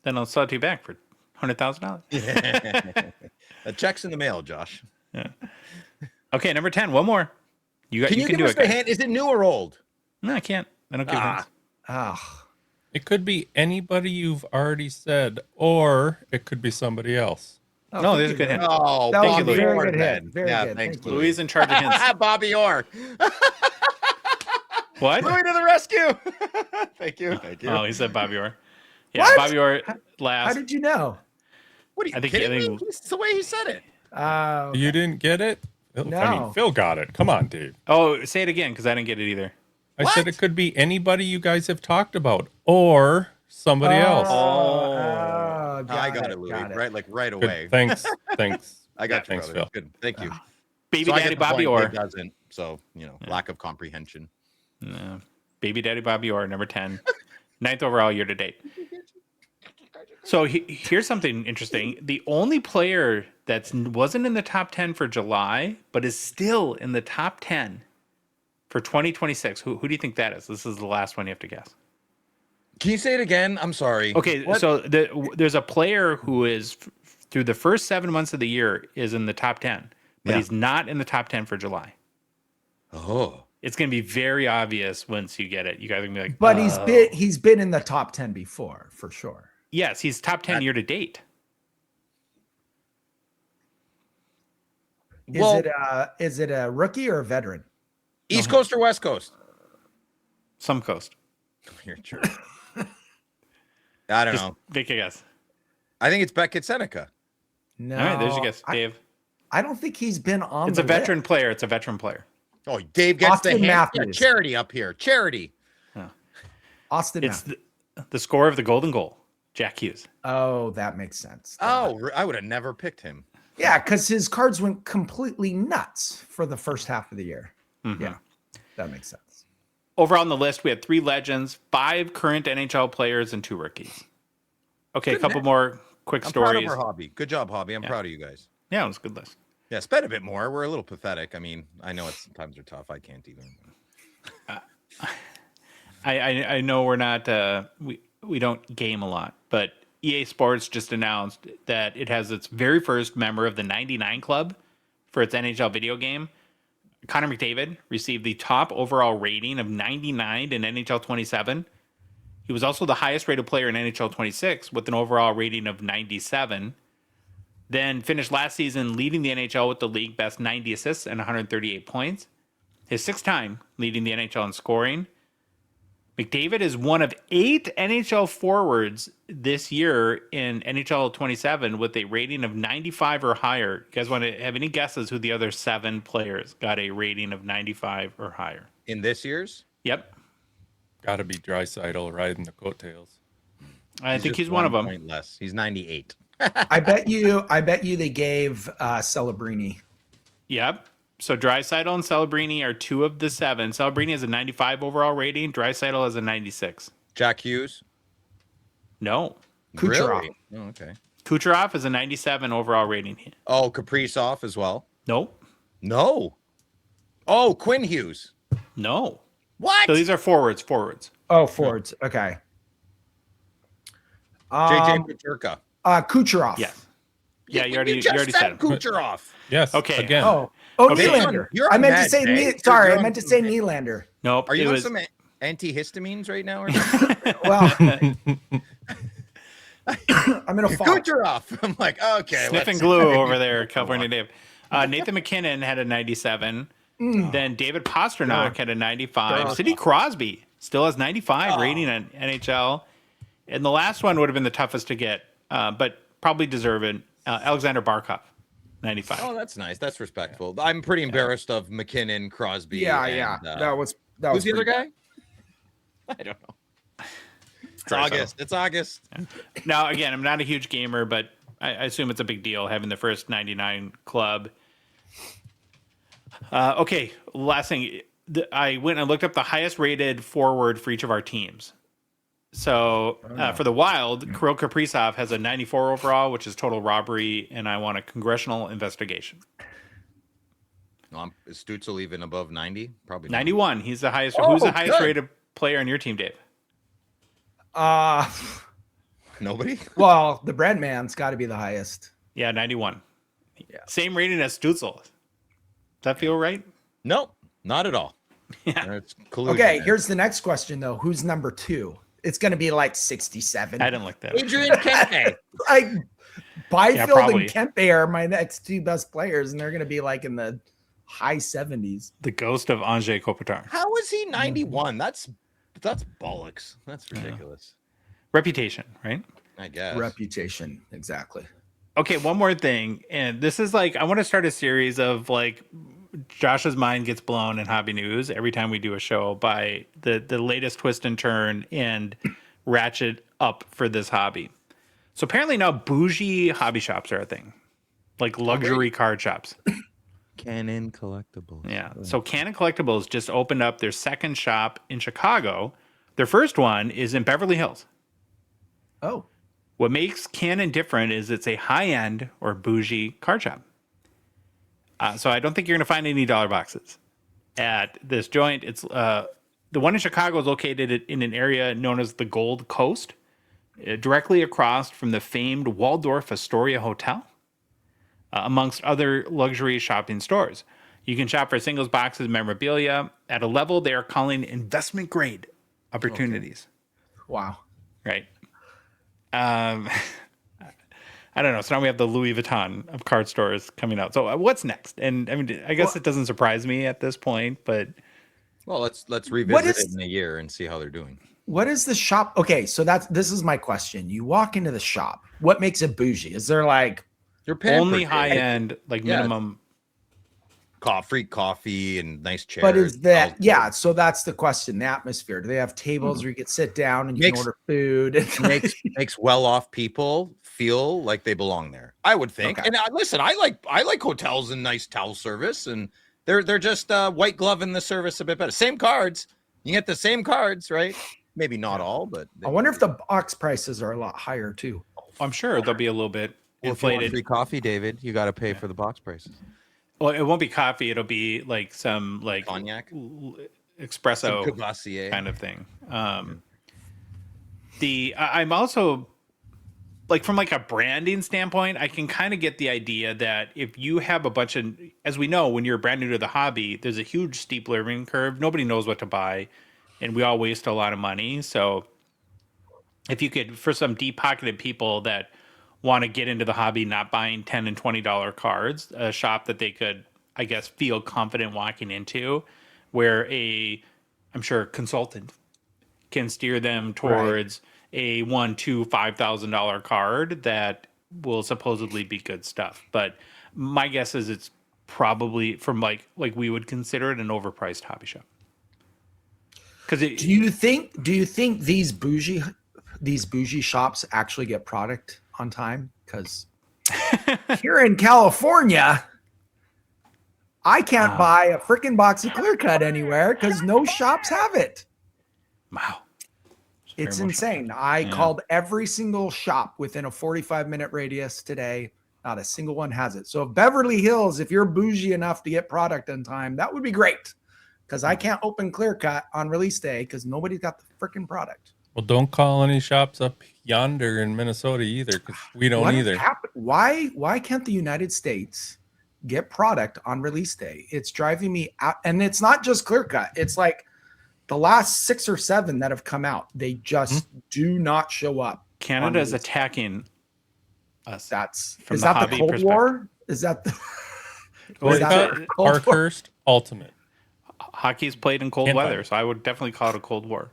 Then I'll sell it to you back for $100,000. A check's in the mail, Josh. Okay, number 10. One more. You Can you can give do us it. the guys. hint? Is it new or old? No, I can't. I don't give hints. Oh, It could be anybody you've already said, or it could be somebody else. No, thank there's you, a good hint. Oh, That was Bobby a very Orr good hint. then. Very Yeah, good. thanks, Thank you. Louis. Louis in charge of hints. Bobby Orr. What? Louis to the rescue. Thank you. Thank you. Oh, he said Bobby Orr. Yeah, What? Bobby Orr How last. did you know? What are you I think- kidding I me? think- It's the way he said it. You didn't get it? I mean, No. Phil got it. Come on, dude. Oh, say it again because I didn't get it either. I said it could be anybody you guys have talked about, or somebody else. Oh, I got it, Louis. got it. Right, like right Good. away. Thanks. Thanks. I got you, Thanks, brother. Phil. Good. Thank you. Baby So I Daddy get the Bobby point, Orr. Dave doesn't. So lack of comprehension. No. Baby Daddy Bobby Orr, number 10. 9th overall year to date. So here's something interesting. The only player that wasn't in the top 10 for July, but is still in the top 10 for 2026. Who do you think that is? This is the last one you have to guess. Can you say it again? I'm sorry. Okay, so there's a player who is through the first 7 months of the year is in the top 10, but Yeah. he's not in the top 10 for July. Oh. It's going to be very obvious once you get it. You guys are going to be like, But "Oh." he's been in the top 10 before, for sure. Yes, he's top 10 year to date. Is it a rookie or a veteran? East Coast or West Coast? Some coast. You're true. I don't Just know. make a guess. I think it's Beckett Seneca. No. All right, there's your guess, Dave. I don't think he's been on. It's the a veteran list. player. It's a veteran player. Oh, Dave gets Austin the hint. Yeah, Matthews. charity up here. Charity. Austin. It's Matthews. the scorer of the golden goal, Jack Hughes. Oh, that makes sense. Oh, I would have never picked him. Yeah, because his cards went completely nuts for the first half of the year. Mm-hmm. Yeah, that makes sense. Over on the list, we had 3 legends, 5 current NHL players, and 2 rookies. Okay, a couple more quick I'm proud of stories. our hobby. Good job, hobby. I'm proud of you guys. Yeah, it was a good list. Yeah, spend a bit more. We're a little pathetic. I mean, I know it's times are tough. I can't even. I know we're not we don't game a lot, but EA Sports just announced that it has its very first member of the 99 Club for its NHL video game. Connor McDavid received the top overall rating of 99 in NHL 27. He was also the highest rated player in NHL 26 with an overall rating of 97. Then finished last season leading the NHL with the league best 90 assists and 138 points. His 6th time leading the NHL in scoring. McDavid is one of 8 NHL forwards this year in NHL 27 with a rating of 95 or higher. You guys want to have any guesses who the other 7 players got a rating of 95 or higher? In this year's? Yep. Got to be Draisaitl riding the coattails. I think just he's one of them. point less. He's 98. I bet you they gave Celebrini. Yep. So Draisaitl and Celebrini are 2 of the 7. Celebrini has a 95 overall rating. Draisaitl has a 96. Jack Hughes? No. Kucherov. Really? Oh, okay. Kucherov is a 97 overall rating. Oh, Kaprizov as well? Nope. No. Oh, Quinn Hughes. No. What? So these are forwards. Oh, forwards. Okay. JJ Peterka. Kucherov. Yes. Yeah, you just already said him. Kucherov. Yes. Okay. Again. Oh, Okay. Nylander. You're I on meant to meds, say eh? sorry. You're I on meant to say some- Nylander. Nope. Are you it on was, some antihistamines right now? Or something? Well, I'm in a fall. Kucherov. I'm like, okay. sniffing let's- glue over there, California Dave. Nathan McKinnon had a 97. Then David Pasternak had a 95. Sidney Crosby still has 95 rating on NHL. And the last one would have been the toughest to get, but probably deserving. Alexander Barkov, 95. Oh, that's nice. That's respectful. I'm pretty embarrassed of McKinnon, Crosby. Yeah, and, yeah. That was Who's the other pretty guy? I don't know. It's Draisaitl. August. It's August. Now, again, I'm not a huge gamer, but I assume it's a big deal having the first 99 club. Okay, last thing. I went and looked up the highest rated forward for each of our teams. So for the Wild, Kirill Kaprizov has a 94 overall, which is total robbery, and I want a congressional investigation. Is Stutzel even above 90? Probably not. 91. He's the highest. Oh, Who's the highest good. rated player on your team, Dave? Nobody? Well, the bread man's got to be the highest. Yeah, 91. Yeah. Same rating as Stutzel. Does that feel right? Nope, not at all. Yeah. There's collusion Okay, there. here's the next question though. Who's number 2? It's going to be like 67. I didn't like that. Adrian Kempe. Like Byfield probably. and Kempe are my next 2 best players, and they're going to be like in the high 70s. The ghost of Andrzej Kopitar. How is he 91? That's bollocks. That's ridiculous. Reputation, right? I guess. Reputation, exactly. Okay, one more thing. And this is like, I want to start a series of like Josh's mind gets blown in hobby news every time we do a show by the latest twist and turn and ratchet up for this hobby. So apparently now bougie hobby shops are a thing, like luxury card shops. Canon Collectibles. Yeah. So Canon Collectibles just opened up their second shop in Chicago. Their first one is in Beverly Hills. Oh, What makes Canon different is it's a high-end or bougie card shop. So I don't think you're going to find any dollar boxes at this joint. It's the one in Chicago is located in an area known as the Gold Coast, directly across from the famed Waldorf Astoria Hotel, amongst other luxury shopping stores. You can shop for singles, boxes, memorabilia at a level they are calling investment grade opportunities. wow. Right. I don't know. So now we have the Louis Vuitton of card stores coming out. So what's next? And I mean, I guess it doesn't surprise me at this point, but Well, let's revisit it in a year and see how they're doing. What is the shop? Okay, so this is my question. You walk into the shop. What makes it bougie? Is there like You're pampered, only dude. high end, like Yeah. minimum. free coffee and nice chairs. But is that all- yeah? So that's the question. The atmosphere. Do they have tables where you can sit down and you Makes- can order food? makes well-off people feel like they belong there. I would think. Okay. And listen, I like hotels and nice towel service, and they're just white glove in the service a bit better. Same cards, you get the same cards, right? Maybe not all, but I wonder if the box prices are a lot higher too. I'm sure they'll be a little bit Well, if you want inflated. free coffee, David, you got to pay for the box prices. Well, it won't be coffee. It'll be like some like Cognac, espresso some Cavassier. kind of thing. I'm also like from like a branding standpoint, I can kind of get the idea that if you have a bunch of, as we know, when you're brand new to the hobby, there's a huge steep learning curve. Nobody knows what to buy, and we all waste a lot of money. So if you could, for some deep pocketed people that want to get into the hobby, not buying $10 and $20 cards, a shop that they could, I guess, feel confident walking into, where I'm sure, consultant can steer them towards a $1,000, $2,000, $5,000 card that will supposedly be good stuff. But my guess is it's probably from like we would consider it an overpriced hobby shop. Because Do you think these bougie shops actually get product on time? Because here in California, I can't buy a freaking box of Clear Cut anywhere because no shops have it. wow. It's very much- insane. I called every single shop within a 45-minute radius today. Not a single one has it. So if Beverly Hills, if you're bougie enough to get product on time, that would be great. Because I can't open Clear Cut on release day because nobody's got the freaking product. Well, don't call any shops up yonder in Minnesota either, because we don't What is either. Why can't the United States get product on release day? It's driving me out. And it's not just Clear Cut. It's like the last 6 or 7 that have come out. They just do not show up. Canada is release. attacking us. Is that the hobby Cold perspective. War? Is that the Well, is it's that a- the Cold War? Parkhurst Ultimate. Hockey's played in cold Can't weather, find it. so I would definitely call it a cold war.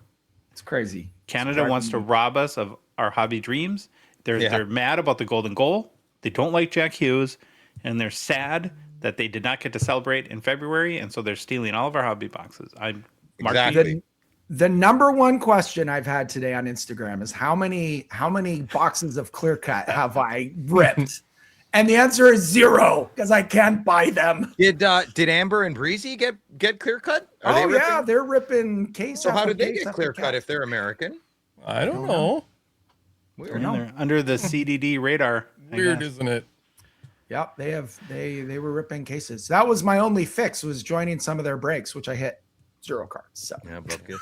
It's crazy. Canada wants to rob us of our hobby dreams. They're mad about the golden goal. They don't like Jack Hughes, and they're sad that they did not get to celebrate in February, and so they're stealing all of our hobby boxes. I'm Exactly. The number one question I've had today on Instagram is how many boxes of Clear Cut have I ripped? And the answer is 0 because I can't buy them. Did Amber and Breezy get clear cut? They're ripping case. So how after did they case get after clear case. cut if they're American? I don't know. Weird. They're under the CDD radar. I Weird, guess. isn't it? Yep, they were ripping cases. That was my only fix, was joining some of their breaks, which I hit 0 cards. So Yeah, both good.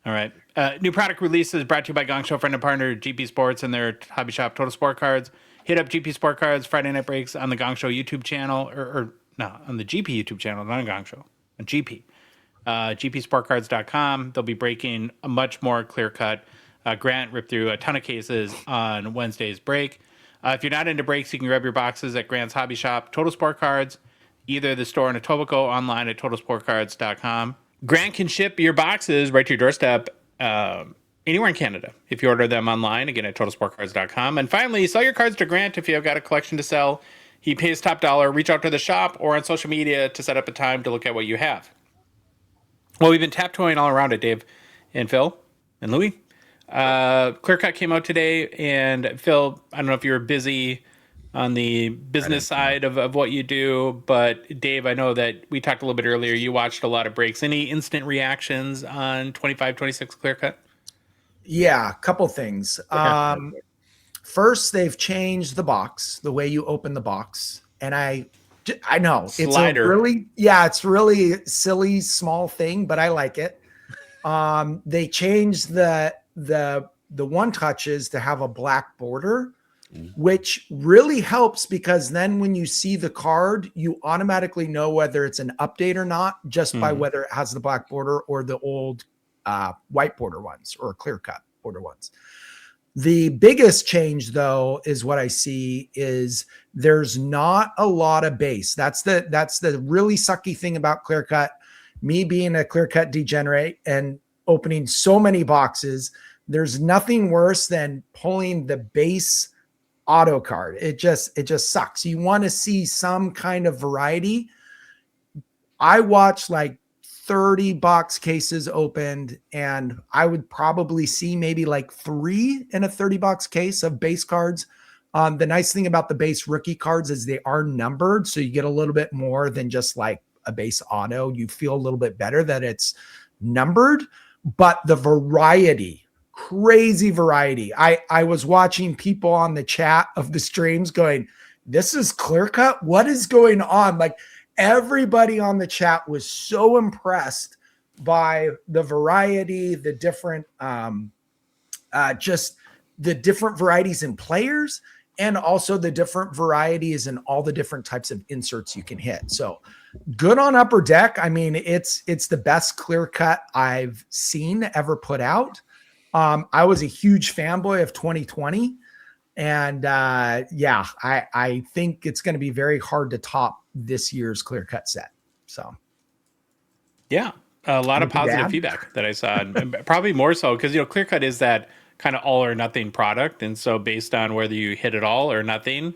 All right. New product releases brought to you by Gongshow friend and partner GP Sports and their hobby shop Total Sport Cards. Hit up GP Sport Cards Friday Night Breaks on the Gongshow YouTube channel, or no, on the GP YouTube channel, not on Gongshow, on GP. GPSportcards.com. They'll be breaking a much more clear cut. Grant ripped through a ton of cases on Wednesday's break. If you're not into breaks, you can grab your boxes at Grant's Hobby Shop, Total Sport Cards, either the store in Etobicoke, online at totalsportcards.com. Grant can ship your boxes right to your doorstep anywhere in Canada if you order them online, again at totalsportcards.com. And finally, sell your cards to Grant if you've got a collection to sell. He pays top dollar. Reach out to the shop or on social media to set up a time to look at what you have. Well, we've been tap-toeing all around it, Dave and Phil and Louie. Clear Cut came out today, and Phil, I don't know if you were busy on the business side of what you do, but Dave, I know that we talked a little bit earlier. You watched a lot of breaks. Any instant reactions on 25-26 Clear Cut? yeah, a couple things. First, they've changed the box, the way you open the box, and I know Slider. it's really silly small thing, but I like it. They changed the one touches to have a black border, which really helps because then when you see the card, you automatically know whether it's an update or not, just by whether it has the black border or the old white border ones or clear cut border ones. The biggest change, though, is what I see is there's not a lot of base. That's the really sucky thing about clear cut. Me being a clear cut degenerate and opening so many boxes, there's nothing worse than pulling the base auto card. It just sucks. You want to see some kind of variety. I watched like 30 box cases opened, and I would probably see maybe like 3 in a 30 box case of base cards. The nice thing about the base rookie cards is they are numbered, so you get a little bit more than just like a base auto. You feel a little bit better that it's numbered, but the variety, crazy variety. I was watching people on the chat of the streams going, this is clear cut. What is going on? Like everybody on the chat was so impressed by the variety, the different, just the different varieties in players, and also the different varieties and all the different types of inserts you can hit. So good on Upper Deck. I mean, it's the best clear cut I've seen ever put out. I was a huge fanboy of 2020, and I think it's going to be very hard to top this year's clear cut set. So Yeah, a lot of positive feedback that I saw, and probably more so because clear cut is that kind of all or nothing product, and so based on whether you hit it all or nothing,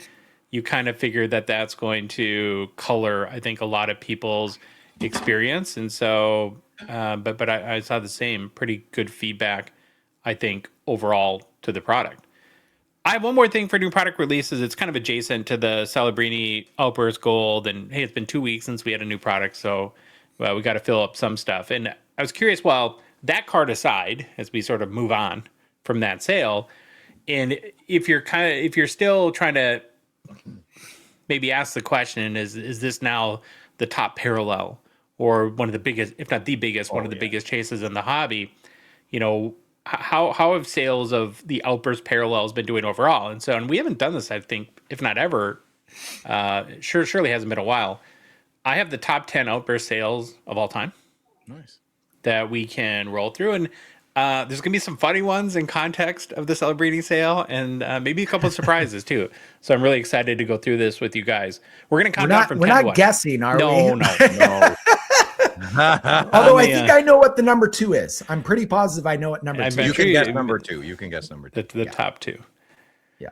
you kind of figure that that's going to color, I think, a lot of people's experience. And so, but I saw the same pretty good feedback, I think, overall to the product. I have one more thing for new product releases. It's kind of adjacent to the Celebrini Outburst Gold. And hey, it's been 2 weeks since we had a new product, so we got to fill up some stuff. And I was curious, well, that card aside, as we sort of move on from that sale, and if you're still trying to maybe ask the question, is this now the top parallel or one of the biggest, if not the biggest, one of the biggest chases in the hobby? How have sales of the Outburst parallels been doing overall? And we haven't done this, I think, if not ever. Surely hasn't been a while. I have the top 10 Outburst sales of all time. Nice. That we can roll through, and there's gonna be some funny ones in context of the Celebrini sale, and maybe a couple of surprises too. So I'm really excited to go through this with you guys. We're gonna count down from 10 we're to not 1. guessing, are we? No. Although I think I know what the number 2 is. I'm pretty positive I know what number 2 You is. can guess number 2. You can guess number 2. The top 2. Yeah.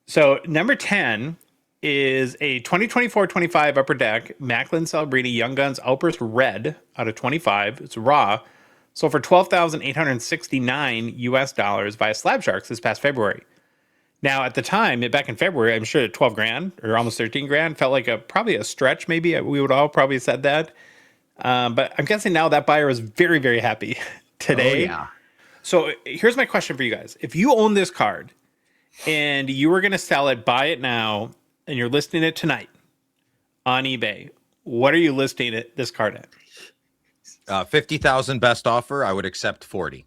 So number 10 is a 2024-25 Upper Deck Macklin Celebrini Young Guns Outburst Red out of 25. It's raw, sold for $12,869 US dollars via Slab Sharks this past February. Now, at the time, back in February, I'm sure 12 grand or almost 13 grand felt like probably a stretch. Maybe we would all probably said that. But I'm guessing now that buyer is very, very happy today. Oh, yeah. So here's my question for you guys. If you own this card and you were going to sell it, buy it now, and you're listing it tonight on eBay, what are you listing this card at? 50,000 best offer. I would accept 40.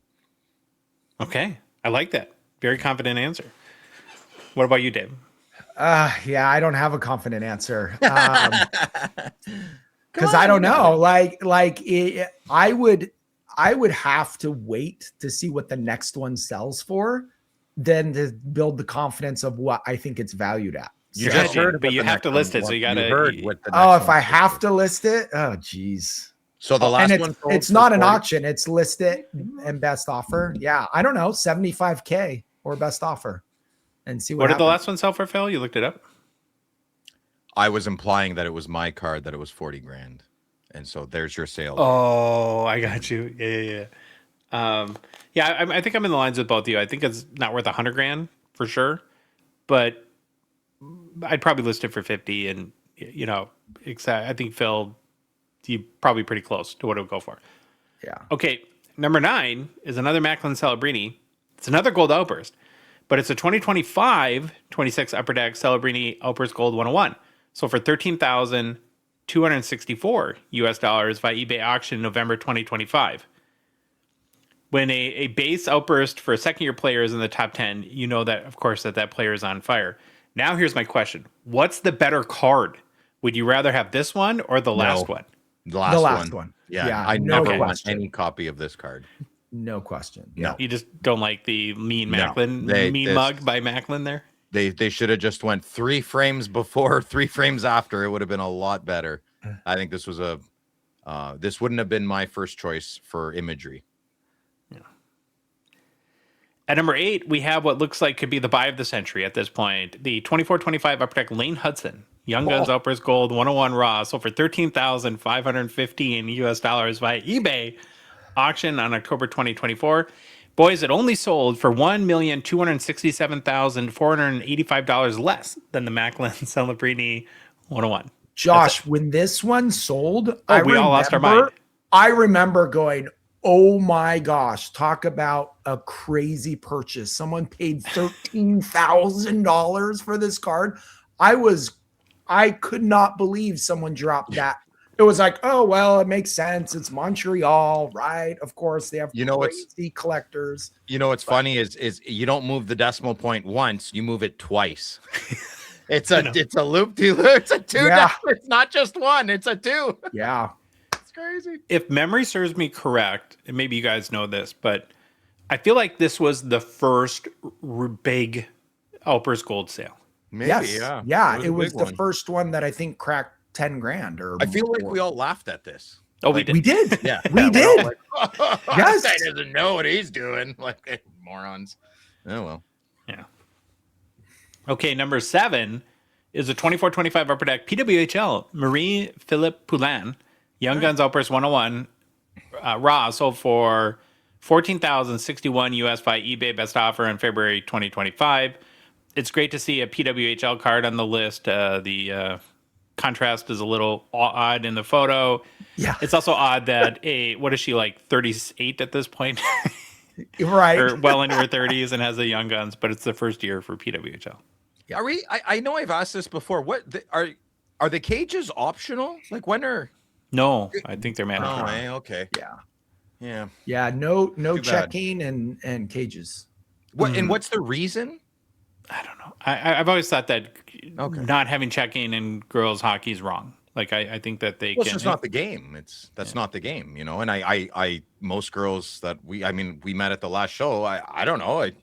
Okay. I like that. Very confident answer. What about you, Dave? Yeah, I don't have a confident answer. Because I don't know. I would have to wait to see what the next one sells for, then to build the confidence of what I think it's valued at. You So- just heard, but you have to list it, so you got to. what the Oh, next if one I is. have to list it, oh geez. So the last And one, it's not an auction. It's list it and best offer. Yeah, I don't know, 75K or best offer, and see What did the happens. last one sell for, Phil? You looked it up? I was implying that it was my card, that it was 40 grand, and so there's your sale. Oh, I got you. Yeah. I think I'm in the lines with both of you. I think it's not worth 100 grand for sure, but I'd probably list it for 50. And I think Phil, you probably pretty close to what it would go for. Yeah. Okay, number 9 is another Macklin Celebrini. It's another gold outburst, but it's a 2025-26 Upper Deck Celebrini Outburst Gold 101. So for $13,264 US dollars via eBay auction in November 2025. When a base outburst for a second-year player is in the top 10, you know that, of course, that player is on fire. Now here's my question. What's the better card? Would you rather have this one or the last one? The last, one. Yeah, Yeah, I no never want question. any copy of this card. No question. No. You just don't like the mean No, Macklin, this- mug by Macklin there? They should have just went 3 frames before, 3 frames after. It would have been a lot better. I think this was this wouldn't have been my first choice for imagery. At number 8, we have what looks like could be the buy of the century at this point. The 24-25 Upper Deck Lane Hudson Young Guns Outburst Gold 101 Raw sold for $13,515 US dollars via eBay auction on October 2024. Boys, it only sold for $1,267,485 less than the Macklin Celebrini 101. Josh, when this one sold, we all lost our mind. I remember going, oh my gosh, talk about a crazy purchase. Someone paid $13,000 for this card. I could not believe someone dropped that. It was like, oh, well, it makes sense. It's Montreal, right? Of course, they have crazy collectors. You know what's funny is you don't move the decimal point once, you move it twice. It's a loop de loop. It's a 2. Yeah. It's not just 1, it's a 2. Yeah. It's crazy. If memory serves me correct, and maybe you guys know this, but I feel like this was the first big Outburst Gold sale. Maybe, Yes. yeah. It was a big the one. first one that I think cracked 10 grand or I feel like more. we all laughed at this. Oh, we did. We did. Yeah. We did. Yes. This guy doesn't know what he's doing. Like morons. Oh well. Yeah. Okay, number 7 is a 24-25 Upper Deck PWHL Marie-Philippe Poulin Young Guns Outburst 101 Raw sold for $14,061 US by eBay best offer in February 2025. It's great to see a PWHL card on the list. The contrast is a little odd in the photo. Yeah. It's also odd that what is she, like 38 at this point? Right. Or well into her 30s and has the Young Guns, but it's the first year for PWHL. Are we? I know I've asked this before. Are the cages optional? Like when are? No, I think they're mandatory. Okay. Yeah. Yeah. Yeah. No Too bad. checking and cages. What and what's the reason? I don't know. I've always thought that Okay. not having checking in girls hockey is wrong. Like I think that they Well, it's can. just not the game. That's not the game, you know. And I most girls that we met at the last show. I don't know. It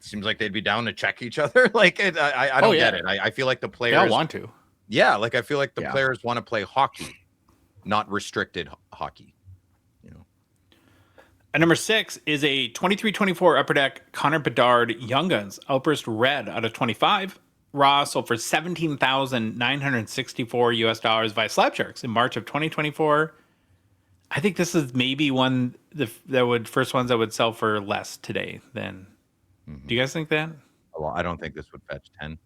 seems like they'd be down to check each other. Like I don't get it. I feel like the They players all want to. Yeah, like I feel like the Yeah. players want to play hockey, not restricted hockey. You know. And number 6 is a 23-24 Upper Deck Connor Bedard Young Guns Outburst Red out of 25. Raw sold for $17,964 US dollars by Slab Sharks in March of 2024. I think this is maybe one first ones that would sell for less today than. Do you guys think that? Well, I don't think this would fetch 10.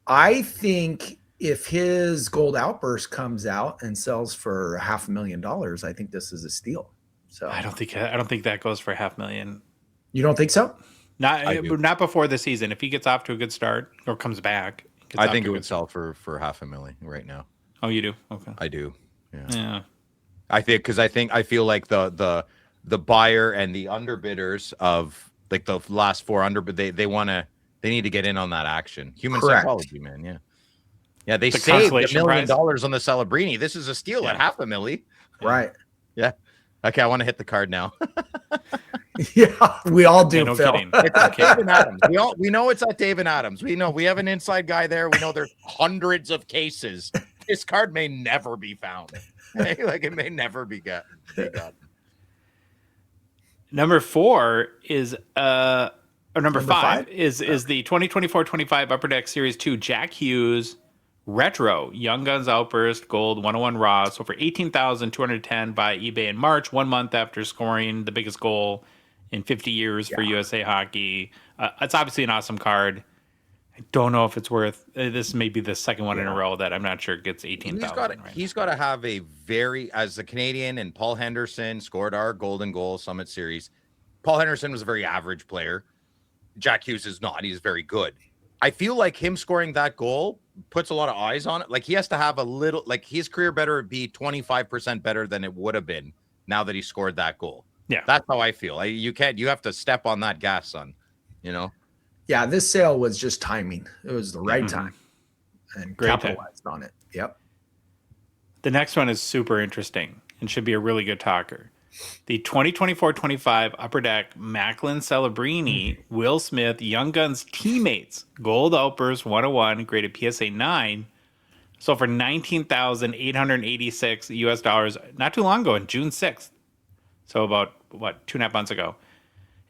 I think if his gold outburst comes out and sells for $500,000, I think this is a steal. So I don't think that goes for $500,000. You don't think so? Not before the season. If he gets off to a good start or comes back, I think it would sell for $500,000 right now. Oh, you do? Okay. I do. Yeah. I feel like the buyer and the underbidders of like the last four they need to get in on that action. Human psychology, man. Yeah. Yeah, they saved $1 million on the Celebrini. This is a steal at $500,000. Right. Yeah. Okay, I want to hit the card now. Yeah, we all do. No Phil. kidding. It's at David Adams. We know it's at David Adams. We have an inside guy there. We know there's hundreds of cases. This card may never be found. Like it may never be got. Number 4 is or number 5 is the 2024-25 Upper Deck Series 2 Jack Hughes Retro Young Guns Outburst Gold 101 Raw. So for $18,210 by eBay in March, 1 month after scoring the biggest goal in 50 years for USA Hockey. It's obviously an awesome card. I don't know if it's worth. This may be the second one in a row that I'm not sure gets 18,000. He's got to have a as the Canadian, and Paul Henderson scored our Golden Goal Summit Series. Paul Henderson was a very average player. Jack Hughes is not. He's very good. I feel like him scoring that goal puts a lot of eyes on it. Like he has to have a little, like his career better be 25% better than it would have been now that he scored that goal. Yeah, that's how I feel. You have to step on that gas, son. Yeah, this sale was just timing. It was the right time and capitalized on it. Yep. The next one is super interesting and should be a really good talker. The 2024-25 Upper Deck Macklin Celebrini Will Smith Young Guns Teammates Gold Outburst 101 graded PSA 9. So for $19,886 US not too long ago, in June 6th. So about 2.5 months ago.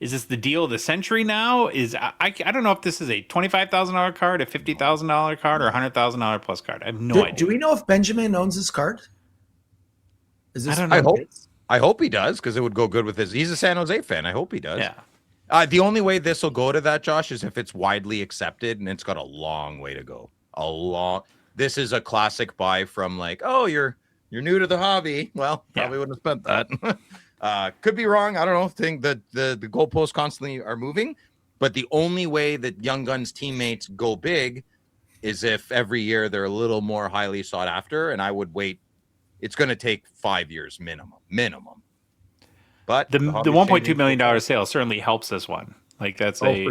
Is this the deal of the century now? I don't know if this is a $25,000 card, a $50,000 card, or a $100,000 plus card. I have no idea. Do we know if Benjamin owns this card? I don't know. I hope he does, because it would go good with his. He's a San Jose fan. I hope he does. Yeah. The only way this will go to that, Josh, is if it's widely accepted, and it's got a long way to go. This is a classic buy from like, oh, you're new to the hobby. Well, probably wouldn't have spent that. Could be wrong. I don't know. Think that the goalposts constantly are moving, but the only way that Young Guns teammates go big is if every year they're a little more highly sought after. And I would wait. It's going to take 5 years minimum. But the $1.2 million sale certainly helps this one. Like that's a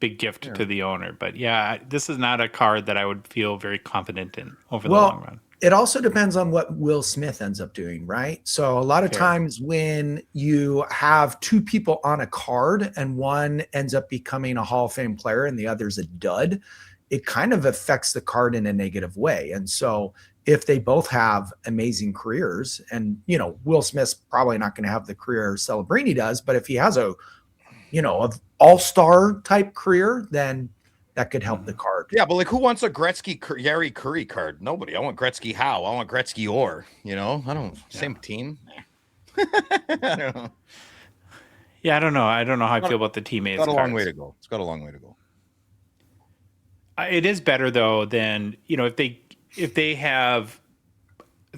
big gift to the owner. But yeah, this is not a card that I would feel very confident in over the long run. It also depends on what Will Smith ends up doing, right? So a lot of times when you have two people on a card and one ends up becoming a Hall of Fame player and the other's a dud, it kind of affects the card in a negative way. And so if they both have amazing careers, and Will Smith's probably not going to have the career Celebrini does, but if he has a all-star type career, then that could help the card. Yeah, but like, who wants a Gretzky Yari Curry card? Nobody. I want Gretzky Howe. I want Gretzky Orr. I don't. Same team. I don't know. Yeah, I don't know. I don't know how I feel about the teammates. It's got a long way to go. It is better though than if they have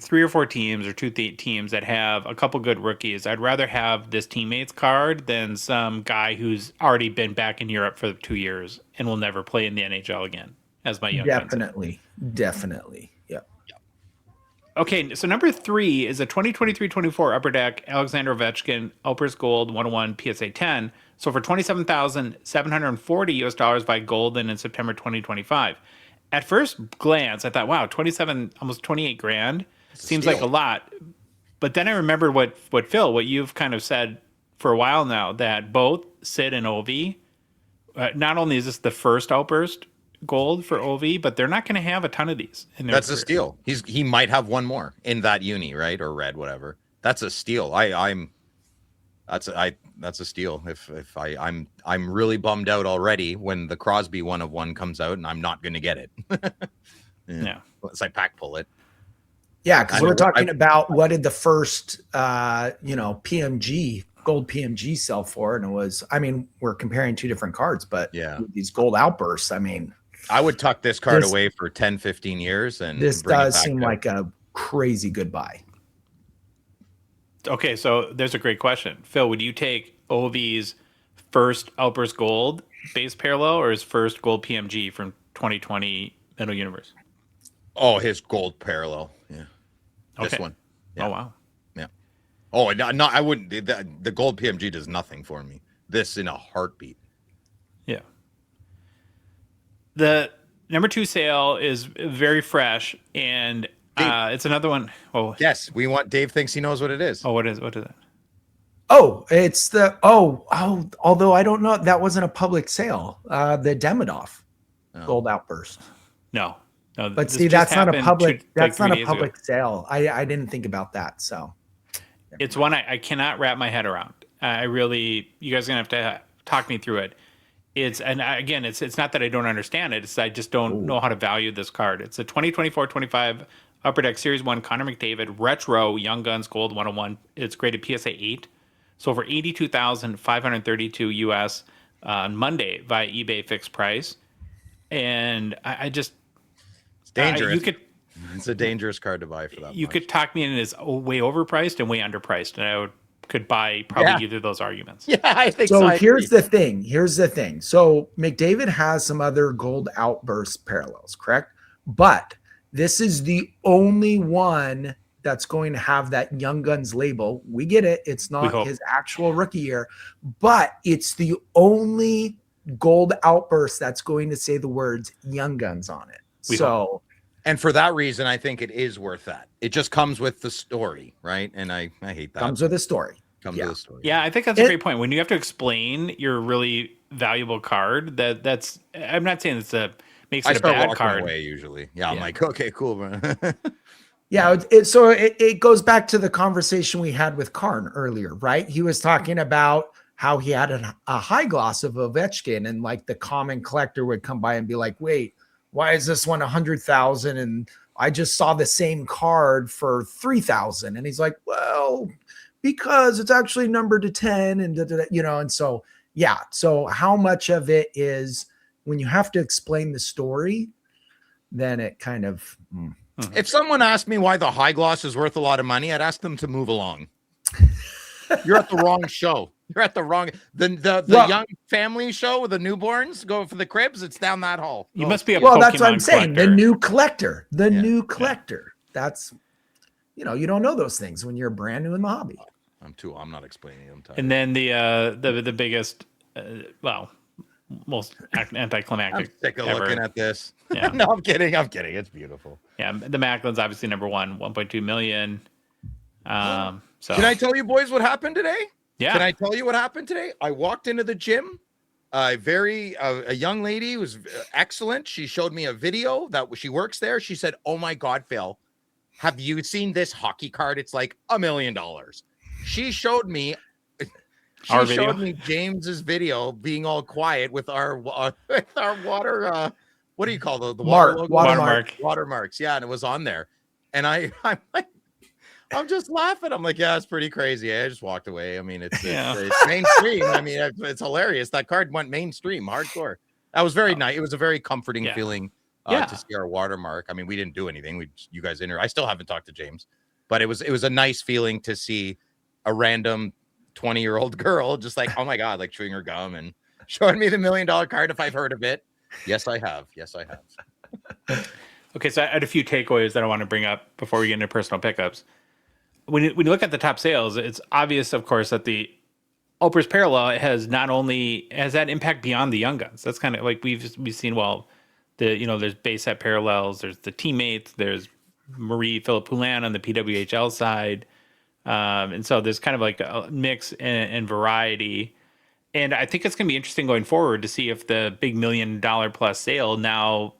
3 or 4 teams or 2 teams that have a couple good rookies. I'd rather have this teammates card than some guy who's already been back in Europe for 2 years and will never play in the NHL again as my young Definitely. Yep. Okay, so number 3 is a 2023-24 Upper Deck Alexander Ovechkin Outburst Gold 101 PSA 10. So for $27,740 US by Golden in September 2025. At first glance, I thought, wow, 27, almost 28 grand. Seems like a lot. But then I remembered what you've kind of said for a while now, that both Sid and Ovi, not only is this the first Outburst Gold for Ovi, but they're not going to have a ton of these in their career. A steal. He might have one more in that uni, right? Or red, whatever. That's a steal. That's a steal. If I'm really bummed out already when the Crosby 1 of 1 comes out, and I'm not going to get it. Yeah. Unless I pack pull it. Yeah, because I we're know, talking about what did the first, PMG, gold PMG sell for? And it was, I mean, we're comparing two different cards, but Yeah. with these gold outbursts, I mean, I would tuck this card This- away for 10, 15 years and this bring it does back seem out. like a crazy good buy. Okay, so there's a great question. Phil, would you take Ovi's first Outburst Gold base parallel or his first gold PMG from 2020 Metal Universe? Oh, his gold parallel. Yeah. This Okay. one. Yeah. Oh, wow. Yeah. Oh, no, I wouldn't. The gold PMG does nothing for me. This in a heartbeat. Yeah. The number 2 sale is very fresh, and it's another one. Oh, Yes, Dave thinks he knows what it is. what is it? Oh, it's the although I don't know, that wasn't a public sale. The Demidov gold outburst. No. But this see, just that's not a happened public. That's 3 not a days ago. public sale. I didn't think about that. So It's one I cannot wrap my head around. I really, you guys are gonna have to talk me through it. It's not that I don't understand it. It's I just don't know how to value this card. It's a 2024-25 Upper Deck Series 1 Connor McDavid Retro Young Guns Gold 101. It's graded PSA 8. So for $82,532 US on Monday via eBay fixed price. And I just It's dangerous. it's a dangerous card to buy for that. You much. could talk me into this way overpriced and way underpriced, and I could buy probably either of those arguments. Yeah, I think so. So here's the thing. So McDavid has some other gold outburst parallels, correct? But this is the only one that's going to have that Young Guns label. We get it. It's not his actual rookie year, but it's the only gold outburst that's going to say the words Young Guns on it. And for that reason, I think it is worth that. It just comes with the story, right? And I hate that. Comes with a story. With a story. Yeah, I think that's a great point. When you have to explain your really valuable card, that's I'm not saying makes it a bad card. Away usually. Yeah, I'm like, okay, cool, man. Yeah, so it goes back to the conversation we had with Karn earlier, right? He was talking about how he had a high gloss of Ovechkin, and like the common collector would come by and be like, wait, why is this one 100,000 and I just saw the same card for 3,000? And he's like, well, because it's actually numbered to 10 and and so yeah. So how much of it is when you have to explain the story, then it kind of If someone asked me why the high gloss is worth a lot of money, I'd ask them to move along. You're at the wrong show. You're at the wrong the young family show with the newborns go for the cribs. It's down that hall. You must be a well. Pokemon That's what I'm saying. collector. The new collector. New collector. That's you don't know those things when you're brand new in the hobby. I'm not explaining them. And then the biggest, most anticlimactic. I'm sick of looking at this. Yeah. No, I'm kidding. It's beautiful. Yeah, the Macklin's obviously number 1, 1.2 million. So can I tell you boys what happened today? Yeah. Can I tell you what happened today? I walked into the gym. A young lady was excellent. She showed me a video that she works there. She said, "Oh my God, Phil, have you seen this hockey card? It's like $1 million." She showed me. She showed me James's video being all quiet with our water. What do you call the watermarks? Yeah, and it was on there, and I'm just laughing. I'm like, yeah, it's pretty crazy. I just walked away. I mean, it's mainstream. I mean, it's hilarious. That card went mainstream, hardcore. That was very nice. It was a very comforting feeling to see our watermark. I mean, we didn't do anything. You guys I still haven't talked to James, but it was a nice feeling to see a random 20-year-old girl just like, oh my God, like chewing her gum and showing me the $1 million card if I've heard of it. Yes, I have. Okay, so I had a few takeaways that I want to bring up before we get into personal pickups. When you look at the top sales, it's obvious, of course, that the Outburst Parallel has that impact beyond the Young Guns. That's kind of like we've seen. Well, there's base set parallels, there's the teammates, there's Marie-Philippe Poulin on the PWHL side, and so there's kind of like a mix and variety. And I think it's going to be interesting going forward to see if the big $1 million plus sale now,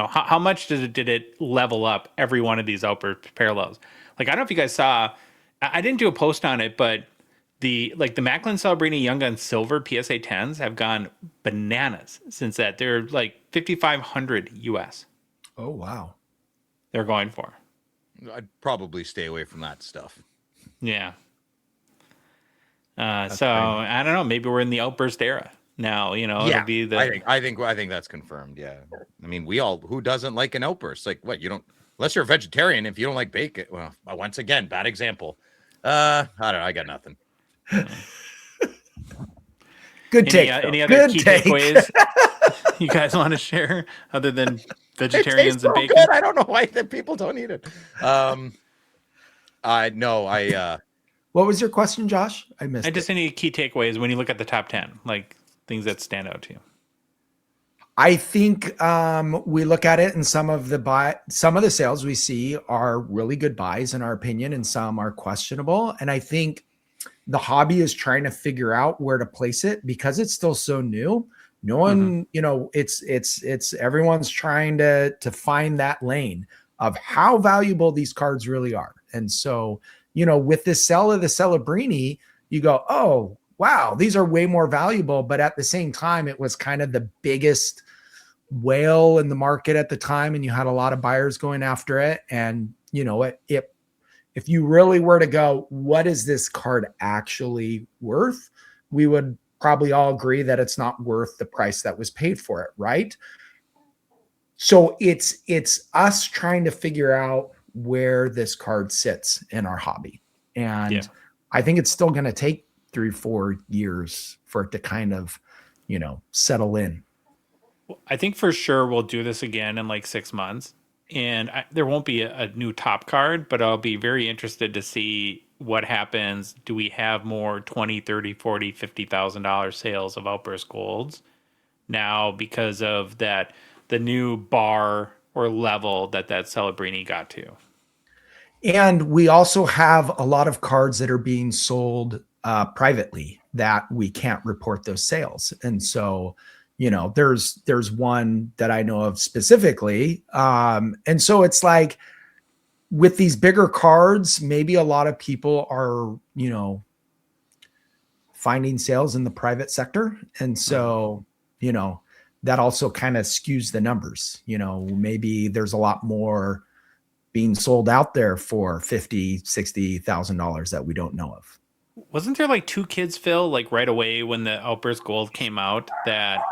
how much did it level up every one of these Outburst Parallels? Like, I don't know if you guys saw, I didn't do a post on it, but the Macklin Celebrini Young Guns Silver PSA 10s have gone bananas since that. They're like 5,500 US. Oh, wow. They're going for. I'd probably stay away from that stuff. Yeah. So fair. I don't know. Maybe we're in the Outburst era now. It'll be the. I think that's confirmed. Yeah. I mean, who doesn't like an outburst? Like what? You don't, unless you're a vegetarian. If you don't like bacon, well, once again, bad example. I don't know. I got nothing. Good take. Any other Good key take. takeaways you guys want to share other than vegetarians and bacon? Good. I don't know why that people don't eat it. What was your question, Josh? I missed I it. just any key takeaways when you look at the top 10, like things that stand out to you. I think we look at it, and some of the sales we see are really good buys in our opinion, and some are questionable. And I think the hobby is trying to figure out where to place it because it's still so new. No one, it's everyone's trying to find that lane of how valuable these cards really are. And so, with this sale of the Celebrini, you go, oh, wow, these are way more valuable. But at the same time, it was kind of the biggest whale in the market at the time. And you had a lot of buyers going after it. And, if you really were to go, what is this card actually worth? We would probably all agree that it's not worth the price that was paid for it, right? So it's us trying to figure out where this card sits in our hobby. And I think it's still going to take 3-4 years for it to kind of, settle in. I think for sure we'll do this again in like 6 months. And there won't be a new top card, but I'll be very interested to see what happens. Do we have more 20, 30, 40, $50,000 sales of Outburst Golds now because of that, the new bar or level that Celebrini got to? And we also have a lot of cards that are being sold privately that we can't report those sales. And so, there's one that I know of specifically. And so it's like with these bigger cards, maybe a lot of people are, finding sales in the private sector. And so, that also kind of skews the numbers. Maybe there's a lot more being sold out there for $50,000, $60,000 that we don't know of. Wasn't there like 2 kids, Phil, like right away when the Outburst Gold came out that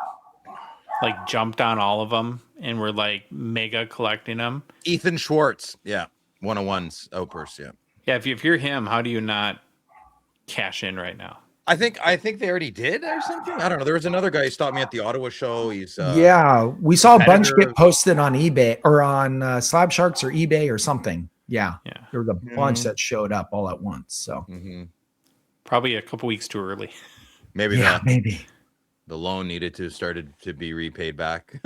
like jumped on all of them and were like mega collecting them? Ethan Schwartz. Yeah. 101's Outburst. Yeah. Yeah. If you're him, how do you not cash in right now? I think they already did or something. I don't know. There was another guy who stopped me at the Ottawa show. He's we saw a bunch get posted on eBay or on Slab Sharks or eBay or something. Yeah. There was a bunch that showed up all at once. So probably a couple weeks too early. Maybe maybe the loan needed to started to be repaid back.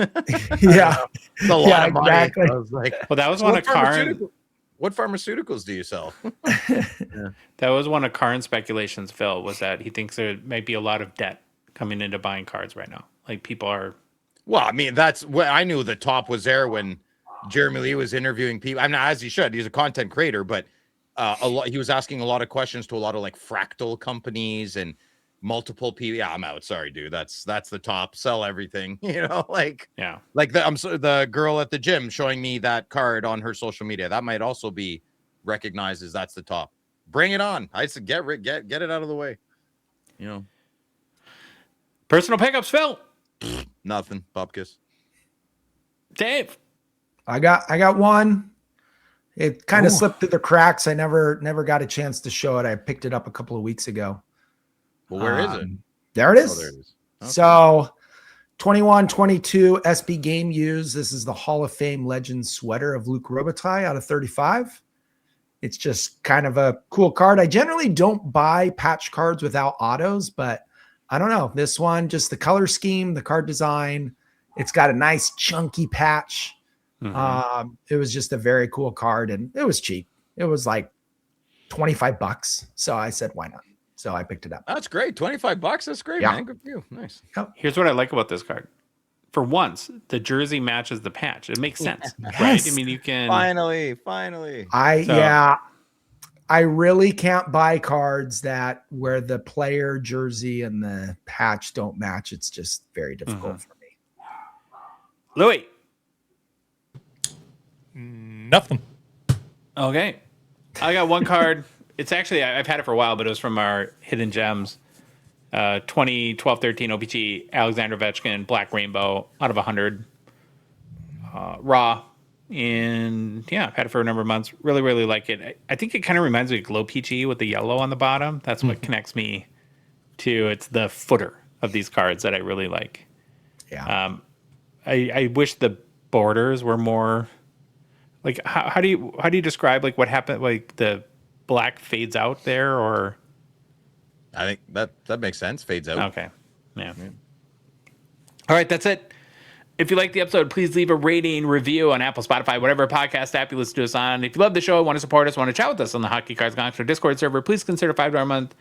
Yeah. It's a lot of money. Exactly. I was like, well, that was one of Karn. What pharmaceuticals do you sell? That was one of Karn's speculations, Phil, was that he thinks there might be a lot of debt coming into buying cards right now. Like people are. Well, I mean, that's what I knew the top was there when Jeremy Lee was interviewing people. I mean, as he should. He's a content creator, but he was asking a lot of questions to a lot of like fractal companies and multiple people. Yeah, I'm out. Sorry, dude. That's the top. Sell everything. Like the girl at the gym showing me that card on her social media. That might also be recognized as that's the top. Bring it on. I said get it out of the way. Personal pickups, Phil. Nothing. Bupkis. Dave. I got one. It kind of slipped through the cracks. I never got a chance to show it. I picked it up a couple of weeks ago. Well, where is it? There it is. Oh, there it is. Okay. So 21-22 SB Game Use. This is the Hall of Fame Legend sweater of Luc Robitaille out of 35. It's just kind of a cool card. I generally don't buy patch cards without autos, but I don't know. This one, just the color scheme, the card design. It's got a nice chunky patch. It was just a very cool card, and it was cheap. It was like $25. So I said, why not? So I picked it up. That's great. $25. That's great, man. Good for you. Nice. Here's what I like about this card. For once, the jersey matches the patch. It makes sense, Yes. right? I mean, you can finally. I really can't buy cards where the player jersey and the patch don't match. It's just very difficult for me. Louis. Nothing. Okay. I got one card. It's actually, I've had it for a while, but it was from our Hidden Gems 2012-13 O-Pee-Chee Alexander Ovechkin Black Rainbow out of 100 raw. And yeah, I've had it for a number of months. Really, really like it. I think it kind of reminds me of Glow Peachy with the yellow on the bottom. That's what connects me to. It's the footer of these cards that I really like. Yeah. I wish the borders were more like how do you describe like what happened, like the black fades out there, or I think that makes sense. Fades out. okay. Yeah. All right, that's it. If you like the episode, please leave a rating, review on Apple, Spotify, whatever podcast app you listen to us on. If you love the show, want to support us, want to chat with us on the Hockey Cards Gongshow Discord server, please consider $5 a month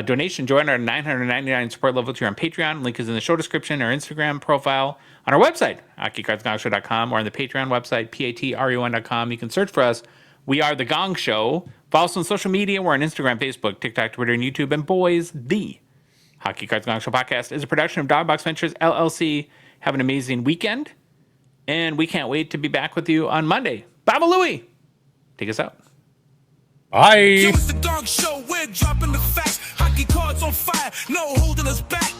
donation. Join our $9.99 support level tier on Patreon. Link is in the show description, our Instagram profile, on our website, hockeycardsgongshow.com, or on the Patreon website, patreon.com. You can search for us. We are The Gong Show. Follow us on social media. We're on Instagram, Facebook, TikTok, Twitter, and YouTube. And boys, the Hockey Cards Gong Show podcast is a production of Dogbox Ventures, LLC. Have an amazing weekend, and we can't wait to be back with you on Monday. Baba Louie, take us out. Bye. It's the Gong Show, we're dropping the facts. Hockey cards on fire, no holding us back.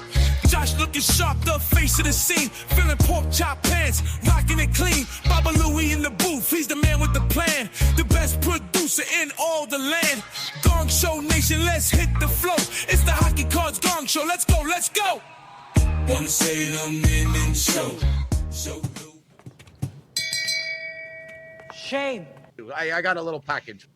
Josh looking sharp, the face of the scene. Feeling pork chop pants, rocking it clean. Baba Louie in the booth, he's the man with the plan. The best producer in all the land. Gong Show Nation, let's hit the flow. It's the Hockey Cards Gong Show, let's go, let's go. Wanna say them in show. I got a little package.